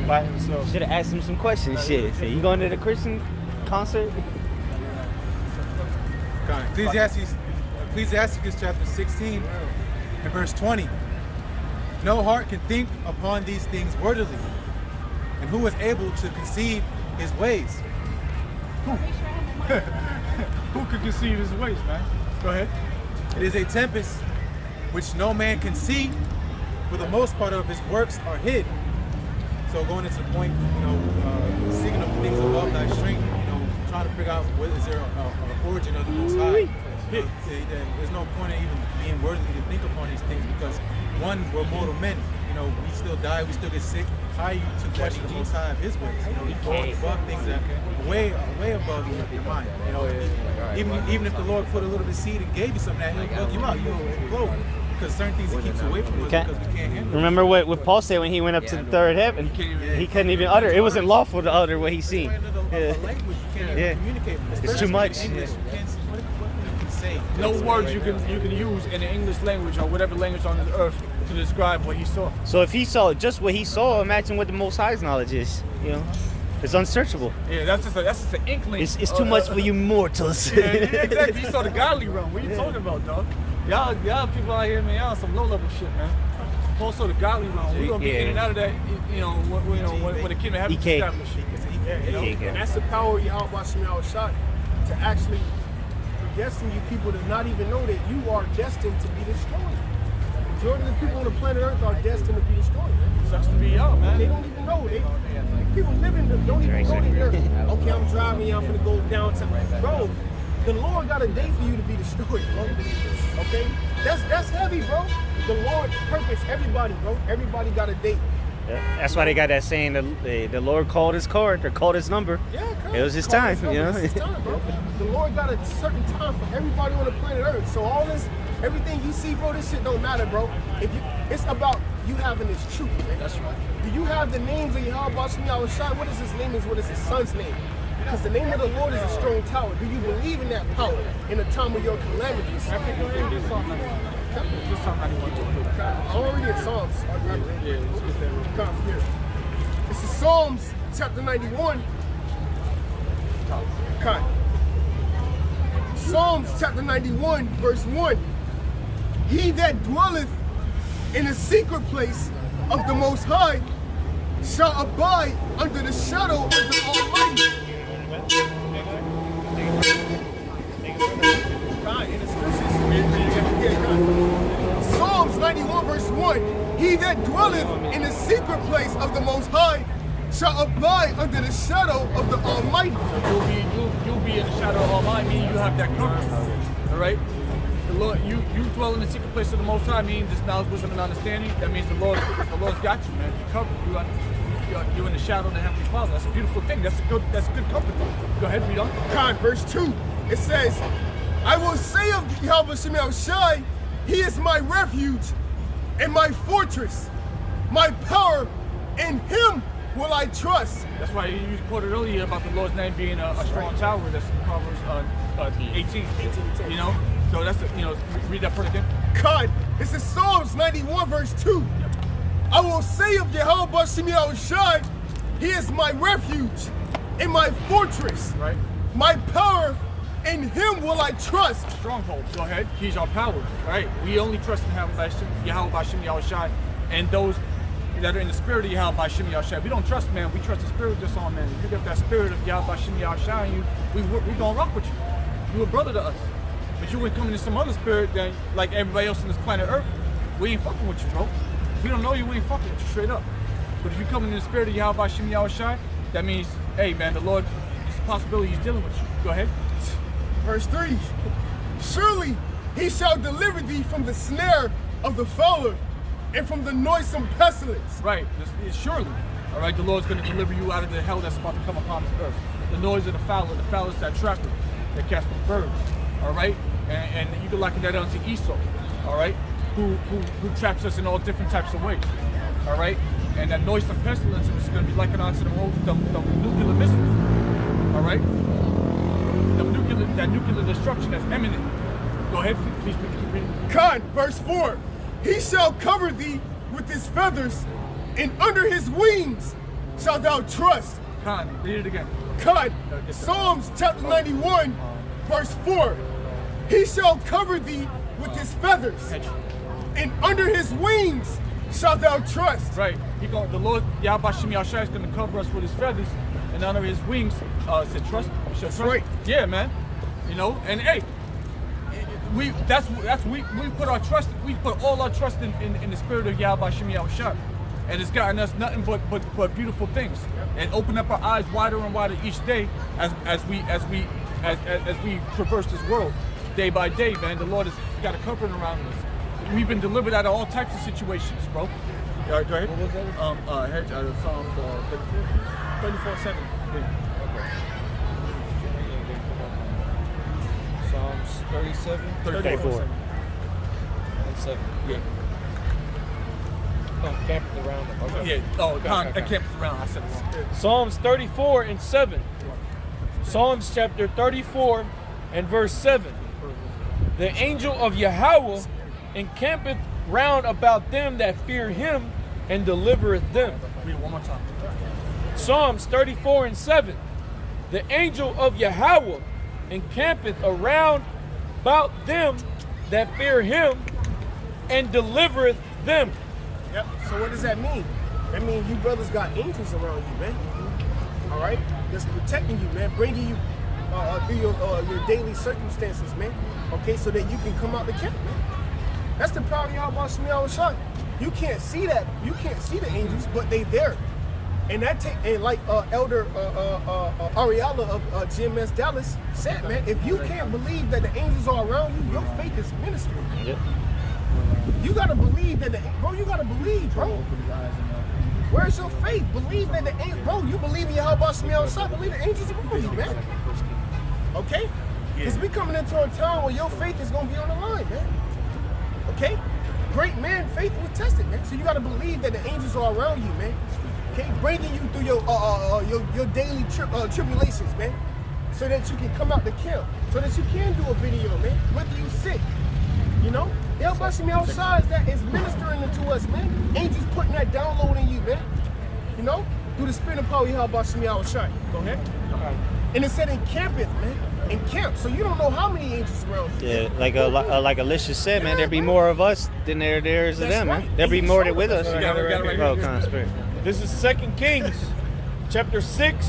By himself. Should have asked him some questions. Shit. So you going to the Christian concert? Ecclesiasticus chapter 16 and verse 20. No heart can think upon these things worthily, and who is able to conceive his ways? Who could conceive his ways, man? Go ahead. It is a tempest which no man can see, for the most part of his works are hid. So going into the point, seeking of the things above thy strength, trying to figure out what is there an origin of the Most High. There's no point in even being worthy to think upon these things, because one, we're mortal men. We still die, we still get sick. How are you to question the Most High of His ways? He goes above things that are way above your mind. Even if the Lord put a little bit of seed and gave you something, that He'll bug you out. You'll explode. Because certain things He keeps away from us because we can't handle it. Remember what Paul said when he went up to the third heaven? He couldn't even utter. It wasn't lawful to utter what he seen. Language you can't communicate. It's too much. English, you can't say. No words you can use in the English language or whatever language on this earth to describe what he saw. So if he saw just what he saw, imagine what the Most High's knowledge is. It's unsearchable. Yeah, that's just an inkling. It's too much for you mortals. Yeah, exactly. You saw the godly realm. What are you talking about, dog? Y'all people out here, man, y'all on some low level shit, man. Also the godly realm. We're gonna be in and out of that, when the kingdom of heaven is established. And that's the power of YAHAWASHI to actually predestine you people to not even know that you are destined to be destroyed. The majority of the people on the planet Earth are destined to be destroyed. Sucks to be y'all, man. They don't even know. People living don't even know that they're, okay, I'm driving, I'm finna go downtown. Bro, the Lord got a day for you to be destroyed, bro. Okay? That's heavy, bro. The Lord purpose everybody, bro. Everybody got a date. That's why they got that saying, the Lord called his card, or called his number. Yeah, it was his time, It's his time, bro. The Lord got a certain time for everybody on the planet Earth. So all this, everything you see, bro, this shit don't matter, bro. It's about you having this truth, man. That's right. Do you have the names of YAHAWASHI? What is his name? What is his son's name? Because the name of the Lord is a strong tower. Do you believe in that power in the time of your calamities? I think you'll do something like that. Just something like that. I'm already in Psalms. Yeah, let's get that. This is Psalms chapter 91. Okay. Psalms chapter 91, verse 1. He that dwelleth in the secret place of the Most High shall abide under the shadow of the Almighty. Psalms 91 verse 1. He that dwelleth in the secret place of the Most High shall abide under the shadow of the Almighty. So you'll be in the shadow of Almighty, meaning you have that comfort. Alright? The Lord, you dwell in the secret place of the Most High, means this knowledge, wisdom, and understanding. That means the Lord's got you, man. You're covered. You're in the shadow of the Heavenly Father. That's a beautiful thing. That's a good comfort. Go ahead, read on. Verse 2. It says, I will say of YAHAWASHI, He is my refuge and my fortress, my power, in Him will I trust. That's why you quoted earlier about the Lord's name being a strong tower. That's in Proverbs 18. So that's read that part again. God, this is Psalms 91 verse 2. I will say of YAHAWASHI, He is my refuge and my fortress, right? My power, in Him will I trust. Stronghold. Go ahead. He's our power, right? We only trust in YAHAWASHI, and those that are in the spirit of YAHAWASHI. We don't trust man. We trust the spirit that's on man. If you get that spirit of YAHAWASHI in you, we gonna rock with you. You a brother to us. But you ain't coming in some other spirit that, like everybody else on this planet Earth, we ain't fucking with you, bro. If we don't know you, we ain't fucking with you, straight up. But if you come in the spirit of YAHAWASHI, that means, hey man, the Lord, it's a possibility he's dealing with you. Go ahead. Verse 3. Surely he shall deliver thee from the snare of the fowler and from the noisome pestilence. Right, surely. All right, the Lord's going to deliver you out of the hell that's about to come upon this earth. The noise of the fowler is that trapper that casts the birds. All right, and you can liken that onto Esau. All right, who traps us in all different types of ways. All right, and that noisome pestilence is going to be likened onto the nuclear missiles. All right, that nuclear destruction that's imminent. Go ahead, please keep reading. Con, verse 4. He shall cover thee with his feathers, and under his wings shalt thou trust. Con, read it again. Con, Psalms chapter 91, verse 4. He shall cover thee with his feathers, and under his wings shalt thou trust. Right. The Lord YAHAWASHI is going to cover us with his feathers, and under his wings said trust. That's right. Yeah, man. You know, and hey, we put our trust. We put all our trust in the spirit of YAHAWASHI, and it's gotten us nothing but beautiful things, and open up our eyes wider and wider each day as we traverse this world day by day. Man, the Lord has got a covering around us. We've been delivered out of all types of situations, bro. All right, go ahead. What was that? Hedge out of Psalms 34:7. Psalms 37, 34. and 7. Yeah. Oh, camping around. Okay. Yeah. Oh, I camped around. I said it wrong. Psalms 34 and 7. Psalms chapter 34 and verse 7. The angel of Yahawah encampeth round about them that fear him and delivereth them. Read it one more time. Psalms 34 and 7. The angel of Yahawah encampeth around about them that fear him and delivereth them. Yep. So what does that mean? That means you brothers got angels around you, man. All right? That's protecting you, man. Bringing you through your daily circumstances, man. Okay? So that you can come out the camp, man. That's the power of YAHAWASHI. You can't see that. You can't see the angels, but they there. And that and like Elder Ariella of GMS Dallas said, man, if you can't believe that the angels are around you, your faith is ministry. Yep. You gotta believe that you gotta believe, bro. Where's your faith? Believe that the angels, bro, you believe in YAHAWASHI, believe the angels are around you, man. Okay? Because we coming into a time where your faith is gonna be on the line, man. Okay? Great man, faith was tested, man. So you gotta believe that the angels are around you, man. Okay, bringing you through your daily tribulations, man, so that you can come out the camp, so that you can do a video, man, whether you sick, you know. YAHAWASHI that is ministering to us, man. Angels putting that download in you, man. You know, through the spirit and power of YAHAWASHI. Go ahead. And it said encampeth, man. Encamp. So you don't know how many angels around you. Yeah, like Alicia said, man, there be more of us than there is of them, man. There be more that with us. Oh, kind of spirit. This is 2 Kings chapter 6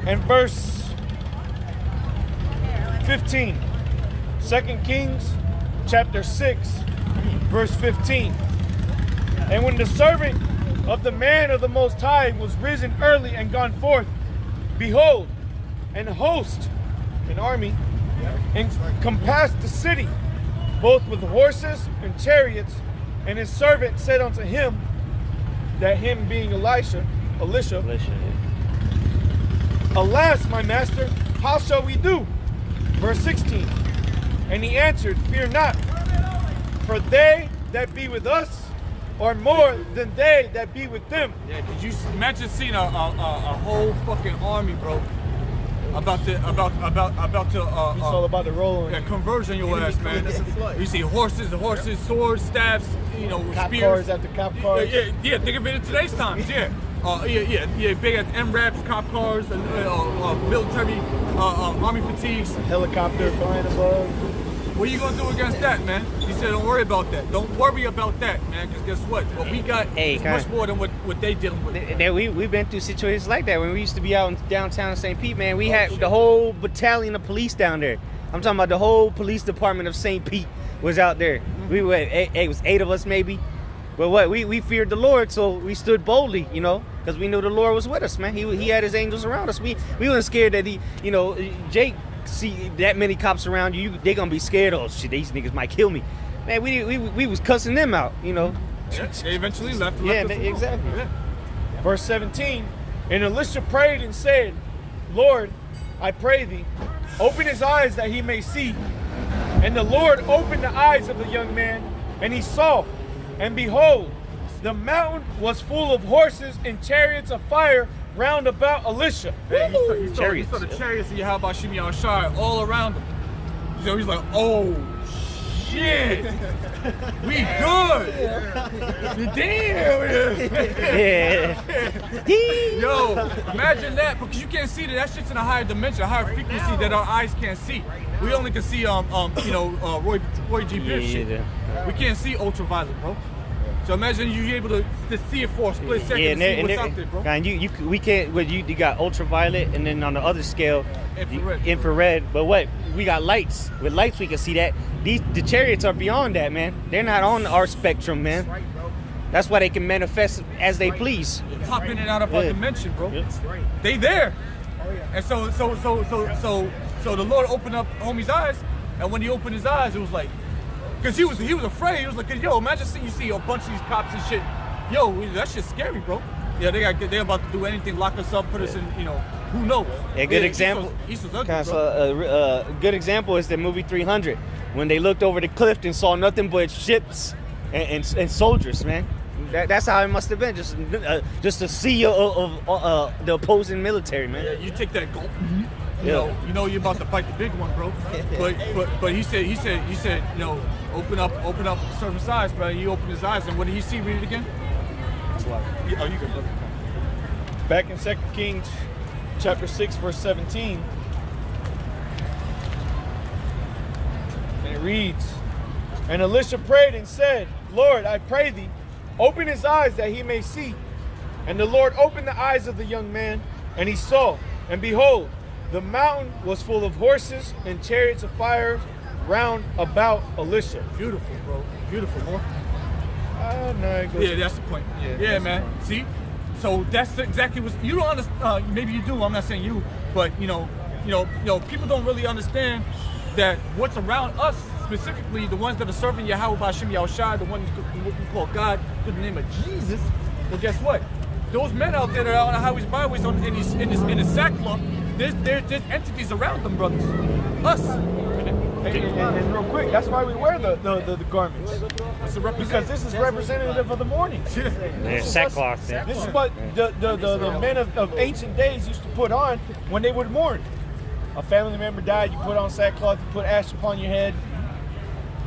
and verse 15. 2 Kings chapter 6 verse 15. And when the servant of the man of the Most High was risen early and gone forth, behold, an host, an army, encompassed the city, both with horses and chariots. And his servant said unto him, that him being Elisha, alas, my master, how shall we do? Verse 16. And he answered, fear not, for they that be with us are more than they that be with them. Yeah, could you imagine seeing a whole fucking army, bro? About to It's all about the rolling. Yeah, conversion your ass, man. You see horses, swords, staffs, you know, Cop spears. cars after cop cars. Yeah. Think of it in today's times. Yeah. Big as MRAPs, cop cars, military, army fatigues. Helicopter flying above. What are you gonna do against that, man? He said, don't worry about that. Don't worry about that, man. Because guess what? What we got is much more than what they dealing with. We've been through situations like that. When we used to be out in downtown St. Pete, man, we had the whole battalion of police down there. I'm talking about the whole police department of St. Pete was out there. We were, it was 8 of us maybe. But what, we feared the Lord, so we stood boldly, you know, because we knew the Lord was with us, man. He had his angels around us. We weren't scared that Jake see that many cops around you, they gonna be scared. Oh shit, these niggas might kill me. Man, we was cussing them out, you know. Yeah, they eventually left. Exactly. Yeah. Verse 17, and Elisha prayed and said, Lord, I pray thee, open his eyes that he may see. And the Lord opened the eyes of the young man, and he saw. And behold, the mountain was full of horses and chariots of fire round about Elisha. Hey, he saw the chariots of YAHWASHI all around him. So he's like, oh shit, we good. Damn. Yo, imagine that, because you can't see that shit's in a higher dimension, a higher frequency that our eyes can't see. We only can see Roy G. Biv shit. We can't see ultraviolet, bro. So imagine you able to see it for a split second and see what's out there, bro. And we can't. Well, you got ultraviolet, and then on the other scale, infrared. But what? We got lights. With lights, we can see that. The chariots are beyond that, man. They're not on our spectrum, man. Right, bro. That's why they can manifest as they please. Pop in and out of our dimension, bro. They there. And so the Lord opened up homie's eyes, and when he opened his eyes, it was like, because he was afraid. He was like, yo, imagine you see a bunch of these cops and shit. Yo, that shit's scary, bro. Yeah, they're about to do anything, lock us up, put us in, who knows? A good example. Good example is the movie 300, when they looked over the cliff and saw nothing but ships and soldiers, man. That's how it must have been, just a sea of the opposing military, man. Yeah, you take that gulp. You know you're about to bite the big one, bro. But he said, open up surface eyes, bro. He opened his eyes, and what did he see? Read it again. Oh, you can look. Back in 2 Kings chapter 6, verse 17. And it reads, and Elisha prayed and said, Lord, I pray thee, open his eyes that he may see. And the Lord opened the eyes of the young man, and he saw. And behold, the mountain was full of horses and chariots of fire round about Elisha. Beautiful, bro. Beautiful, bro. No, yeah, that's the point. Yeah, man. See? So that's exactly what you don't understand. Maybe you do. I'm not saying you, but people don't really understand that what's around us, specifically the ones that are serving Yahweh Bashim Yahushai, the ones what we call God through the name of Jesus. Well, guess what? Those men out there that are on the highways, byways, in the sackcloth, there's entities around them, brothers. Us. And real quick, that's why we wear the garments. Because this is representative of the mourning. Sackcloth. This is what the men of ancient days used to put on when they would mourn. A family member died, you put on sackcloth, you put ash upon your head,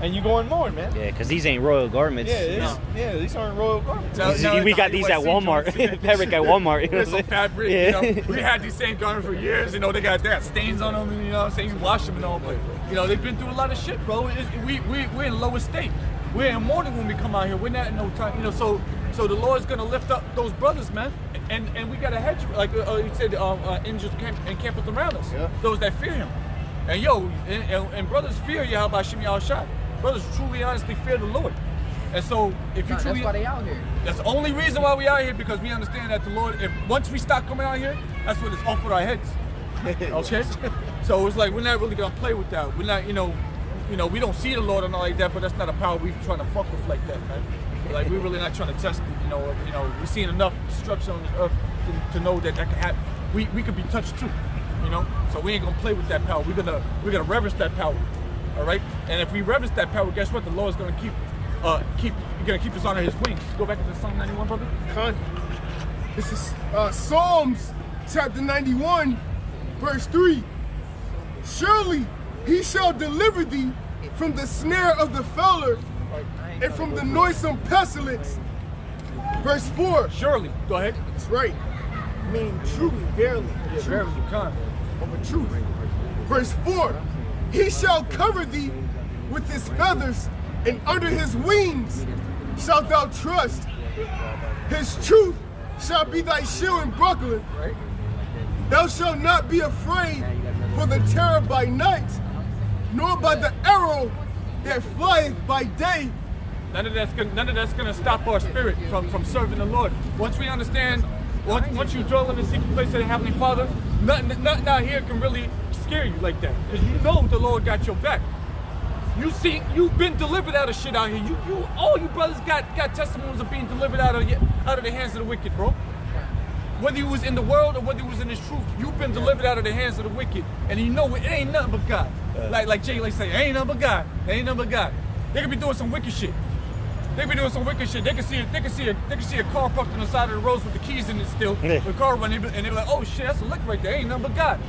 and you go and mourn, man. Yeah, because these ain't royal garments. Yeah, these aren't royal garments. We got these at Walmart. Fabric at Walmart. There's some fabric. Yeah. We had these same garments for years. They got stains on them. You know what I'm saying? You wash them and all, but they've been through a lot of shit, bro. We're in lower state. We're in mourning when we come out here. We're not in no time. So the Lord's gonna lift up those brothers, man. And we gotta hedge, like you said, angels encampeth around us. Yeah. Those that fear Him. And brothers fear Yahweh Bashim Yahushai. Brothers truly, honestly fear the Lord. And so, if you truly, that's why they out here. That's the only reason why we out here, because we understand that the Lord. Once we stop coming out here, that's when it's off with our heads. Okay. So it's like we're not really gonna play with that. We're not, we don't see the Lord or nothing like that, but that's not a power we're trying to fuck with like that, man. Like we're really not trying to test it. We're seeing enough destruction on this earth to know that can happen. We could be touched too. So we ain't gonna play with that power. We're gonna reverence that power. All right, and if we reverence that power, guess what? The Lord's gonna keep us under His wings. Go back to Psalm 91, brother. This is Psalms chapter 91, verse 3. Surely He shall deliver thee from the snare of the fowler and from the noisome pestilence. Verse 4. Surely. Go ahead. That's right. Meaning truly, verily. Yeah, verily. Of a truth. Verse 4. He shall cover thee with his feathers, and under his wings shalt thou trust. His truth shall be thy shield and buckler. Thou shalt not be afraid for the terror by night, nor by the arrow that flieth by day. None of that's gonna stop our spirit from serving the Lord. Once we understand, once you dwell in the secret place of the Heavenly Father, nothing out here can really scare you like that, because you know the Lord got your back. You've been delivered out of shit out here. All you brothers got testimonies of being delivered out of the hands of the wicked, bro. Whether you was in the world or whether you was in this truth, you've been delivered out of the hands of the wicked, and you know it ain't nothing but God. Like Jay say, ain't nothing but God. Ain't nothing but God. They could be doing some wicked shit. They be doing some wicked shit. They can see a car parked on the side of the road with the keys in it still. The car running, and they be like, oh shit, that's a lick right there. Ain't nothing but God.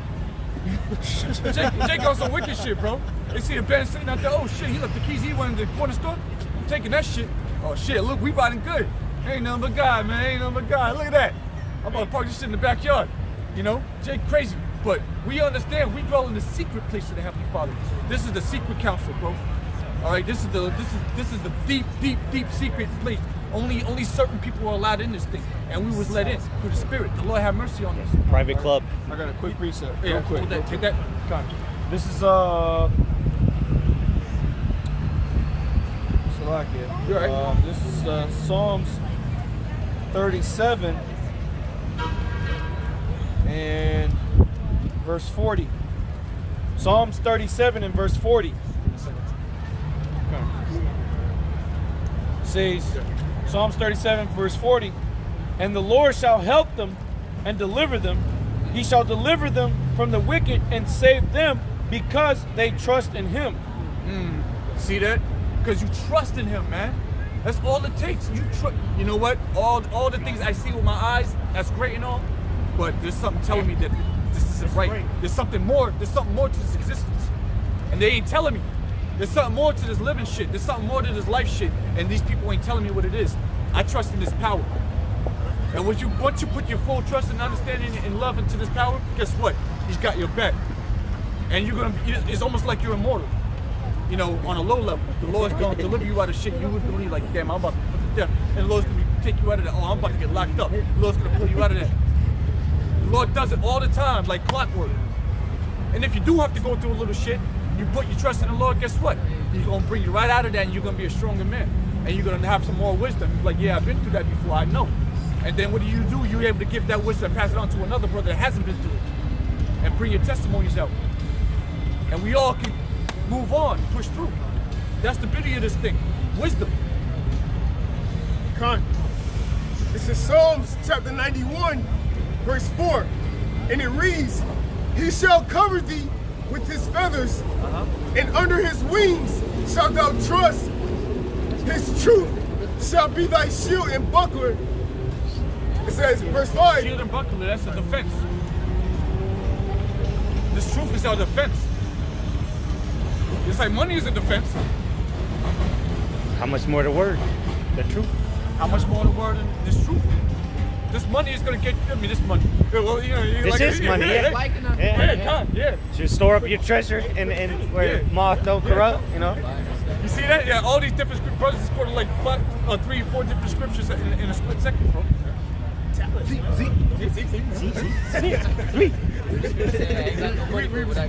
Jake on some wicked shit, bro. They see a Ben sitting out there. Oh shit, he left the keys. He went in the corner store. I'm taking that shit. Oh shit, look, we riding good. Ain't nothing but God, man. Ain't nothing but God. Look at that. I'm about to park this shit in the backyard. You know, Jake crazy, but we understand. We dwell in the secret place of the Heavenly Father. This is the secret council, bro. All right, this is the deep secret place. Only certain people are allowed in this thing, and we was let in through the Spirit. The Lord have mercy on us. Private club. I got a quick reset. Yeah, Real quick. hold that, take that. This is Slovakia. You're right. This is Psalms 37 and verse 40. Psalms 37 and verse 40. Says Psalms 37 verse 40, and the Lord shall help them and deliver them. He shall deliver them from the wicked and save them because they trust in him. See that? Because you trust in him, man. That's all it takes. You know what? All the things I see with my eyes, that's great and all, but there's something telling me that this isn't right. There's something more. There's something more to this existence, and they ain't telling me. There's something more to this living shit. There's something more to this life shit. And these people ain't telling me what it is. I trust in this power. And once you put your full trust and understanding and love into this power, guess what? He's got your back. And it's almost like you're immortal. You know, on a low level. The Lord's going to deliver you out of shit you would believe, like, damn, I'm about to put to death. And the Lord's going to take you out of that. Oh, I'm about to get locked up. The Lord's going to pull you out of that. The Lord does it all the time, like clockwork. And if you do have to go through a little shit, you put your trust in the Lord, guess what? He's going to bring you right out of that, and you're going to be a stronger man. And you're going to have some more wisdom. You're like, yeah, I've been through that before, I know. And then what do? You're able to give that wisdom and pass it on to another brother that hasn't been through it. And bring your testimonies out. And we all can move on, push through. That's the beauty of this thing. Wisdom. Con. This is Psalms chapter 91, verse 4. And it reads, he shall cover thee with his feathers, and under his wings shalt thou trust. His truth shall be thy shield and buckler. It says, verse 5. Shield and buckler, that's a defense. This truth is our defense. It's like money is a defense. How much more the word? The truth. How much more the word than this truth? This money is gonna get you. I mean, this money. Well, you know, This like, is money, yeah. Liking them. Yeah. Should store up your treasure and where moth don't corrupt, you know? You see that? Yeah, all these different brothers is quoted like 3 or 4 different scriptures in a split second, bro.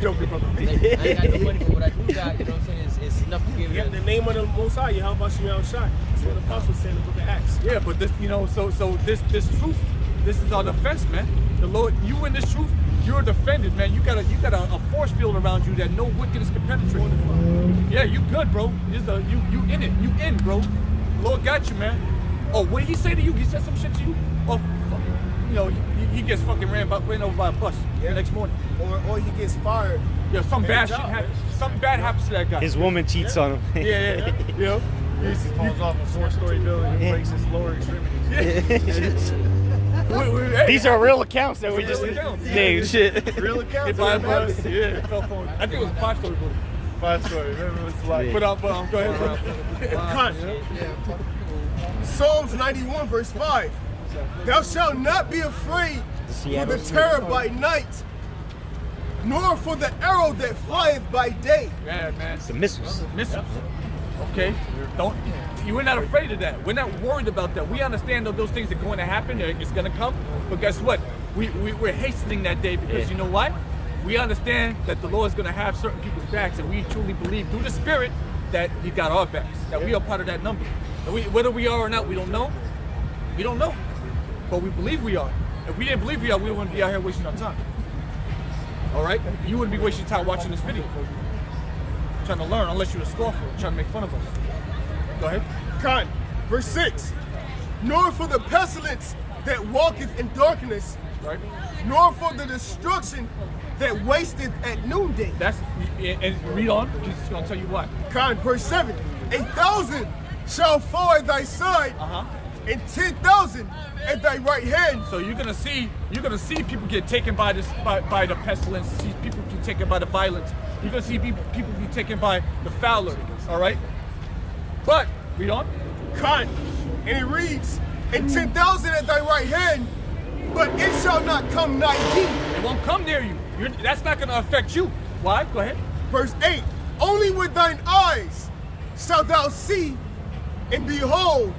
Joking, brother. I ain't got no money, but what I do got, you know what I'm saying, is enough to give. Yeah, the name of the Most High, YAHAWASHI. That's what the apostle said in the book of Acts. Yeah, but this, you know, so this truth, this is our defense, man. The Lord, you in this truth, you're defended, man. You got a force field around you that no wickedness can penetrate. Yeah, you good, bro. You in it. You in, bro. The Lord got you, man. Oh, what did he say to you? He said some shit to you? Oh, fuck. You know, he gets fucking ran over by a bus the next morning. Or he gets fired. Yeah, something bad happens to that guy. His woman cheats on him. Yeah. You know? He falls off a 4-story building and breaks his lower extremities. These are real accounts that we just named. Shit. Real accounts. Hit by a bus. Yeah, fell for it. I think it was a 5-story building. 5-story. Remember, it's like. But go ahead, bro. Psalms 91, verse 5. Thou shalt not be afraid for the terror by night, nor for the arrow that flieth by day. Yeah, man. It's the missiles. Missiles. Okay. We're not afraid of that. We're not worried about that. We understand that those things are going to happen. It's going to come. But guess what? We're hastening that day because you know why? we understand that the Lord is going to have certain people's backs, and we truly believe through the Spirit that He got our backs, that we are part of that number. And whether we are or not, we don't know. We don't know, but we believe we are. If we didn't believe we are, we wouldn't be out here wasting our time. All right? You wouldn't be wasting time watching this video, trying to learn, unless you're a scoffer, trying to make fun of us. Go ahead. Con, verse 6. Nor for the pestilence that walketh in darkness, Right? nor for the destruction that wasteth at noonday. That's, and read on. Jesus is going to tell you what. Con, verse 7. 1,000 shall fall at thy side, and 10,000 at thy right hand. So you're gonna see people get taken by this by the pestilence. See people get taken by the violence. You're gonna see people be taken by the fowler. All right. But read on. Con, and it reads, and 10,000 at thy right hand, but it shall not come nigh thee. It won't come near you. That's not gonna affect you. Why? Go ahead. Verse 8. Only with thine eyes shalt thou see and behold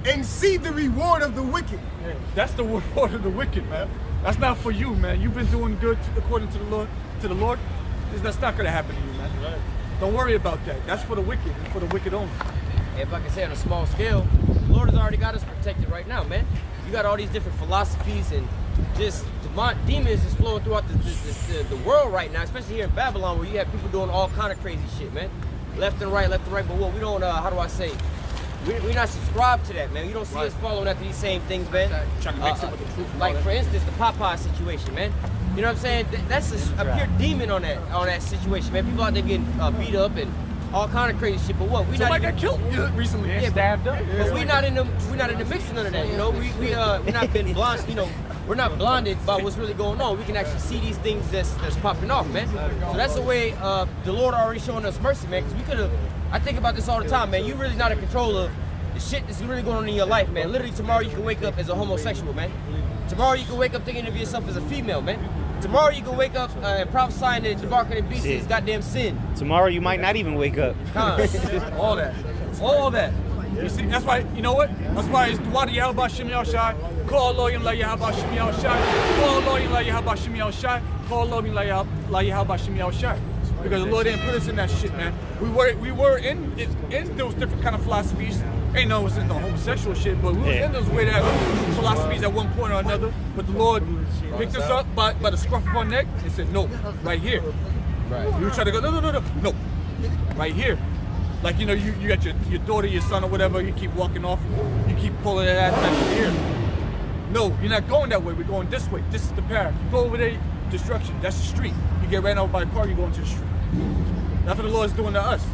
and see the reward of the wicked. Yeah, that's the reward of the wicked, man. That's not for you, man. You've been doing good according to the Lord. That's not gonna happen to you, man. Right. Don't worry about that. That's for the wicked. It's for the wicked only. If I can say on a small scale, the Lord has already got us protected right now, man. You got all these different philosophies and just demons is flowing throughout the world right now, especially here in Babylon, where you have people doing all kind of crazy shit, man. Left and right. But what we don't, how do I say? We're not subscribed to that, man. You don't see us following after these same things, man. Trying to mix it with the truth. Like, for instance, the Popeye situation, man. You know what I'm saying? That's a pure demon on that situation, man. People out there getting beat up and all kind of crazy shit. But what? Somebody got killed recently. Yeah, stabbed up. But we're not in the mix of none of that. You know, we're not been blind. You know, we're not blinded by what's really going on. We can actually see these things that's popping off, man. So that's the way the Lord already showing us mercy, man. Because we could have. I think about this all the time, man. You really not in control of the shit that's really going on in your life, man. Literally tomorrow you can wake up as a homosexual, man. Tomorrow you can wake up thinking of yourself as a female, man. Tomorrow you can wake up and prophesying that the mark of the beast is goddamn sin. Tomorrow you might not even wake up. All that. You see, that's why, you know what? That's why it's Dua YAHAWASHI MILLSTONE. Call Loyim La YAHAWASHI MILLSTONE. Call Loyim La YAHAWASHI MILLSTONE. Call Loyim La YAHAWASHI MILLSTONE. Because the Lord didn't put us in that shit, man. We were in those different kind of philosophies. Ain't no, it wasn't no homosexual shit, but we was in those weird ass philosophies at one point or another. But the Lord picked us up by the scruff of our neck and said, no, right here. Right. We were trying to go, no, right here. Like, you know, you got your daughter, your son or whatever, you keep walking off, you keep pulling that ass back here. No, you're not going that way, we're going this way. This is the path. You go over there, destruction, that's the street. You get ran over by a car, you go into the street. That's what the Lord is doing to us.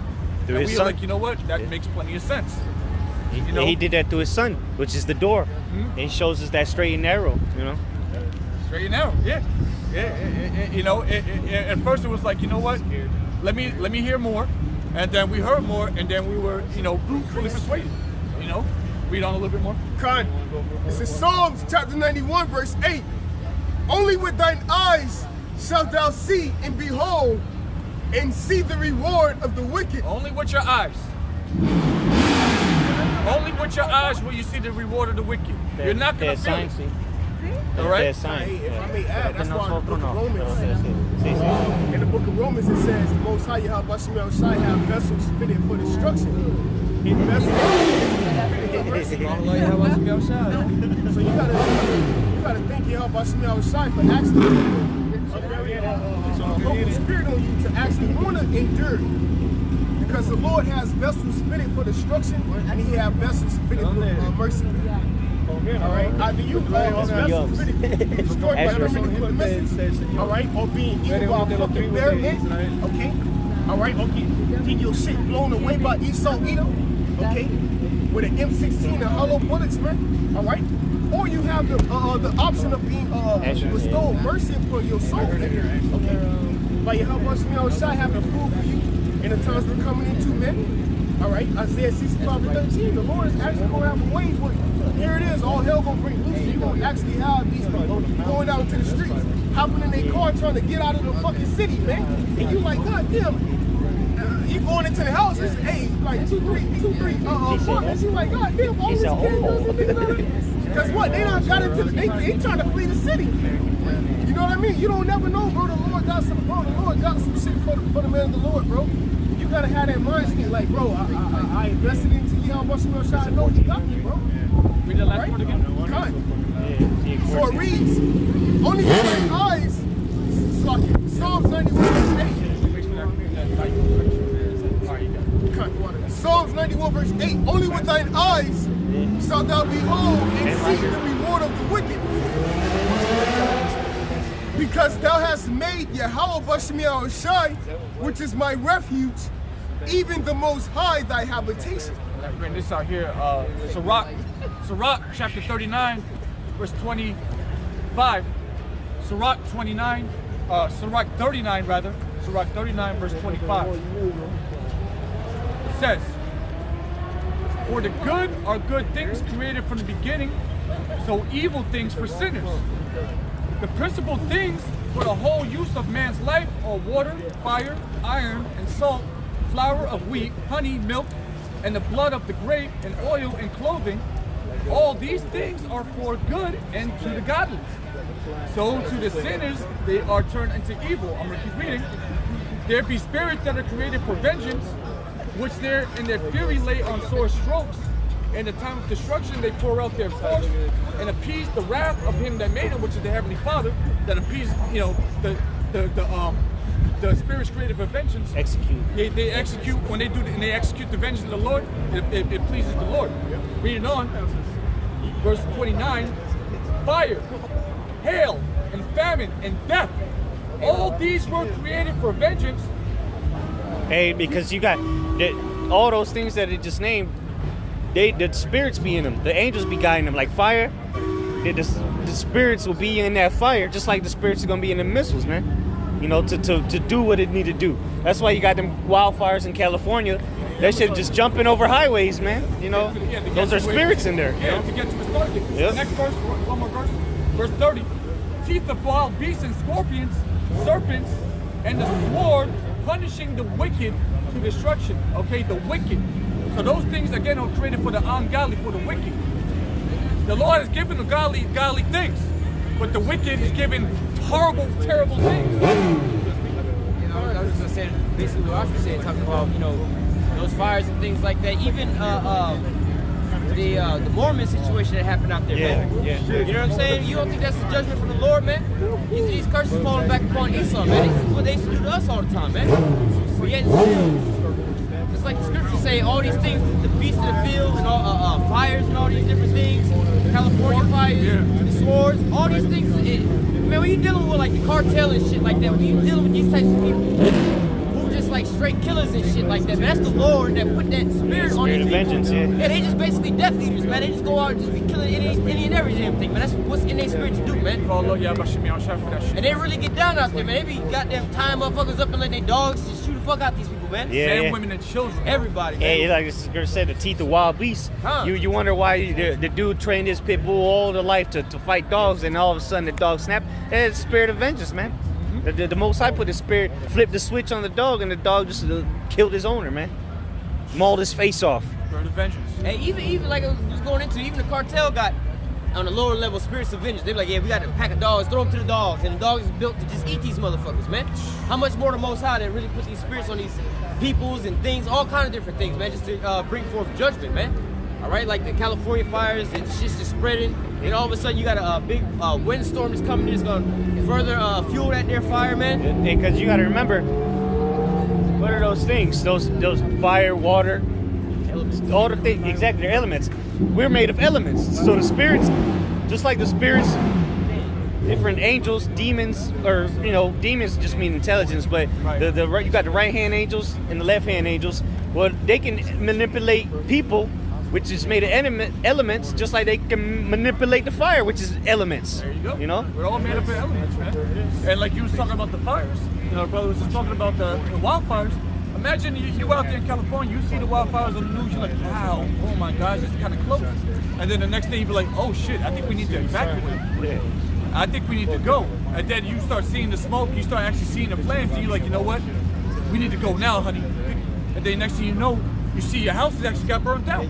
And we are like, you know what, that makes plenty of sense. You know? He did that through his son, which is the door. And he shows us that straight and narrow, you know? Straight and narrow, yeah. You know, at first it was like, you know what, let me hear more. And then we heard more, and then we were, you know, fully persuaded. You know, read on a little bit more. Con, this is Psalms chapter 91, verse 8. Only with thine eyes shalt thou see and behold, and see the reward of the wicked. Only with your eyes. Only with your eyes will you see the reward of the wicked. You're not going to feel it. All right? If I may add, that's why in the book of Romans, in the book of Romans it says, the Most High YAHAWASHI MILLSTONE have vessels fitted for destruction. Vessels fitted for mercy. So you gotta thank YAHAWASHI MILLSTONE for actually the Holy Spirit on you to actually want to endure. Because the Lord has vessels fitted for destruction, and He has vessels fitted for mercy. Alright, either you have vessels fitted to be destroyed by the message, alright, or being eaten by a fucking bear man, okay? Alright, okay, get your shit blown away by Esau Edom, okay? With an M16 and hollow bullets, man, alright? Or you have the option of being bestowed mercy upon your soul, okay? By YAHAWASHI MILLSTONE having food for you in the times we're coming into, man. Alright, Isaiah 65:13, the Lord is actually going to have a wave for you. Here it is, all hell going to bring loose. You're going to actually have these people going out into the streets, hopping in their car trying to get out of the fucking city, man. And you like, God damn, you going into the house, it's, hey, like two, three apartments. You like, God damn, all these kids, Because what? They done got into they trying to flee the city. You know what I mean? You don't never know, bro. The Lord got some shit for the man of the Lord, bro. You gotta have that mind state, like, bro, I invested into YAHAWASHI. I know you got me, bro. Read the last part again. So it reads, only with thine eyes, Psalms 91 verse 8. Psalms 91 verse 8, only with thine eyes shalt thou behold and see the reward of the wicked. Because thou hast made YAHAWASHI, which is my refuge, even the Most High thy habitation. Let's bring this out here. Sirach chapter 39, verse 25. Sirach 39, Sirach 39 rather. Sirach 39, verse 25. It says, for the good are good things created from the beginning, so evil things for sinners. The principal things for the whole use of man's life are water, fire, iron, and salt, flour of wheat, honey, milk, and the blood of the grape, and oil, and clothing. All these things are for good and to the godly. So to the sinners, they are turned into evil. I'm going to keep reading. There be spirits that are created for vengeance, which there in their fury lay on sore strokes. In the time of destruction, they pour out their force and appease the wrath of him that made them, which is the Heavenly Father, that appease, you know, the spirits created for vengeance. Execute. They execute when they do, and they execute the vengeance of the Lord. It pleases the Lord. Reading on, verse 29: fire, hail, and famine, and death. All these were created for vengeance. Hey, because you got all those things that it just named. The spirits be in them. The angels be guiding them. Like fire, the spirits will be in that fire, just like the spirits are gonna be in the missiles, man. You know, to do what it need to do. That's why you got them wildfires in California. They should just jumping over highways, man. You know, those are spirits in there. Yeah, to get to the start. Yep. Next verse, one more verse. Verse 30. Teeth of wild beasts and scorpions, serpents, and the sword, punishing the wicked to destruction. Okay, the wicked. So those things again are created for the ungodly, for the wicked. The Lord has given the godly things, but the wicked is given horrible, terrible things. You know, I was just gonna say basically what I was saying, talking about, you know, those fires and things like that. Even the Mormon situation that happened out there, man. Yeah. You know what I'm saying? You don't think that's the judgment from the Lord, man? These curses falling back upon Esau, man. This is what they used to do to us all the time, man. But yet still, it's like the scriptures say, all these things, the beasts of the field and all fires and all these different things, California fires, the swords, all these things. Man, when you dealing with like the cartel and shit like that, when you dealing with these types of people who just like straight killers and shit like that, man, that's the Lord that put that spirit on these people. Vengeance, yeah, they just basically death eaters, man. They just go out and just be killing any and every damn thing, man. That's what's in their spirit to do, man. And they really get down out there, man. They be goddamn tying motherfuckers up and letting their dogs just shoot the fuck out these people, man. Men, women, and children. Everybody, man. Hey, like this girl said, the teeth of wild beasts. You wonder why the dude trained his pit bull all the life to fight dogs, and all of a sudden the dog snapped. It's the spirit of vengeance, man. The Most High put the spirit, flipped the switch on the dog, and the dog just killed his owner, man. Mauled his face off. Spirit of vengeance. And even like I was going into, even the cartel got on the lower level spirits of vengeance. They be like, yeah, we got a pack of dogs, throw them to the dogs, and the dogs is built to just eat these motherfuckers, man. How much more the Most High that really put these spirits on these peoples and things, all kind of different things, man, just to bring forth judgment, man. All right, like the California fires, and shit's just spreading, and all of a sudden you got a big windstorm that's coming in, it's gonna further fuel that there fire, man. And because you got to remember, what are those things? Those fire, water, elements. All the things, exactly, they're elements. We're made of elements. So the spirits, just like the spirits, different angels, demons, or you know, demons just mean intelligence, but you got the right hand angels and the left hand angels. Well, they can manipulate people, which is made of elements, just like they can manipulate the fire, which is elements. There you go. You know? We're all made up of elements, man. And like you was talking about the fires, you know, brother was just talking about the wildfires. Imagine you out there in California, you see the wildfires on the news, you're like, wow, oh my gosh, it's kind of close. And then the next day you be like, oh shit, I think we need to evacuate. Yeah. I think we need to go. And then you start seeing the smoke, you start actually seeing the flames, and you're like, you know what? We need to go now, honey. And then next thing you know, you see your house has actually got burned down.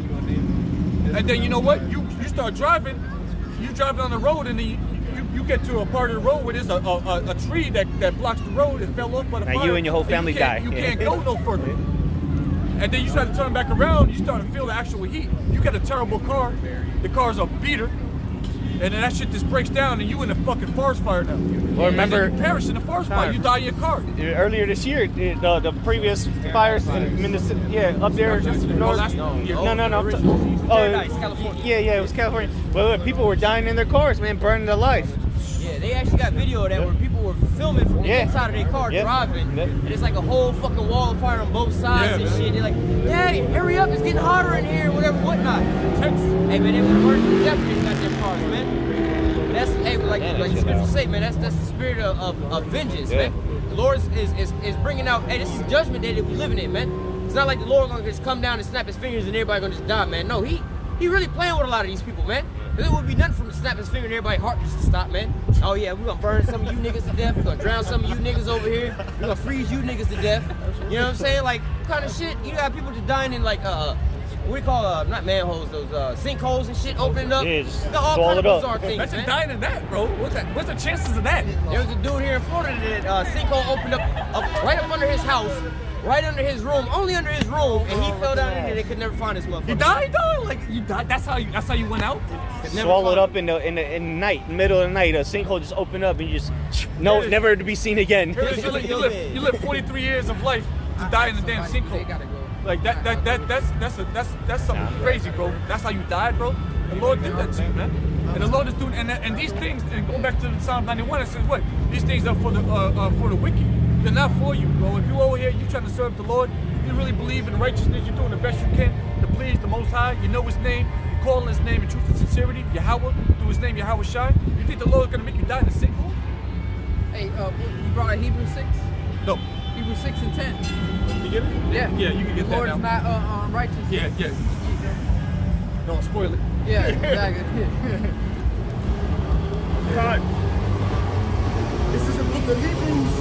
And then you know what? You start driving, you driving on the road and then you get to a part of the road where there's a tree that blocks the road and fell off by the Now fire. you and your whole family die. You can't go no further. And then you start to turn back around, you start to feel the actual heat. You got a terrible car, the car's a beater, and then that shit just breaks down and you in a fucking forest fire now. Well, remember, you perish in a forest fire, you die in your car. earlier this year, the previous fires in Minnesota, up there. Paradise, California. Yeah, it was California. Well, people were dying in their cars, man, burning to life. Yeah, they actually got video of that where people were filming from the inside of their car driving. And it's like a whole fucking wall of fire on both sides and shit. They're like, Daddy, hurry up, it's getting hotter in here, whatever, whatnot. Hey man, they were burning to death in these goddamn cars, man. That's like the scriptures say, man, that's the spirit of vengeance, man. The Lord is bringing out, hey, this is judgment day that we're living in, man. It's not like the Lord gonna just come down and snap his fingers and everybody gonna just die, man. No, he really playing with a lot of these people, man. There would be nothing from to snap his finger and everybody's heart just to stop, man. Oh yeah, we're gonna burn some of you niggas to death. We're gonna drown some of you niggas over here. We're gonna freeze you niggas to death. You know what I'm saying? Like, what kind of shit? You got people just dying in like, what do you call, not manholes, those sinkholes and shit opening up. Yeah, just all swallow kind it of up. bizarre things, Imagine man. dying in that, bro. What's the chances of that? There was a dude here in Florida that sinkhole opened up right up under his house, right under his room, only under his room, and he fell down in there. They could never find his motherfucker. You died, dog? Like you died? That's how you went out? Swallowed up in the night, middle of the night. A sinkhole just opened up and you just never to be seen again. You live 43 years of life to die in a damn sinkhole. Like that's something crazy, bro. That's how you died, bro. The Lord did that to you, man. And the Lord is doing, and these things, and going back to Psalm 91, it says what? These things are for the wicked. They're not for you, bro. If you over here, you trying to serve the Lord, you really believe in righteousness, you're doing the best you can to please the Most High, you know His name, you call on His name in truth and sincerity, YAHAWAH, through His name, YAHAWASHI. You think the Lord is going to make you die in a sinkhole? Hey, you brought out Hebrews 6? No. Hebrews 6 and 10. You get it? Yeah. Yeah, you can get the Lord that is now. not unrighteous. Yeah. Don't spoil it. Yeah, exactly. God. This is the book of Hebrews.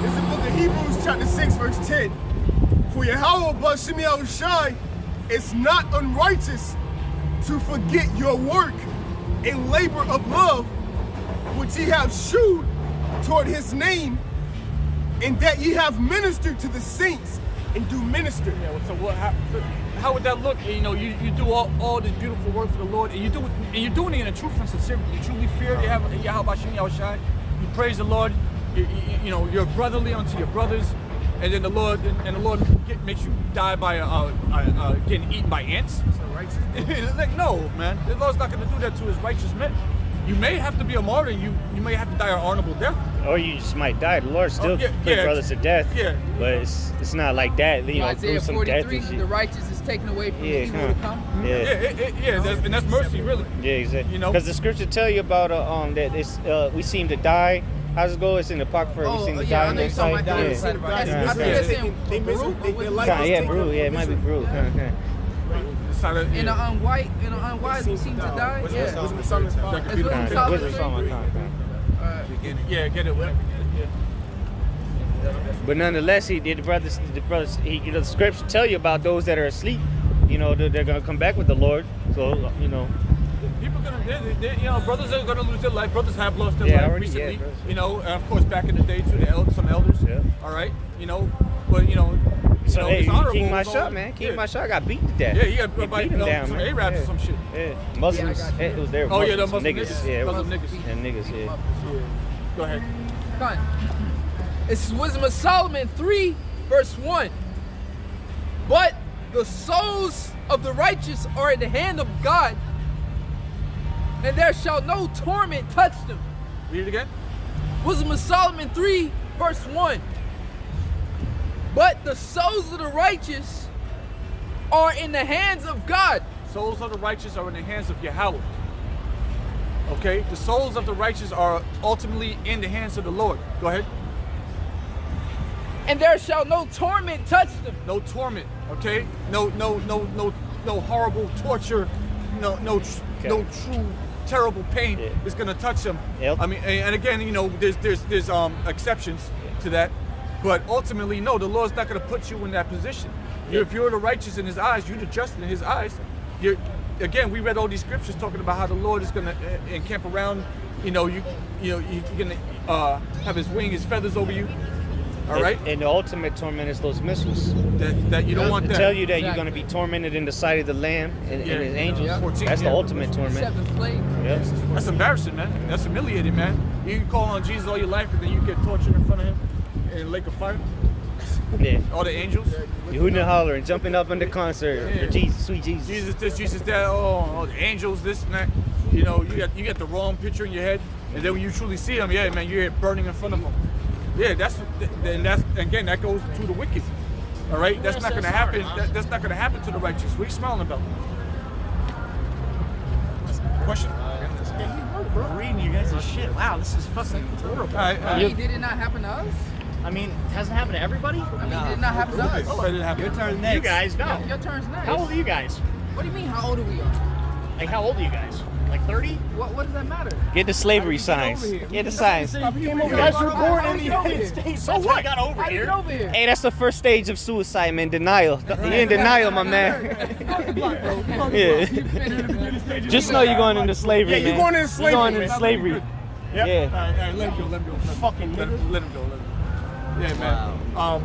This is the book of Hebrews, chapter 6, verse 10. For YAHWAH is not unrighteous to forget your work and labor of love, which ye have shewed toward his name, and that ye have ministered to the saints and do minister. Yeah, so how would that look? You know, you do all this beautiful work for the Lord, and you're doing it in a truth and sincerity. You truly fear YAHWAH. You praise the Lord. You know, you're brotherly unto your brothers, and then the Lord makes you die by getting eaten by ants. Like, no, man, the Lord's not going to do that to His righteous men. You may have to be a martyr. You may have to die an honorable death. Or you just might die. The Lord still put brothers to death. Yeah. But it's not like that. You know, Isaiah through some death 43, and shit. the righteous is taken away from the evil to come. And that's mercy, really. Yeah, exactly. You know, because the scripture tell you about that it's we seem to die. How's it go? It's in the Apocrypha. We seem to die in their sight. They like brew. Yeah, it might be brew. In an unwise, we seem to die. Yeah, get it. But nonetheless, the brothers, the scripture tell you about those that are asleep. You know, they're gonna come back with the Lord. So you know, people brothers are gonna lose their life. Brothers have lost their life recently. Yeah, you know, and of course back in the day too, some elders. Yeah. All right, you know, but you know. So hey, it's honorable. King Masha, man. King Masha got beat to death. Yeah, he got beat him down, some Arabs or some shit. Yeah, Muslims. It was their Muslims. Oh yeah, the Muslim niggas. Yeah, Muslim niggas. And niggas. Yeah. Go ahead. Fine. It's Wisdom of Solomon 3, verse 1. But the souls of the righteous are in the hand of God, and there shall no torment touch them. Read it again. Wisdom of Solomon 3, verse 1. But the souls of the righteous are in the hands of God. Souls of the righteous are in the hands of YAHAWAH. Okay? The souls of the righteous are ultimately in the hands of the Lord. Go ahead. And there shall no torment touch them. No torment, okay? No horrible torture, no true terrible pain is gonna touch them. Yep. I mean, and again, you know, there's exceptions to that, but ultimately, no, the Lord's not gonna put you in that position. If you're the righteous in his eyes, you're the just in his eyes. Again, we read all these scriptures talking about how the Lord is gonna encamp around. You're gonna have his wing, his feathers over you. All right. And the ultimate torment is those missiles. That you don't want to that. tell you that you're going to be tormented in the sight of the Lamb and his angels. 14, That's the ultimate torment. Seventh plague. Yeah. That's embarrassing, man. That's humiliating, man. You can call on Jesus all your life and then you get tortured in front of him in a lake of fire. Yeah. All the angels. You hooting and hollering, jumping up in the concert. Yeah. Jesus, sweet Jesus. Jesus this, Jesus that. Oh, the angels, this and that. You got the wrong picture in your head, and then when you truly see him, yeah, man, you're burning in front of him. Yeah, that's again, that goes to the wicked. All right, that's not gonna happen. That's not gonna happen to the righteous. What are you smiling about? Question? I'm reading you guys' shit. Wow, this is fucking horrible. Did it not happen to us? I mean, it hasn't happened to everybody? I mean, did it not happen to us? Oh, it didn't happen. Your turn next. You guys, no. Your turn's next. How old are you guys? What do you mean, how old are we? Like, how old are you guys? Like 30? What does that matter? Get the slavery signs. Get the signs. You guys were born in the United States. So what? I got over How did you here. get over here? Hey, that's the first stage of suicide, man. Denial. You're in denial, my man. Yeah. Just know you're going into slavery, Yeah, you're man. going into slavery, You're going into man. slavery. Yep. Yeah. Let him go. Fucking Let him go. Yeah, man.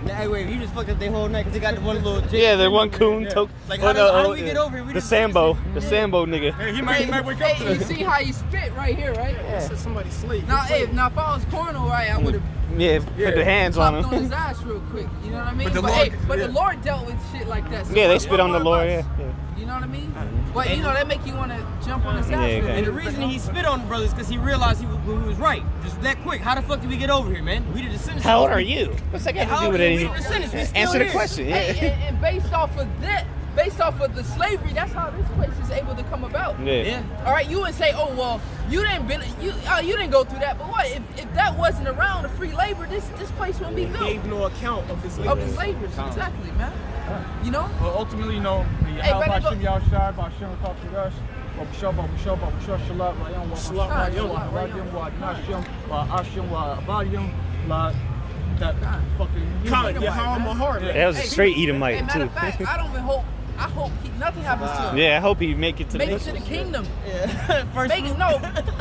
Hey, wait, you just fucked up their whole night because they got the one little J. Yeah, the one coon. Like, how do we get over here? We The just- Sambo. The Sambo nigga. Hey, he might wake up to Hey, you this. see how you spit right here, right? Somebody sleep. Now, if I was corner, right, I would have Yeah, put the hands on popped on him. his ass real quick. You know what I mean? But the But, Lord- the Lord dealt with shit like that. So Yeah, they what spit on the more Lord, of us? yeah. You know what I mean? But that make you want to jump on his ass. Yeah, real okay. And the quick, reason you know? he spit on the brothers is because he realized he was right. Just that quick. How the fuck did we get over here, man? We the descendants. How old are you? What's that got to How do old with are we? anything? We the descendants. We still Answer the here. question. Yeah. Hey, and based off of that, based off of the slavery, that's how this place is able to come about. Yeah. All right, you would say, oh well, you didn't go through that, but what if that wasn't around, the free labor, this place wouldn't be built. Gave no account of his labor. Of his labor, exactly, man. You know? Well, ultimately, Hey, but it Yahawashim Yahushai, Bashim Kakirash, Babashah, Shalat, Rayam, Shalat, Rayam, Nashim, Ashim, Abadim, that fucking. God, Yahweh my heart. That was a straight Hey, Edomite, matter too. of fact, I hope nothing happens to him. Yeah, I hope he make it to the Make it to the kingdom. First Make it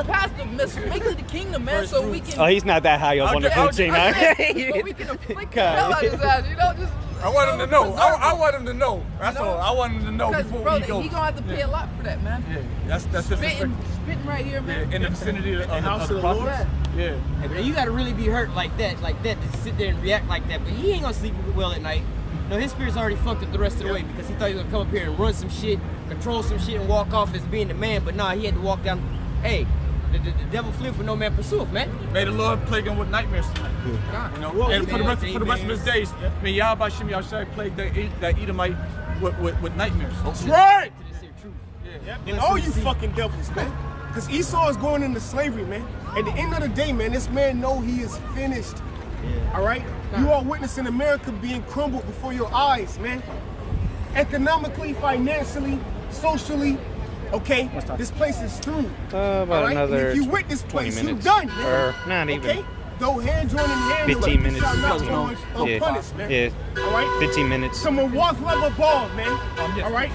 past the missile. Make it to the kingdom, man, so we can. Oh, he's not that high up on the food chain. So we can afflict the hell out of his ass, you know? Just I want him to know. I want him to know. That's all. I want him to know because, before bro, he goes. he gonna have to pay a lot for that, man. Yeah, that's Spitting right here, Yeah, man. in the vicinity of the house of the prophets. Lord? Yeah. Hey, but you gotta really be hurt like that to sit there and react like that. But he ain't gonna sleep well at night. No, his spirit's already fucked up the rest of the way because he thought he was gonna come up here and run some shit, control some shit, and walk off as being the man. But nah, he had to walk down. Hey, the devil flew for no man pursueth, man. May the Lord plague him with nightmares tonight. You know, Well, and for the rest of his days, may Yahweh Shem Yahushai plague that Edomite with nightmares. That's right. To this here truth. Yeah. And all you fucking devils, man. Because Esau is going into slavery, man. At the end of the day, man, this man know he is finished. All right? You are witnessing America being crumbled before your eyes, man. Economically, financially, socially, okay? This place is through. About all right? another And if you with this 20 place, you minutes. done, man. Or not even. Okay? Though hand joining hand, 15 minutes. shall not Yeah. go unpunished, man. Yeah. All right? 15 minutes. Some Walk level ball, man. Yes. All right?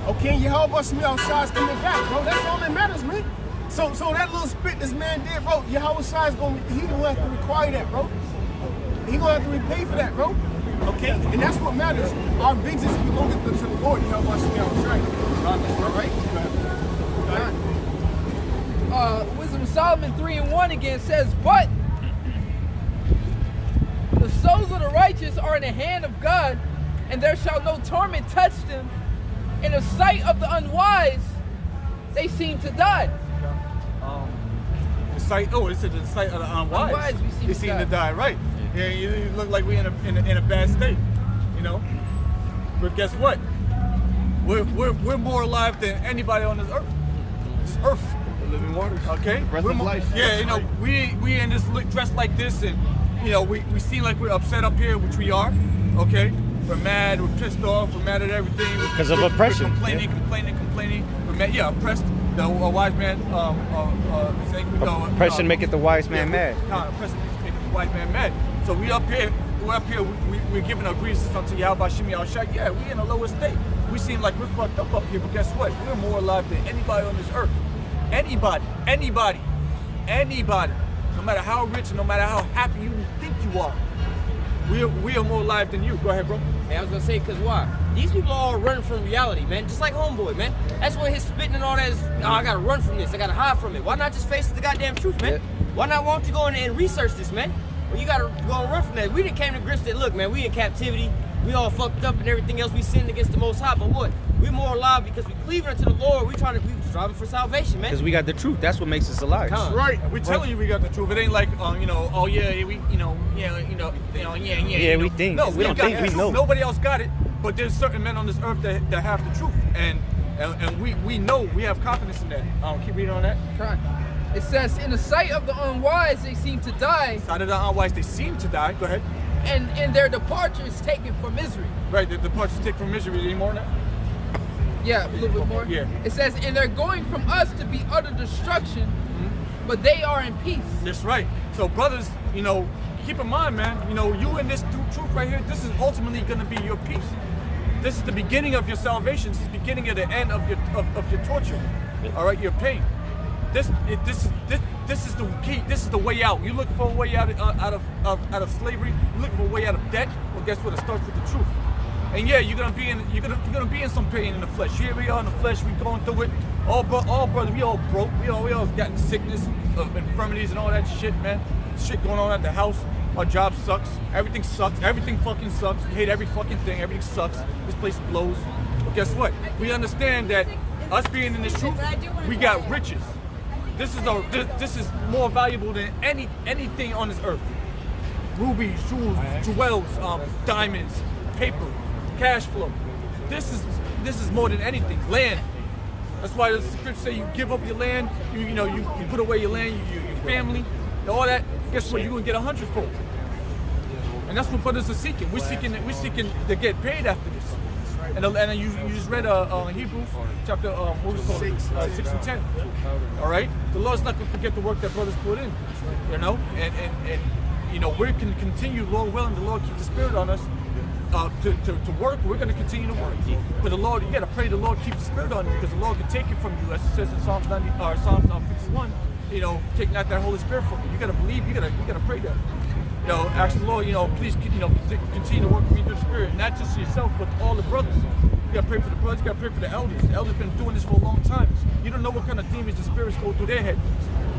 Okay, Yahawah outside's coming back, bro. That's all that matters, man. So that little spit this man did, bro, Yahawah he gonna have to require that, bro. He gonna have to repay for that, bro. Okay? And that's what matters. Our vengeance belongeth to the Lord, Yahawah outside. All right? Wisdom of Solomon 3:1 again says, but the souls of the righteous are in the hand of God, and there shall no torment touch them. In the sight of the unwise, they seem to die. The sight. Oh, it's the sight of the unwise. Unwise, we seem to to die. Right. Yeah, you look like we in a bad state. You know. But guess what? We're more alive than anybody on this earth. This earth. Living waters. Okay. Breath We're of life. Yeah, you know, we in this dressed like this, and you know, we seem like we're upset up here, which we are. Okay. We're mad. We're pissed off. We're mad at everything. Because of oppression. We're complaining. We're mad. Yeah, oppressed. The wise man. Saying, Oppression maketh the wise man mad. Oppression maketh the wise man mad. So we up here we're up here, we're giving our grievances unto YAHAWASHI. Yeah, we in a lower state. We seem like we're fucked up here, but guess what? We're more alive than anybody on this earth. Anybody. No matter how rich, no matter how happy you think you are, we are more alive than you. Go ahead, bro. Hey, I was gonna say, cause why? These people are all running from reality, man. Just like Homeboy, man. That's why his spitting and all that is, oh, I gotta run from this, I gotta hide from it. Why not just face the goddamn truth, man? Why not why don't you go in and research this, man? Well, you gotta go and run from that. We done came to grips that, look, man, we in captivity, we all fucked up and everything else, we sinned against the Most High, but what? We're more alive because we cleave unto the Lord. We striving for salvation, man. Because we got the truth. That's what makes us alive. That's right. We're telling you we got the truth. It ain't like, you know, oh yeah, we, yeah. We think. No, we don't think. We know. Nobody else got it, but there's certain men on this earth that have the truth, and we know, we have confidence in that. Keep reading on that. Right. It says, in the sight of the unwise, they seem to die. Sight of the unwise, they seem to die. Go ahead. And their departure is taken from misery. Right. The departure is taken from misery. Any more than that? Yeah, a little bit more. Yeah. It says, and they're going from us to be utter destruction, but they are in peace. That's right. So brothers, you know, keep in mind, man, you know, you in this truth right here, this is ultimately going to be your peace. This is the beginning of your salvation. This is the beginning of the end of your torture. All right, your pain. This is the key. This is the way out. You're looking for a way out of slavery. You're looking for a way out of debt. Well, guess what? It starts with the truth. And yeah, you're gonna be in some pain in the flesh. Here we are in the flesh. We going through it. All brothers, we all broke. We all got sickness, infirmities, and all that shit, man. Shit going on at the house. Our job sucks. Everything sucks. Everything fucking sucks. We hate every fucking thing. Everything sucks. This place blows. But guess what? We understand that us being in this truth, we got riches. This is more valuable than anything on this earth. Rubies, jewels, diamonds, paper, cash flow. This is more than anything. Land. That's why the scriptures say you give up your land, you put away your land, your family, all that. Guess what? You're gonna get 100-fold. And that's what brothers are seeking. We're seeking to get paid after this. And you just read Hebrews chapter 6 and 10. All right, the Lord's not gonna forget the work that brothers put in, and you know, we can continue, Lord willing. The Lord keeps the spirit on us to work. We're gonna continue to work. But the Lord, you gotta pray the Lord keeps the spirit on you, because the Lord can take it from you, as it says in Psalms 51. You know, take not that Holy Spirit from you. You gotta believe. You gotta pray that. You know, ask the Lord, please, continue to work with me through the Spirit, not just yourself, but all the brothers. You gotta pray for the brothers, you gotta pray for the elders. The elders been doing this for a long time. You don't know what kind of demons the spirits go through their head.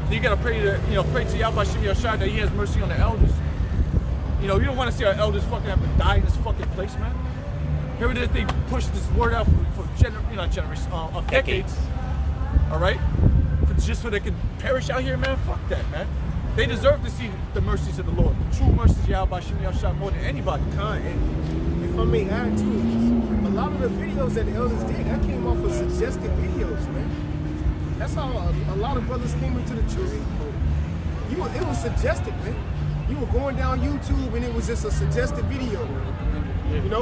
So you gotta pray to YAHAWASHI that He has mercy on the elders. You don't want to see our elders fucking have to die in this fucking place, man. Here it is, they push this word out for decades. All right, just so they can perish out here, man. Fuck that, man. They deserve to see the mercies of the Lord, the true mercies of YAHAWASHI more than anybody. And if I may add to it, a lot of the videos that the elders did, that came off of suggested videos, man. That's how a lot of brothers came into the truth. It was suggested, man. You were going down YouTube and it was just a suggested video,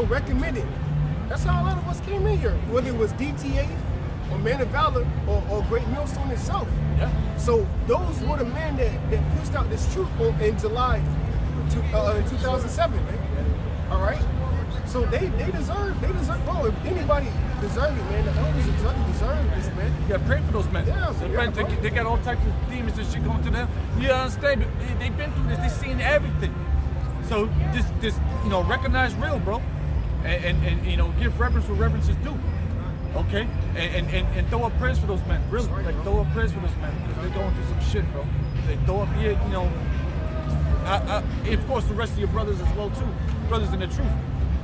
recommended. That's how a lot of us came in here, whether it was DTA or Man of Valor or Great Millstone itself. Yeah. So those were the men that pushed out this truth in July 2007, man. All right. So they deserve, bro. If anybody deserves it, man, the elders deserve this, man. You gotta pray for those men. Yeah, they got all types of demons and shit going to them. You understand? But they've been through this. They've seen everything. So this recognize real, bro, and give reverence where reverence is due. Okay, and throw up prayers for those men. Really, like throw up prayers for those men, because they're going through some shit, bro. They throw up, of course, the rest of your brothers as well too, brothers in the truth.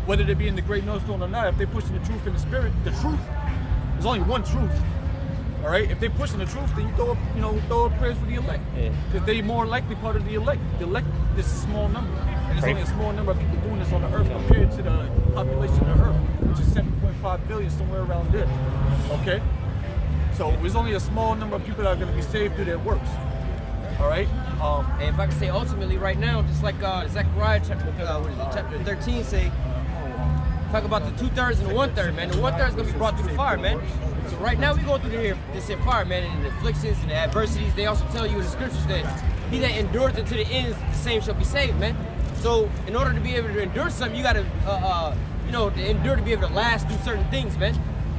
Whether they be in the Great Millstone or not, if they're pushing the truth in the spirit, the truth, there's only one truth. All right, if they're pushing the truth, then you throw up prayers for the elect, because they're more likely part of the elect. The elect, this is a small number, and there's only a small number of people doing this on the earth compared to the population of the earth, which is 7.5 billion, somewhere around there. Okay, so there's only a small number of people that are going to be saved through their works. All right. And if I can say, ultimately, right now, just like Zechariah chapter 13 say, talk about the 2/3 and the 1/3, man. The 1/3 is gonna be brought through the fire, man. So right now we go through this fire, man, and the afflictions and the adversities. They also tell you in the scriptures that he that endureth unto the end, the same shall be saved, man. So in order to be able to endure something, you gotta, you know, to endure to be able to last through certain things, man.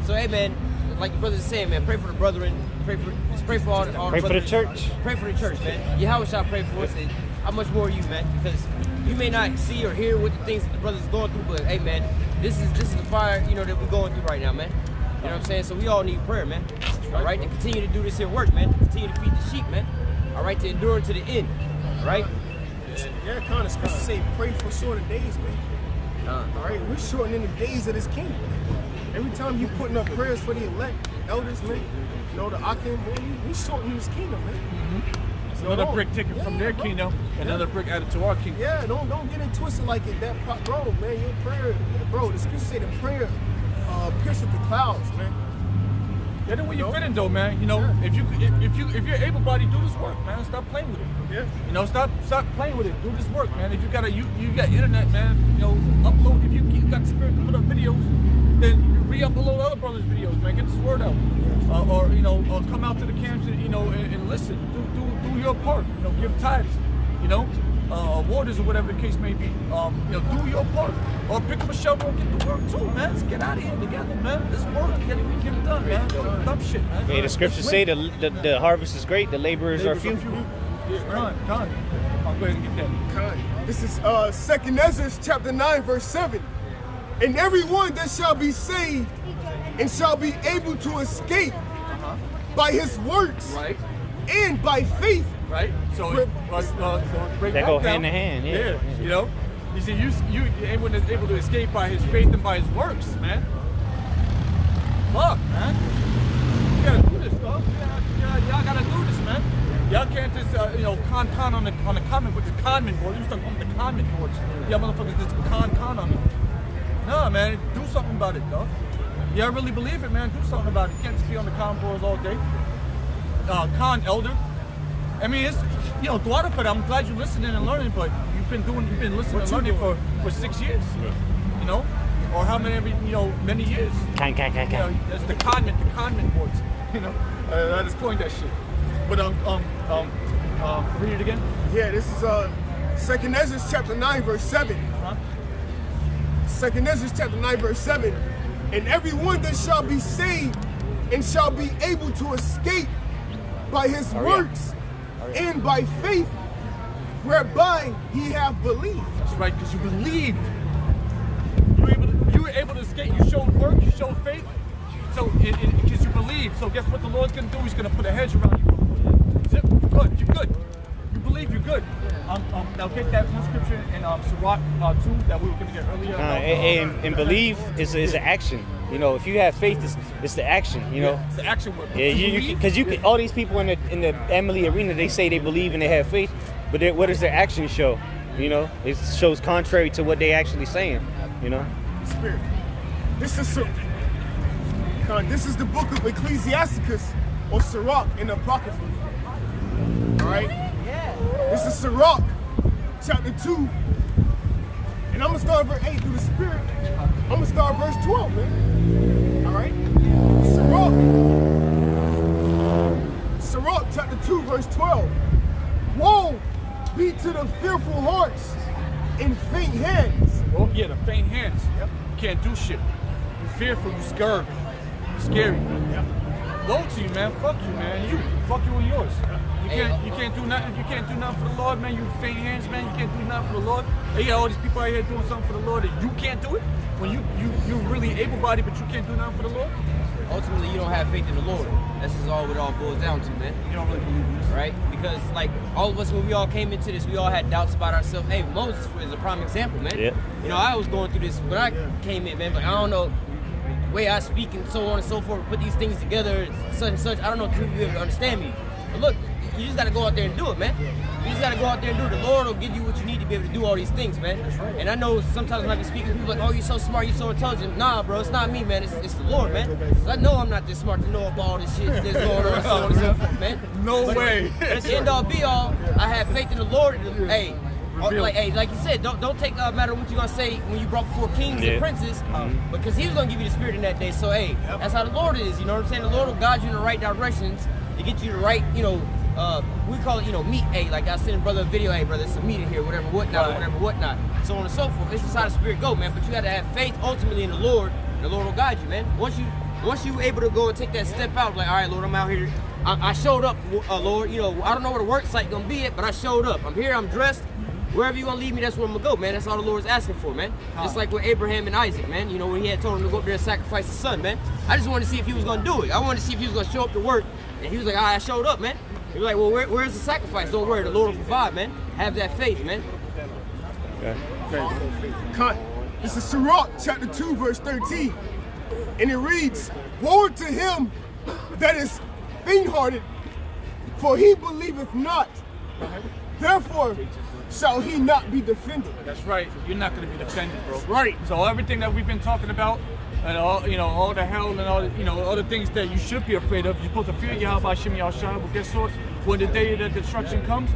So hey, man, like the brothers are saying, man, pray for the brethren, pray for all the Pray for the brothers. church. Pray for the church, man. YAHAWASHI pray for us. And how much more you, man? Because you may not see or hear what the things that the brothers are going through, but hey, man, this is the fire, you know, that we're going through right now, man. You know what I'm saying? So we all need prayer, man. All right, to continue to do this here work, man. To continue to feed the sheep, man. All right, to endure to the end. All right. Yeah, kind of scripture say pray for shorter days, man. All right, we're shortening the days of this kingdom. Every time you putting up prayers for the elect, elders, man, you know, the Akim, man, we shortening this kingdom, man. So Another brick taken from their kingdom, another brick added to our kingdom. Yeah, don't get it twisted like it. Bro, man, your prayer, bro, the scripture say the prayer pierces the clouds, man. Yeah, the way you fit in though, man. You know, if you're able-bodied, do this work, man. Stop playing with it. Yeah. You know, stop playing with it. Do this work, man. If you got you got internet, man. You know, upload. If you got the spirit to put up videos, then re-upload other brothers' videos, man. Get this word out, or you know, or come out to the camps and you know and listen. Do your part. You know, give tithes. You know, waters or whatever the case may be. You know, do your part. Or pick up a shovel and get to work too, man. Let's get out of here together, man. This work, get it done, man. Dumb shit, man. Hey, the scriptures say the harvest is great, the laborers are few. Con. I'll go ahead and get that. This is 2nd Ezra chapter 9 verse 7. And everyone that shall be saved and shall be able to escape by his works Right. and by faith. Right? So break They that go down. hand in hand, yeah. You know? You see, you able to escape by his faith and by his works, man. Fuck, man. You gotta do this, though. Y'all gotta do this, man. Y'all can't just, you know, con on the comment with the conman board. You used to call them the conman boards. Y'all motherfuckers just con on me. Nah, man, do something about it, though. Y'all really believe it, man. Do something about it. You can't just be on the con boards all day. Con elder. I mean, it's, you know, Dwada for that. I'm glad you're listening and learning, but you've been listening and learning for 6 years, you know, or how many, you know, many years. You know, that's the conman boards, you know. I just coined that shit. But read it again. Yeah, this is 2nd Ezra chapter 9 verse 7. 2nd Ezra chapter 9 verse 7. And everyone that shall be saved and shall be able to escape by his works and by faith whereby he have believed. That's right, because you believed. You were able to escape. You showed work. You showed faith. So because you believe. So guess what the Lord's gonna do? He's gonna put a hedge around you. Zip. Good. You're good. You believe. You're good. Now get that one scripture in Sirach 2 that we were gonna get earlier. And believe is an action. You know, if you have faith, it's the action. You know, it's the action work. Yeah, because you can. All these people in the Emily arena, they say they believe and they have faith, but what does their action show? You know, it shows contrary to what they actually saying. You know. Spirit. This is the book of Ecclesiasticus or Sirach in the Apocrypha. All right. This is Sirach chapter 2. And I'm going to start verse 8 through the Spirit. I'm going to start verse 12, man. All right? Sirach chapter 2, verse 12. Woe be to the fearful hearts and faint hands. Oh, yeah, the faint hands. Yep. You can't do shit. You're fearful, you're scared. You're scary. Yep. Woe to you, man. Fuck you, man. Fuck you and yours. You can't do nothing. You can't do nothing for the Lord, man. You faint hands, man. You can't do nothing for the Lord. You got all these people out here doing something for the Lord and you can't do it. When you're really able-bodied, but you can't do nothing for the Lord. Ultimately, you don't have faith in the Lord. That's just all it all boils down to, man. You don't really believe this, right? Because like all of us, when we all came into this, we all had doubts about ourselves. Hey, Moses is a prime example, man. Yeah. You know, I was going through this when I came in, man. Like I don't know the way I speak and so on and so forth. Put these things together, such and such. I don't know if people be able to understand me. But look, you just got to go out there and do it, man. You just got to go out there and do it. The Lord will give you what you need to be able to do all these things, man. That's right. And I know sometimes when I be speaking, people are like, oh, you're so smart, you're so intelligent. Nah, bro, it's not me, man. It's the Lord, man. So I know I'm not this smart to know about all this shit that's going on, so on and so forth, man. No way. At the end all be all, I have faith in the Lord. Hey, like you said, don't take matter what you're gonna say when you brought before kings and princes, because He was gonna give you the spirit in that day. So hey, that's how the Lord is. You know what I'm saying? The Lord will guide you in the right directions to get you the right, you know, we call it, you know, meat. Hey, like I send a brother a video, hey brother, it's some meat in here, whatever, whatnot, so on and so forth. It's just how the spirit go, man. But you gotta have faith ultimately in the Lord. The Lord will guide you, man. Once you able to go and take that step out, like, all right, Lord, I'm out here. I showed up, Lord. You know, I don't know where the work site gonna be at, but I showed up. I'm here. I'm dressed. Wherever you gonna lead me, that's where I'm gonna go, man. That's all the Lord's asking for, man. Just like with Abraham and Isaac, man. You know, when he had told him to go up there and sacrifice his son, man. I just wanted to see if he was gonna do it. I wanted to see if he was gonna show up to work. And he was like, all right, I showed up, man. He was like, well, where's the sacrifice? Don't worry, the Lord will provide, man. Have that faith, man. Cut. This is Sirach chapter 2, verse 13. And it reads, woe to him that is faint-hearted, for he believeth not. Therefore shall he not be defended. That's right. You're not going to be defended, bro. Right. So everything that we've been talking about, and all, you know, all the hell and all, all the things that you should be afraid of. You're supposed to fear YAHAWASHI, YAHAWAH. But guess what? When the day that destruction comes,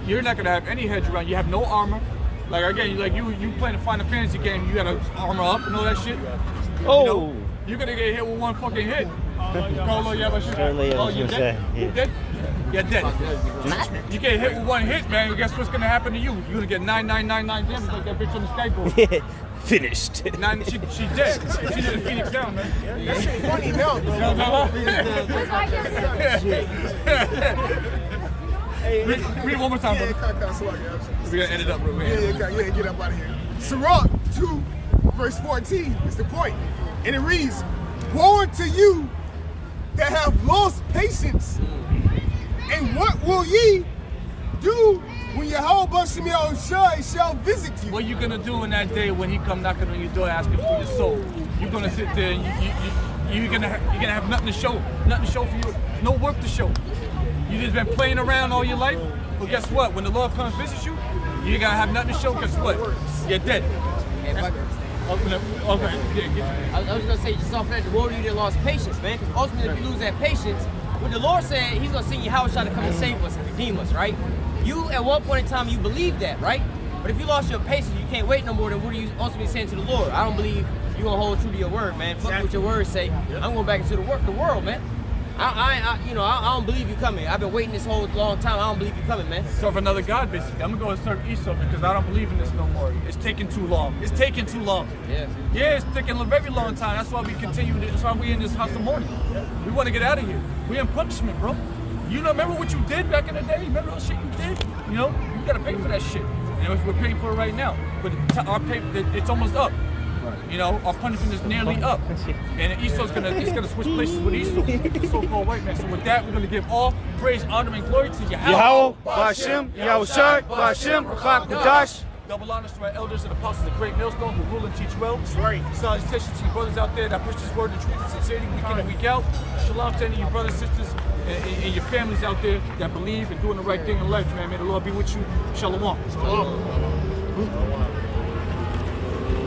you're not going to have any hedge around. You have no armor. Like again, you playing a Final Fantasy game, you got to armor up and all that shit. Oh. You know, you're going to get hit with one fucking hit. Oh, you dead? You dead? You're dead. You get hit with one hit, man. Guess what's gonna happen to you? You're gonna get 9999 damage like that bitch on the skateboard. Finished. She dead. She did a Phoenix down, man. That shit funny now, bro. Read it one more time, bro. We're gonna end it up real quick. Yeah, get up out of here. Sirach 2, verse 14 is the point. And it reads, woe unto you that have lost patience. And what will ye do when YAHAWASHI shall visit you? What are you gonna do in that day when he come knocking on your door asking for your soul? You're gonna sit there and you're gonna have nothing to show for you, no work to show. You just been playing around all your life. Well, guess what? When the Lord comes visit you, you're gonna have nothing to show. Guess what? You're dead. Okay. I was gonna say, just off that, the world you that lost patience, man. Because ultimately, if you lose that patience, when the Lord said He's gonna send YAHAWASHI to come and save us and redeem us, right? You at one point in time you believe that, right? But if you lost your patience, you can't wait no more. Then what are you ultimately saying to the Lord? I don't believe you're gonna hold true to your word, man. Fuck what your words say. I'm going back into the world, man. I don't believe you coming. I've been waiting this whole long time. I don't believe you coming, man. Serve another God, basically. I'm gonna go and serve Esau because I don't believe in this no more. It's taking too long. It's taking too long. Yeah, it's taking a very long time. That's why we continue. That's why we in this house of mourning. We want to get out of here. We in punishment, bro. You know, remember what you did back in the day? Remember all the shit you did? You know, you gotta pay for that shit. And we're paying for it right now. But our pay, it's almost up. You know, our punishment is nearly up. And Esau's gonna switch places with Esau, the so-called white man. So with that, we're gonna give all praise, honor, and glory to YAHAWAH, BASHIM, YAHAWASHI, BASHIM, BAKWADASH. Double honors to our elders and apostles of great millstone who rule and teach well. That's right. Salutations to you brothers out there that push this word of truth and sincerity week in and week out. Shalom to any of your brothers, sisters, and your families out there that believe and doing the right thing in life, man. May the Lord be with you. Shalom.